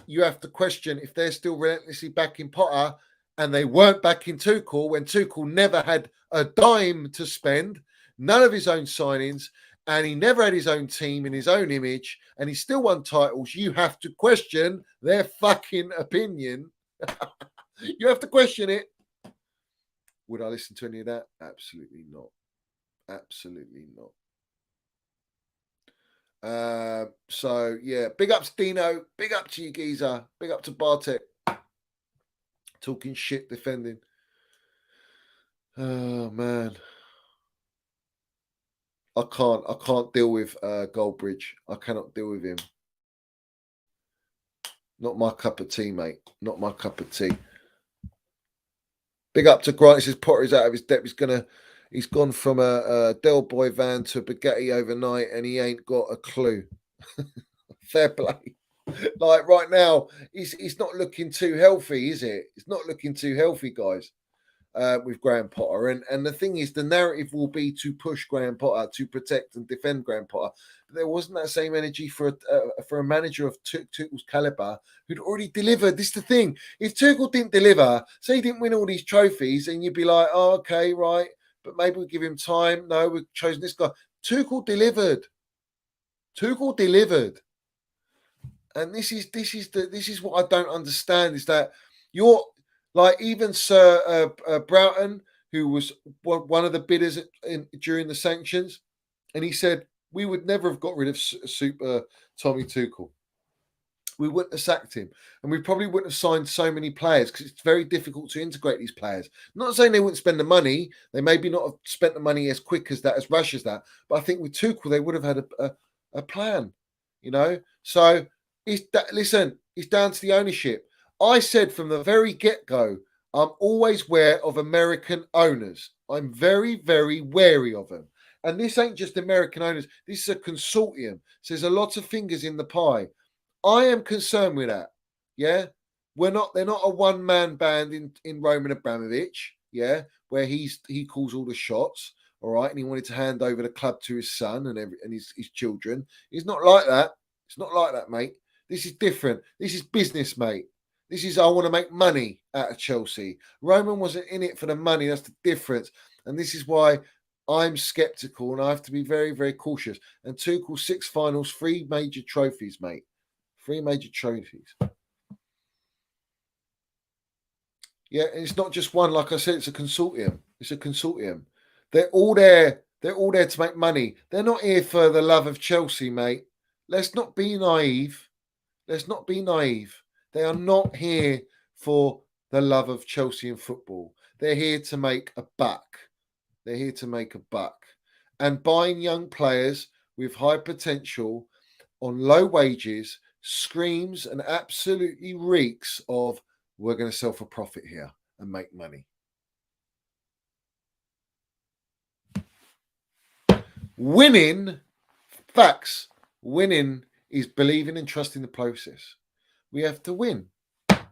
you have to question if they're still relentlessly backing Potter and they weren't backing Tuchel when Tuchel never had a dime to spend, none of his own signings, and he never had his own team in his own image, and he still won titles. You have to question their fucking opinion. You have to question it. Would I listen to any of that? Absolutely not. Absolutely not. So yeah, big up to Dino, big up to you, Geezer, big up to Bartek. Talking shit, defending. Oh man, I can't deal with Goldbridge. I cannot deal with him. Not my cup of tea, mate. Not my cup of tea. Big up to Grant. He says Potter is out of his depth. He's gone from a Del Boy van to a Bugatti overnight, and he ain't got a clue. Fair play. Like right now, he's not looking too healthy, is it? It's not looking too healthy, guys, with Graham Potter. And the thing is, the narrative will be to push Graham Potter, to protect and defend Graham Potter. But there wasn't that same energy for a manager of Tuchel's caliber who'd already delivered. This is the thing. If Tuchel didn't deliver, say he didn't win all these trophies, and you'd be like, oh, okay, right, but maybe we'll give him time. No, we've chosen this guy. Tuchel delivered. Tuchel delivered. And this is what I don't understand, is that you're like, even Sir Broughton, who was one of the bidders during the sanctions, and he said we would never have got rid of Super Tommy Tuchel. We wouldn't have sacked him, and we probably wouldn't have signed so many players because it's very difficult to integrate these players. Not saying they wouldn't spend the money; they maybe not have spent the money as quick as that, as rash as that. But I think with Tuchel, they would have had a plan, you know. So listen, it's down to the ownership. I said from the very get-go, I'm always wary of American owners. I'm very, very wary of them. And this ain't just American owners. This is a consortium. So there's a lot of fingers in the pie. I am concerned with that. Yeah. They're not a one-man band in Roman Abramovich, yeah, where he calls all the shots. All right. And he wanted to hand over the club to his son and his children. It's not like that. It's not like that, mate. This is different. This is business, mate. This is, I want to make money out of Chelsea. Roman wasn't in it for the money. That's the difference. And this is why I'm sceptical, and I have to be very, very cautious. And Tuchel, 6 finals, 3 major trophies, mate. 3 major trophies. Yeah, and it's not just one. Like I said, it's a consortium. It's a consortium. They're all there. They're all there to make money. They're not here for the love of Chelsea, mate. Let's not be naive. Let's not be naive. They are not here for the love of Chelsea and football. They're here to make a buck. They're here to make a buck. And buying young players with high potential on low wages screams and absolutely reeks of, we're going to sell for profit here and make money. Winning, facts, winning is believing and trusting the process. We have to win.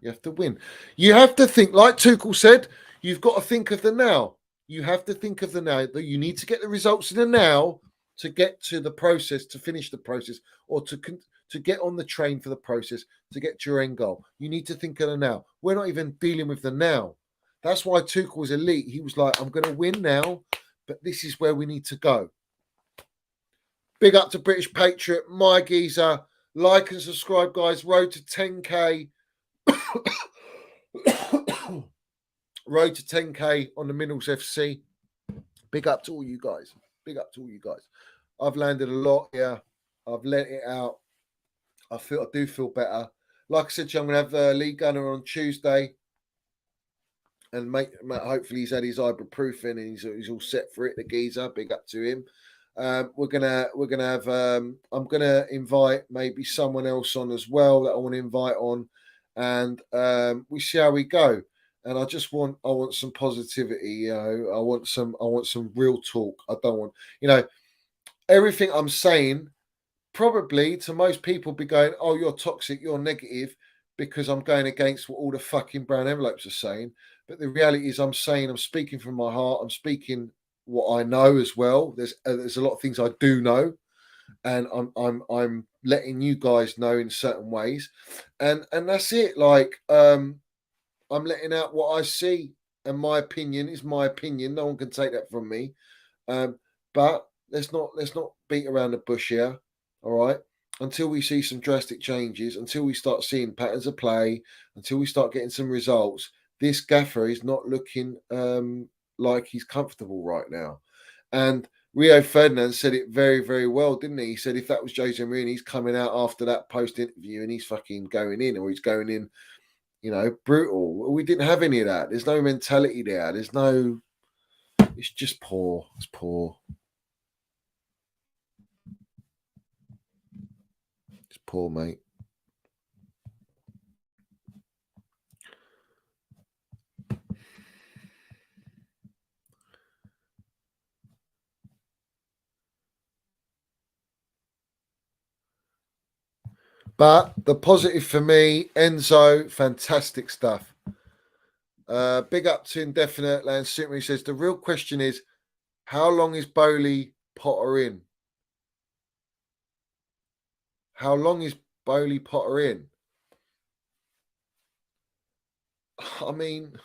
You have to win. You have to think, like Tuchel said, you've got to think of the now. You have to think of the now. That you need to get the results in the now to get to the process, to finish the process, or to get on the train for the process, to get to your end goal. You need to think of the now. We're not even dealing with the now. That's why Tuchel was elite. He was like, I'm going to win now, but this is where we need to go. Big up to British Patriot, my geezer. Like and subscribe, guys. Road to 10K. Road to 10K on the Minerals FC. Big up to all you guys. Big up to all you guys. I've landed a lot here. I've let it out. I do feel better. like I said to you, I'm going to have Lee Gunner on Tuesday. And mate, hopefully he's had his ibuprofen and he's all set for it. The geezer, big up to him. We're gonna have. I'm gonna invite maybe someone else on as well that I want to invite on, and we see how we go. And I want some positivity. You know, I want some real talk. I don't want, everything I'm saying. Probably to most people be going, oh, you're toxic, you're negative, because I'm going against what all the fucking brown envelopes are saying. But the reality is, I'm speaking from my heart. I'm speaking what I know as well. There's a lot of things I do know, and I'm letting you guys know in certain ways, and that's it. Like I'm letting out what I see, and my opinion is my opinion. No one can take that from me. But let's not beat around the bush here. All right. Until we see some drastic changes, until we start seeing patterns of play, until we start getting some results, this gaffer is not looking like he's comfortable right now. And Rio Ferdinand said it very, very well, didn't he? He said if that was Jose Mourinho, he's coming out after that post interview and he's fucking going in, or he's going in, brutal. We didn't have any of that. There's no mentality there. It's just poor. It's poor. It's poor, mate. But the positive for me, Enzo, fantastic stuff. Big up to Indefinite Land Super. He says the real question is, how long is Bowley Potter in? How long is Bowley Potter in? I mean,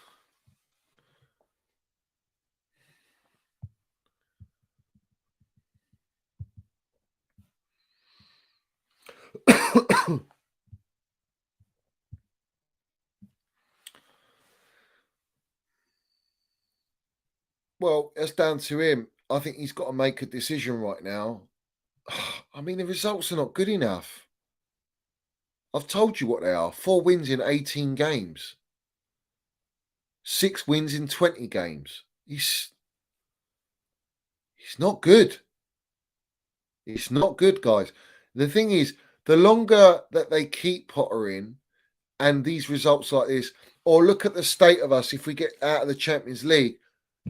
well, that's down to him. I think he's got to make a decision right now. I mean, the results are not good enough. I've told you what they are. 4 wins in 18 games. 6 wins in 20 games. He's not good. It's not good, guys. The thing is, the longer that they keep Potter in and these results like this, or look at the state of us if we get out of the Champions League,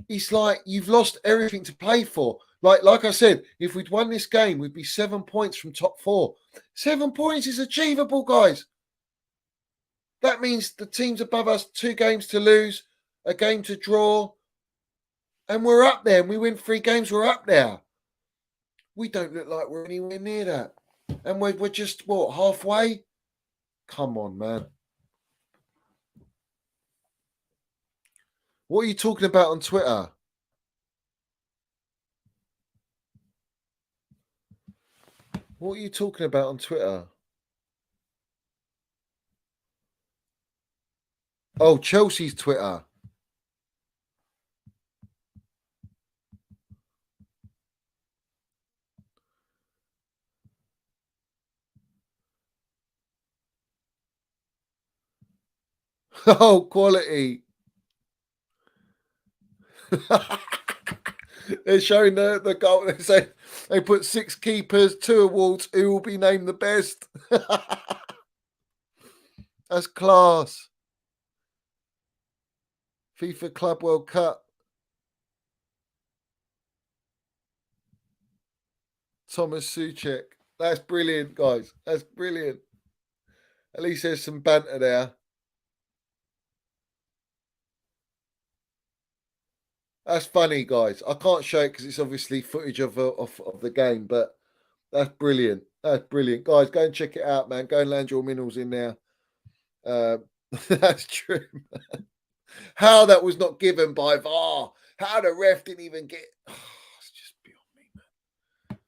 it's like you've lost everything to play for. Like I said, if we'd won this game, we'd be 7 points from top 4. 7 points is achievable, guys. That means the teams above us, 2 games to lose, a game to draw, and we're up there. And we win 3 games, we're up there. We don't look like we're anywhere near that. And we're just, halfway? Come on, man. What are you talking about on Twitter? What are you talking about on Twitter? Oh, Chelsea's Twitter. Oh, quality. They're showing the goal. They say they put 6 keepers, 2 awards. Who will be named the best? That's class. FIFA Club World Cup. Thomas Suchek. That's brilliant, guys. That's brilliant. At least there's some banter there. That's funny, guys. I can't show it because it's obviously footage of the game, but that's brilliant. That's brilliant. Guys, go and check it out, man. Go and land your minerals in there. That's true. How that was not given by VAR. How the ref didn't even get... it's just beyond me, man.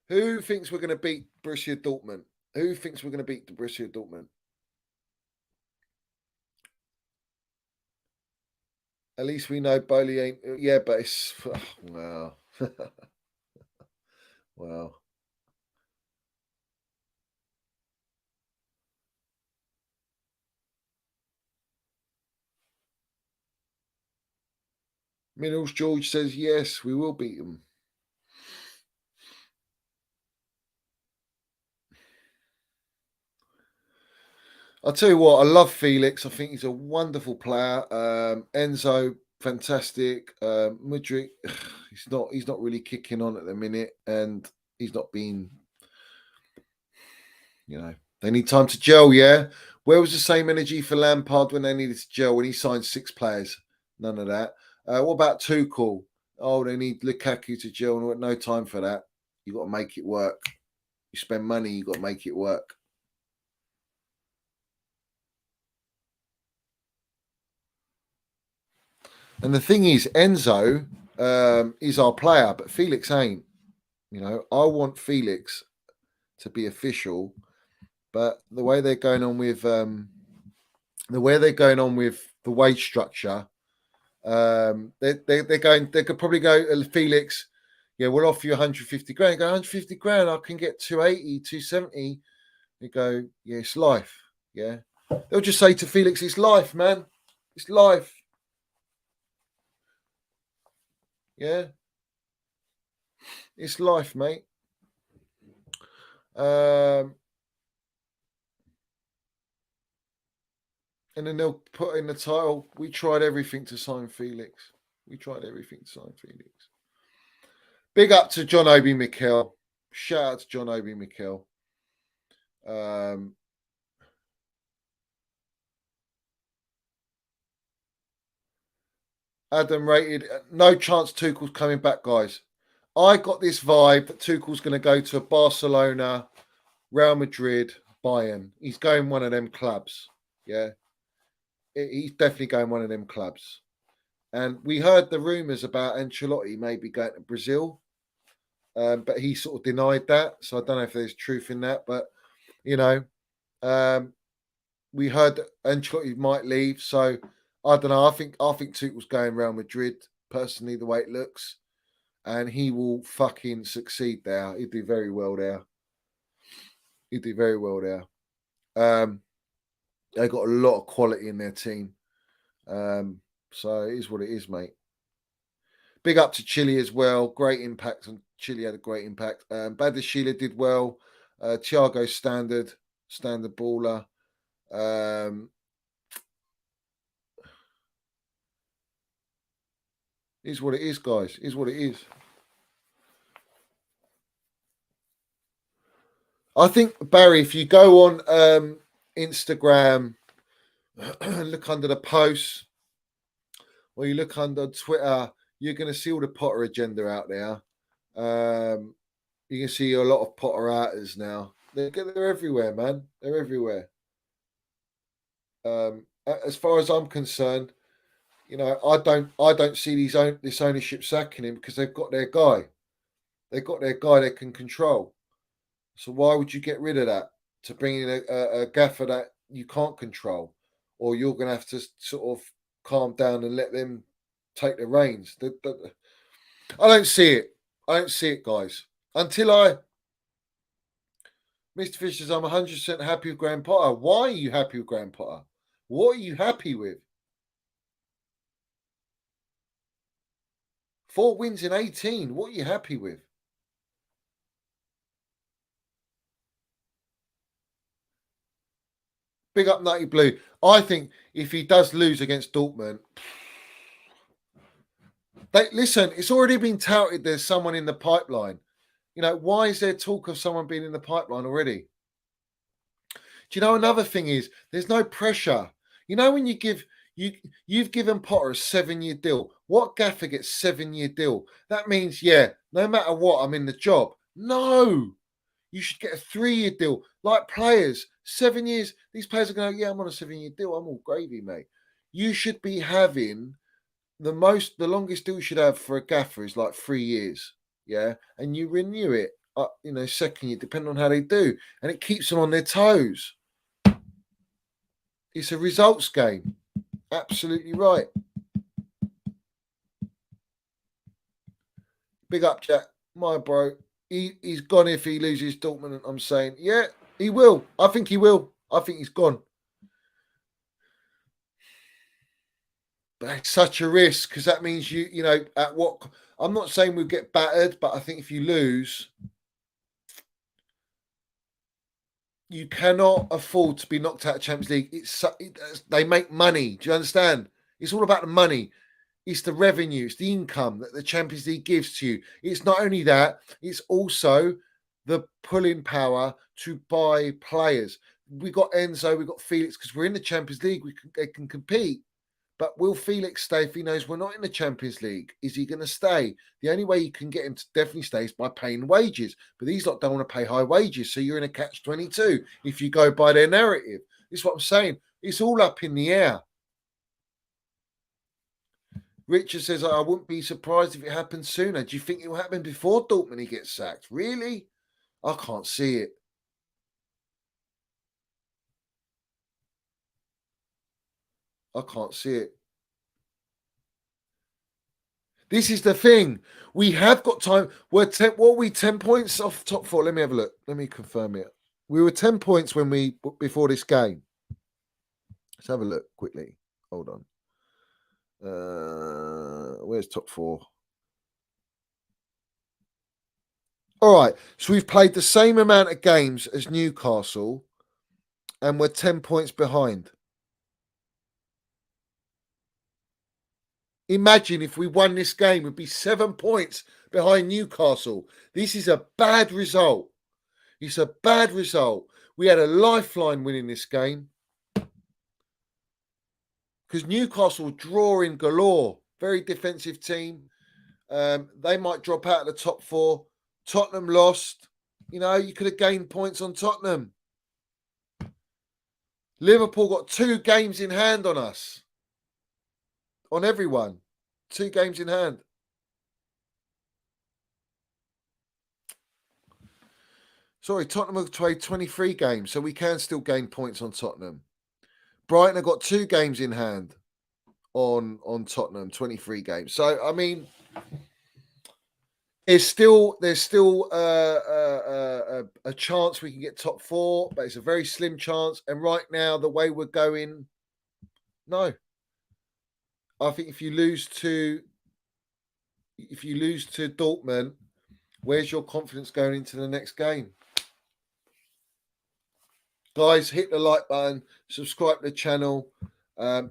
Who thinks we're going to beat Borussia Dortmund? Who thinks we're going to beat the Borussia Dortmund? At least we know Bowley ain't... Yeah, but it's... Wow. Wow. Minerals George says, yes, we will beat them. I'll tell you what, I love Felix. I think he's a wonderful player. Enzo, fantastic. Mudrik, he's not really kicking on at the minute, and he's not being, they need time to gel, yeah? Where was the same energy for Lampard when they needed to gel when he signed 6 players? None of that. What about Tuchel? Oh, they need Lukaku to gel. No time for that. You've got to make it work. You spend money, you've got to make it work. And the thing is, Enzo is our player, but Felix ain't. I want Felix to be official, but the way they're going on with the wage structure, they could probably go, Felix, yeah, we'll offer you 150 grand. Go 150 grand, I can get 280, 270. You go, yeah, it's life. Yeah, they'll just say to Felix, it's life, man. It's life. Yeah, it's life, mate. And then they'll put in the title, we tried everything to sign Felix. We tried everything to sign Felix. Big up to John Obi Mikel. Shout out to John Obi Mikel. Adam rated, no chance Tuchel's coming back, guys. I got this vibe that Tuchel's going to go to Barcelona, Real Madrid, Bayern. He's going one of them clubs. Yeah. He's definitely going one of them clubs. And we heard the rumours about Ancelotti maybe going to Brazil. But he sort of denied that. So I don't know if there's truth in that. But, we heard that Ancelotti might leave. So I don't know. I think Tuchel's going Real Madrid, personally, the way it looks. And he will fucking succeed there. He'd do very well there. They've got a lot of quality in their team. So it is what it is, mate. Big up to Chile as well. Great impact. And Chile had a great impact. Badashila did well. Thiago standard baller. Is what it is, guys. Is what it is. I think, Barry, if you go on Instagram, look under the posts, or you look under Twitter, you're going to see all the Potter agenda out there. You can see a lot of Potter outers now. They're everywhere, man. They're everywhere. As far as I'm concerned, I don't see this ownership sacking him because they've got their guy. They've got their guy they can control. So why would you get rid of that to bring in a gaffer that you can't control, or you're going to have to sort of calm down and let them take the reins? I don't see it. I don't see it, guys. Mr. Fishers, I'm 100% happy with Graham Potter. Why are you happy with Graham Potter? What are you happy with? 4 wins in 18. What are you happy with? Big up Nutty Blue. I think if he does lose against Dortmund, listen, it's already been touted there's someone in the pipeline. Why is there talk of someone being in the pipeline already? Do you know another thing is there's no pressure. When you've given Potter a 7-year deal. What gaffer gets 7-year deal? That means, yeah, no matter what, I'm in the job. No, you should get a 3-year deal. Like players, 7 years. These players are going, yeah, I'm on a 7-year deal. I'm all gravy, mate. You should be having the longest deal you should have for a gaffer is like 3 years. Yeah. And you renew it, second year, depending on how they do. And it keeps them on their toes. It's a results game. Absolutely right. Big up, Jack. My bro. He's gone if he loses Dortmund. I'm saying, yeah, he will. I think he will. I think he's gone. But it's such a risk because that means you know, at what, I'm not saying we'll get battered, but I think if you lose, you cannot afford to be knocked out of Champions League. They make money. Do you understand? It's all about the money. It's the revenue. It's the income that the Champions League gives to you. It's not only that, it's also the pulling power to buy players. We got Enzo, we got Felix because we're in the Champions League. They can compete. But will Felix stay if he knows we're not in the Champions League? Is he going to stay? The only way you can get him to definitely stay is by paying wages. But these lot don't want to pay high wages. So you're in a catch-22 if you go by their narrative. This is what I'm saying. It's all up in the air. Richard says, I wouldn't be surprised if it happened sooner. Do you think it will happen before Dortmund he gets sacked? Really? I can't see it. I can't see it. This is the thing. We have got time. What were we 10 points off top four? Let me have a look. Let me confirm it. We were 10 points before this game. Let's have a look quickly. Hold on. Where's top four? All right. So we've played the same amount of games as Newcastle, and we're 10 points behind. Imagine if we won this game, we'd be 7 points behind Newcastle. This is a bad result. It's a bad result. We had a lifeline winning this game because Newcastle drawing galore. Very defensive team. They might drop out of the top four. Tottenham lost. You know, you could have gained points on Tottenham. Liverpool got 2 games in hand on us. On everyone. 2 games in hand. Sorry, Tottenham have played 23 games, so we can still gain points on Tottenham. Brighton have got 2 games in hand on Tottenham, 23 games. So, I mean, there's still a chance we can get top 4, but it's a very slim chance. And right now, the way we're going, no. I think if you lose to Dortmund, where's your confidence going into the next game? Guys, hit the like button, subscribe to the channel.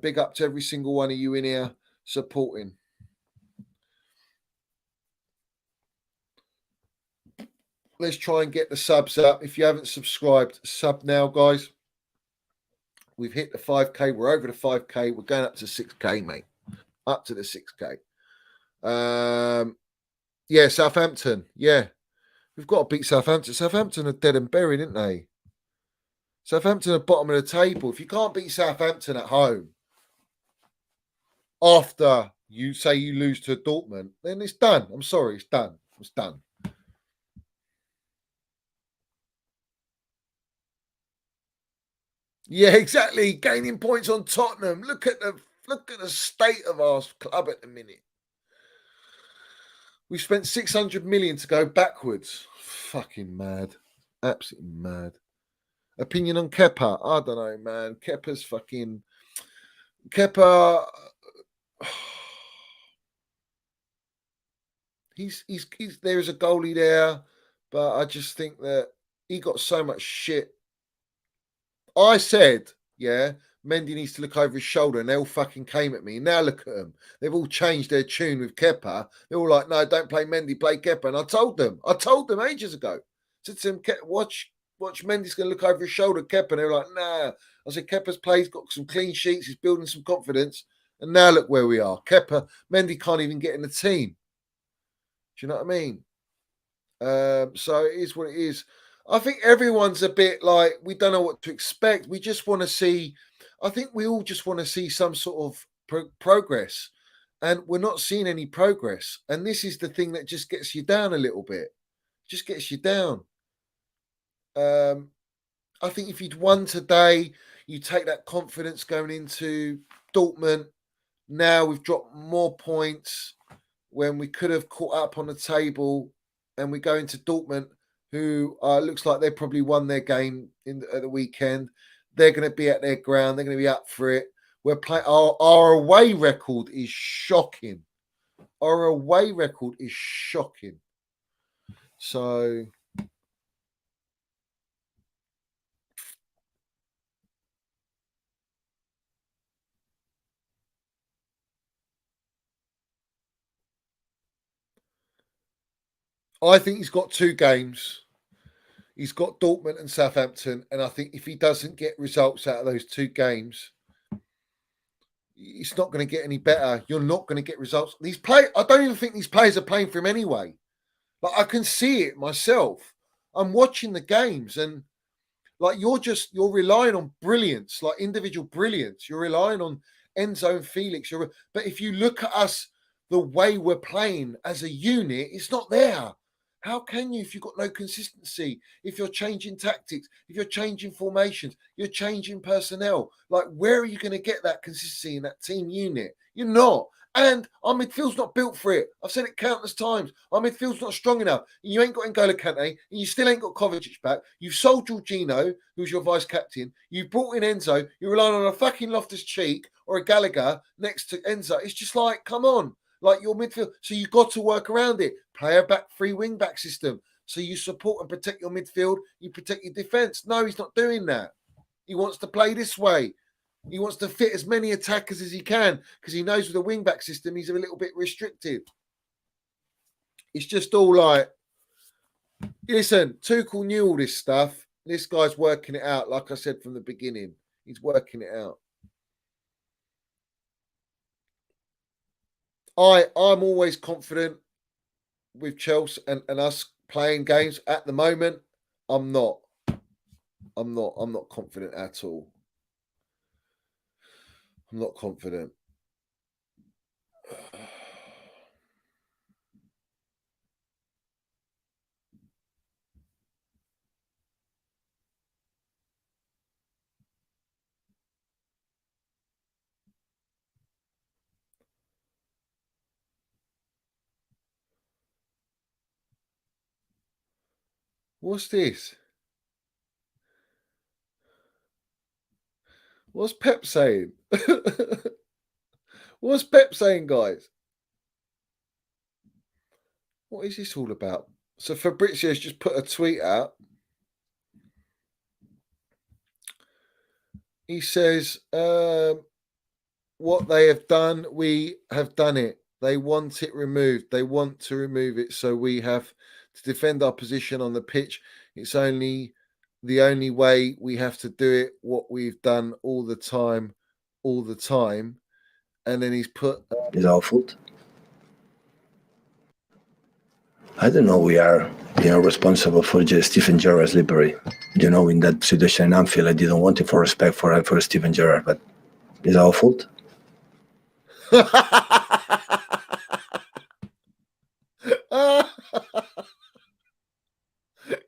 Big up to every single one of you in here supporting. Let's try and get the subs up. If you haven't subscribed, sub now, guys. We've hit the 5K. We're over the 5K. We're going up to 6K, mate. Up to the 6K. Yeah, Southampton. Yeah. We've got to beat Southampton. Southampton are dead and buried, aren't they? Southampton are bottom of the table. If you can't beat Southampton at home after you say you lose to Dortmund, then it's done. I'm sorry, it's done. It's done. Yeah, exactly. Gaining points on Tottenham. Look at the state of our club at the minute. We spent 600 million to go backwards. Fucking mad. Absolutely mad. Opinion on Kepa? I don't know, man. Kepa. He's there is a goalie there, but I just think that he got so much shit. I said, yeah, Mendy needs to look over his shoulder, and they all fucking came at me. Now look at them. They've all changed their tune with Kepa. They're all like, no, don't play Mendy, play Kepa. And I told them ages ago. I said to them, watch Mendy's going to look over his shoulder, Kepa. And they were like, nah. I said, Kepa's play's got some clean sheets. He's building some confidence. And now look where we are. Mendy can't even get in the team. Do you know what I mean? So it is what it is. I think everyone's a bit like, we don't know what to expect. We just want to see, I think we all just want to see some sort of progress. And we're not seeing any progress. And this is the thing that just gets you down a little bit. Just gets you down. I think if you'd won today, you take that confidence going into Dortmund. Now we've dropped more points when we could have caught up on the table, and we go into Dortmund, who looks like they probably won their game at the weekend. They're going to be at their ground. They're going to be up for it. We're playing. Our away record is shocking. Our away record is shocking. So I think he's got 2 games. He's got Dortmund and Southampton, and I think if he doesn't get results out of those 2 games, it's not going to get any better. You're not going to get results. I don't even think these players are playing for him anyway. Like, I can see it myself. I'm watching the games, and like you're relying on brilliance, like individual brilliance. You're relying on Enzo and Felix. But if you look at us, the way we're playing as a unit, it's not there. How can you if you've got no consistency? If you're changing tactics, if you're changing formations, you're changing personnel. Like, where are you going to get that consistency in that team unit? You're not. And our midfield's not built for it. I've said it countless times. Our midfield's not strong enough. And you ain't got N'Golo Kante, and you still ain't got Kovacic back. You've sold Jorginho, who's your vice captain. You've brought in Enzo. You're relying on a fucking Loftus-Cheek or a Gallagher next to Enzo. It's just like, come on. Like, your midfield. So you've got to work around it. Play a back 3 wing back system. So you support and protect your midfield. You protect your defence. No, he's not doing that. He wants to play this way. He wants to fit as many attackers as he can because he knows with the wing-back system, he's a little bit restricted. It's just all like, listen, Tuchel knew all this stuff. This guy's working it out, like I said from the beginning. He's working it out. I'm always confident with Chelsea and us playing games. At the moment, I'm not confident at all. I'm not confident. What's this? What's Pep saying? What's Pep saying, guys? What is this all about? So Fabrizio's just put a tweet out. He says, what they have done, we have done it. They want it removed. They want to remove it. So we have to defend our position on the pitch. It's the only way we have to do it, what we've done all the time. And then he's put... It's our fault. I don't know. We are, responsible for Stephen Gerrard's liberty. In that situation in Anfield, I didn't want it for respect for Stephen Gerrard, but it's our fault.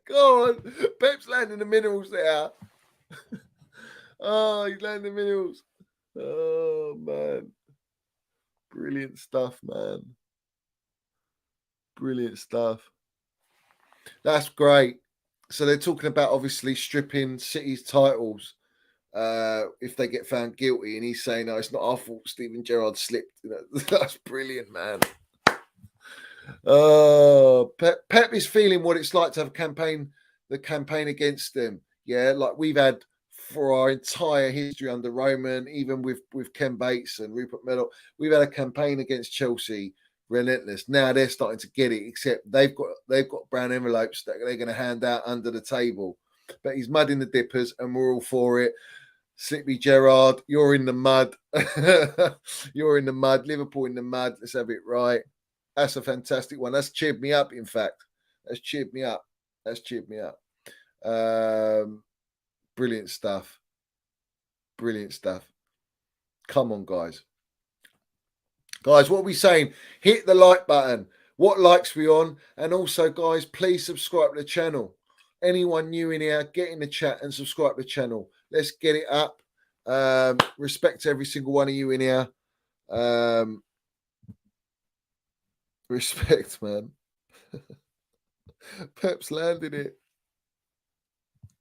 Go on. Pep's landing the minerals there. Oh, he's landing the minerals. Oh, man. Brilliant stuff, man. Brilliant stuff. That's great. So they're talking about obviously stripping City's titles if they get found guilty, and he's saying, "No, it's not our fault. Steven Gerrard slipped." That's brilliant, man. Pep is feeling what it's like to have the campaign against them. Yeah, like we've had for our entire history under Roman, even with Ken Bates and Rupert Murdoch, we've had a campaign against Chelsea. Relentless. Now they're starting to get it, except they've got brown envelopes that they're going to hand out under the table. But he's mudding the dippers, and we're all for it. Slippy Gerrard, you're in the mud. You're in the mud. Liverpool in the mud. Let's have it right. That's a fantastic one. That's cheered me up. In fact, that's cheered me up. Brilliant stuff. Brilliant stuff. Come on, guys. Guys, what are we saying? Hit the like button. What likes we on? And also, guys, please subscribe to the channel. Anyone new in here, get in the chat and subscribe to the channel. Let's get it up. Respect to every single one of you in here. Respect, man. Pep's landed it.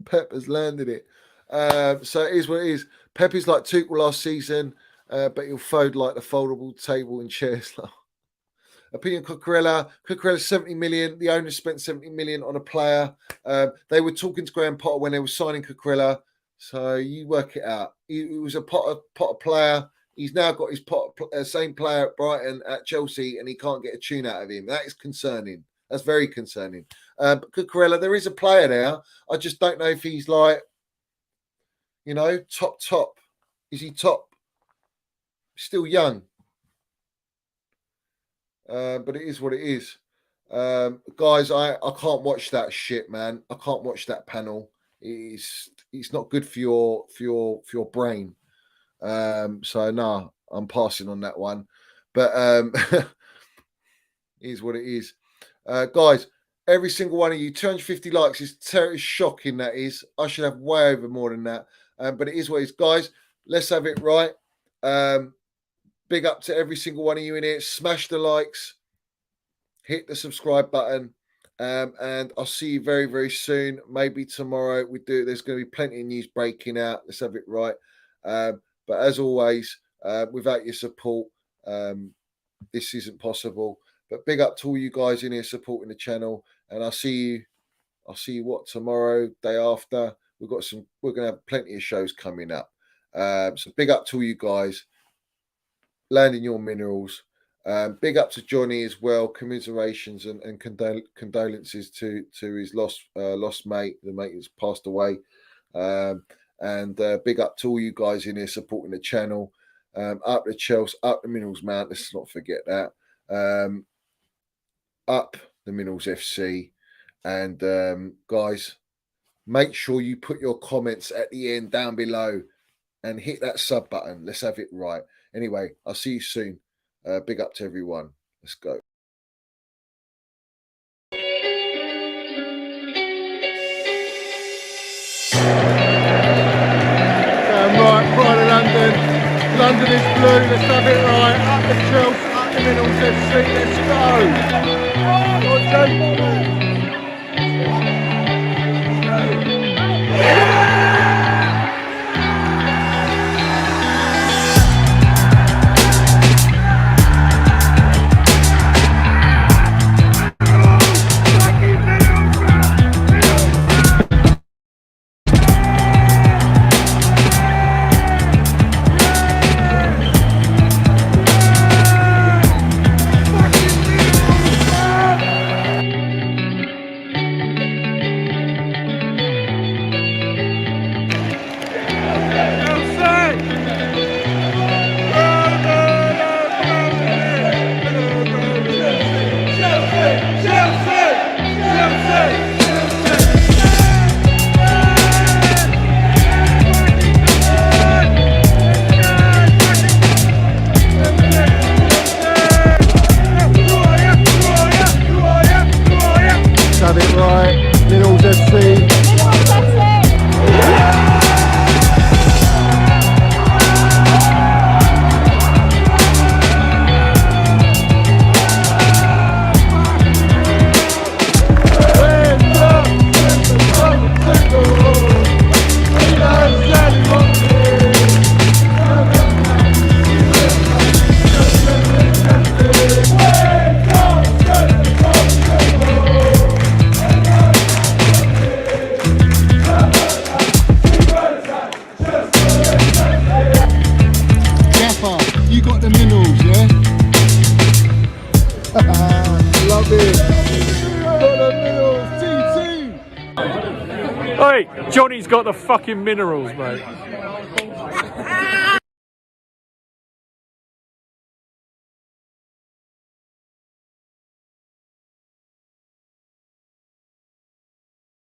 Pep has landed it. So it is what it is. Pepe's like Tuchel last season, but he'll fold like the foldable table and chairs. Opinion Cucurella. 70 million. The owner spent 70 million on a player. They were talking to Graham Potter when they were signing Cucurella. So you work it out. He was a Potter player. He's now got his same player at Brighton, at Chelsea, and he can't get a tune out of him. That is concerning. That's very concerning. But Cucurella, there is a player there. I just don't know if he's like, you know, top. Is he top? Still young. But it is what it is. Guys, I can't watch that shit, man. I can't watch that panel. It's not good for your brain. So no, I'm passing on that one. But it is what it is. Guys, every single one of you, 250 likes is shocking. That is. I should have way over more than that. But it is what it is. Guys, let's have it right. Big up to every single one of you in here. Smash the likes. Hit the subscribe button. And I'll see you very, very soon. Maybe tomorrow there's going to be plenty of news breaking out. Let's have it right. But as always, without your support, this isn't possible. But big up to all you guys in here supporting the channel. And I'll see you tomorrow, day after. We're going to have plenty of shows coming up. So big up to all you guys. Landing your minerals. Big up to Johnny as well. Commiserations and condolences to his lost mate, the mate who's passed away. And big up to all you guys in here supporting the channel. Up the Chelsea, up the Minerals Mount. Let's not forget that. Up the Minerals FC. And guys, make sure you put your comments at the end down below and hit that sub button. Let's have it right. Anyway, I'll see you soon. Big up to everyone. Let's go. Right, Pride of London. London is blue. Let's have it right. Up the Chelsea, up the Minerals FC. Let's go. Hey, Johnny's got the fucking minerals, mate.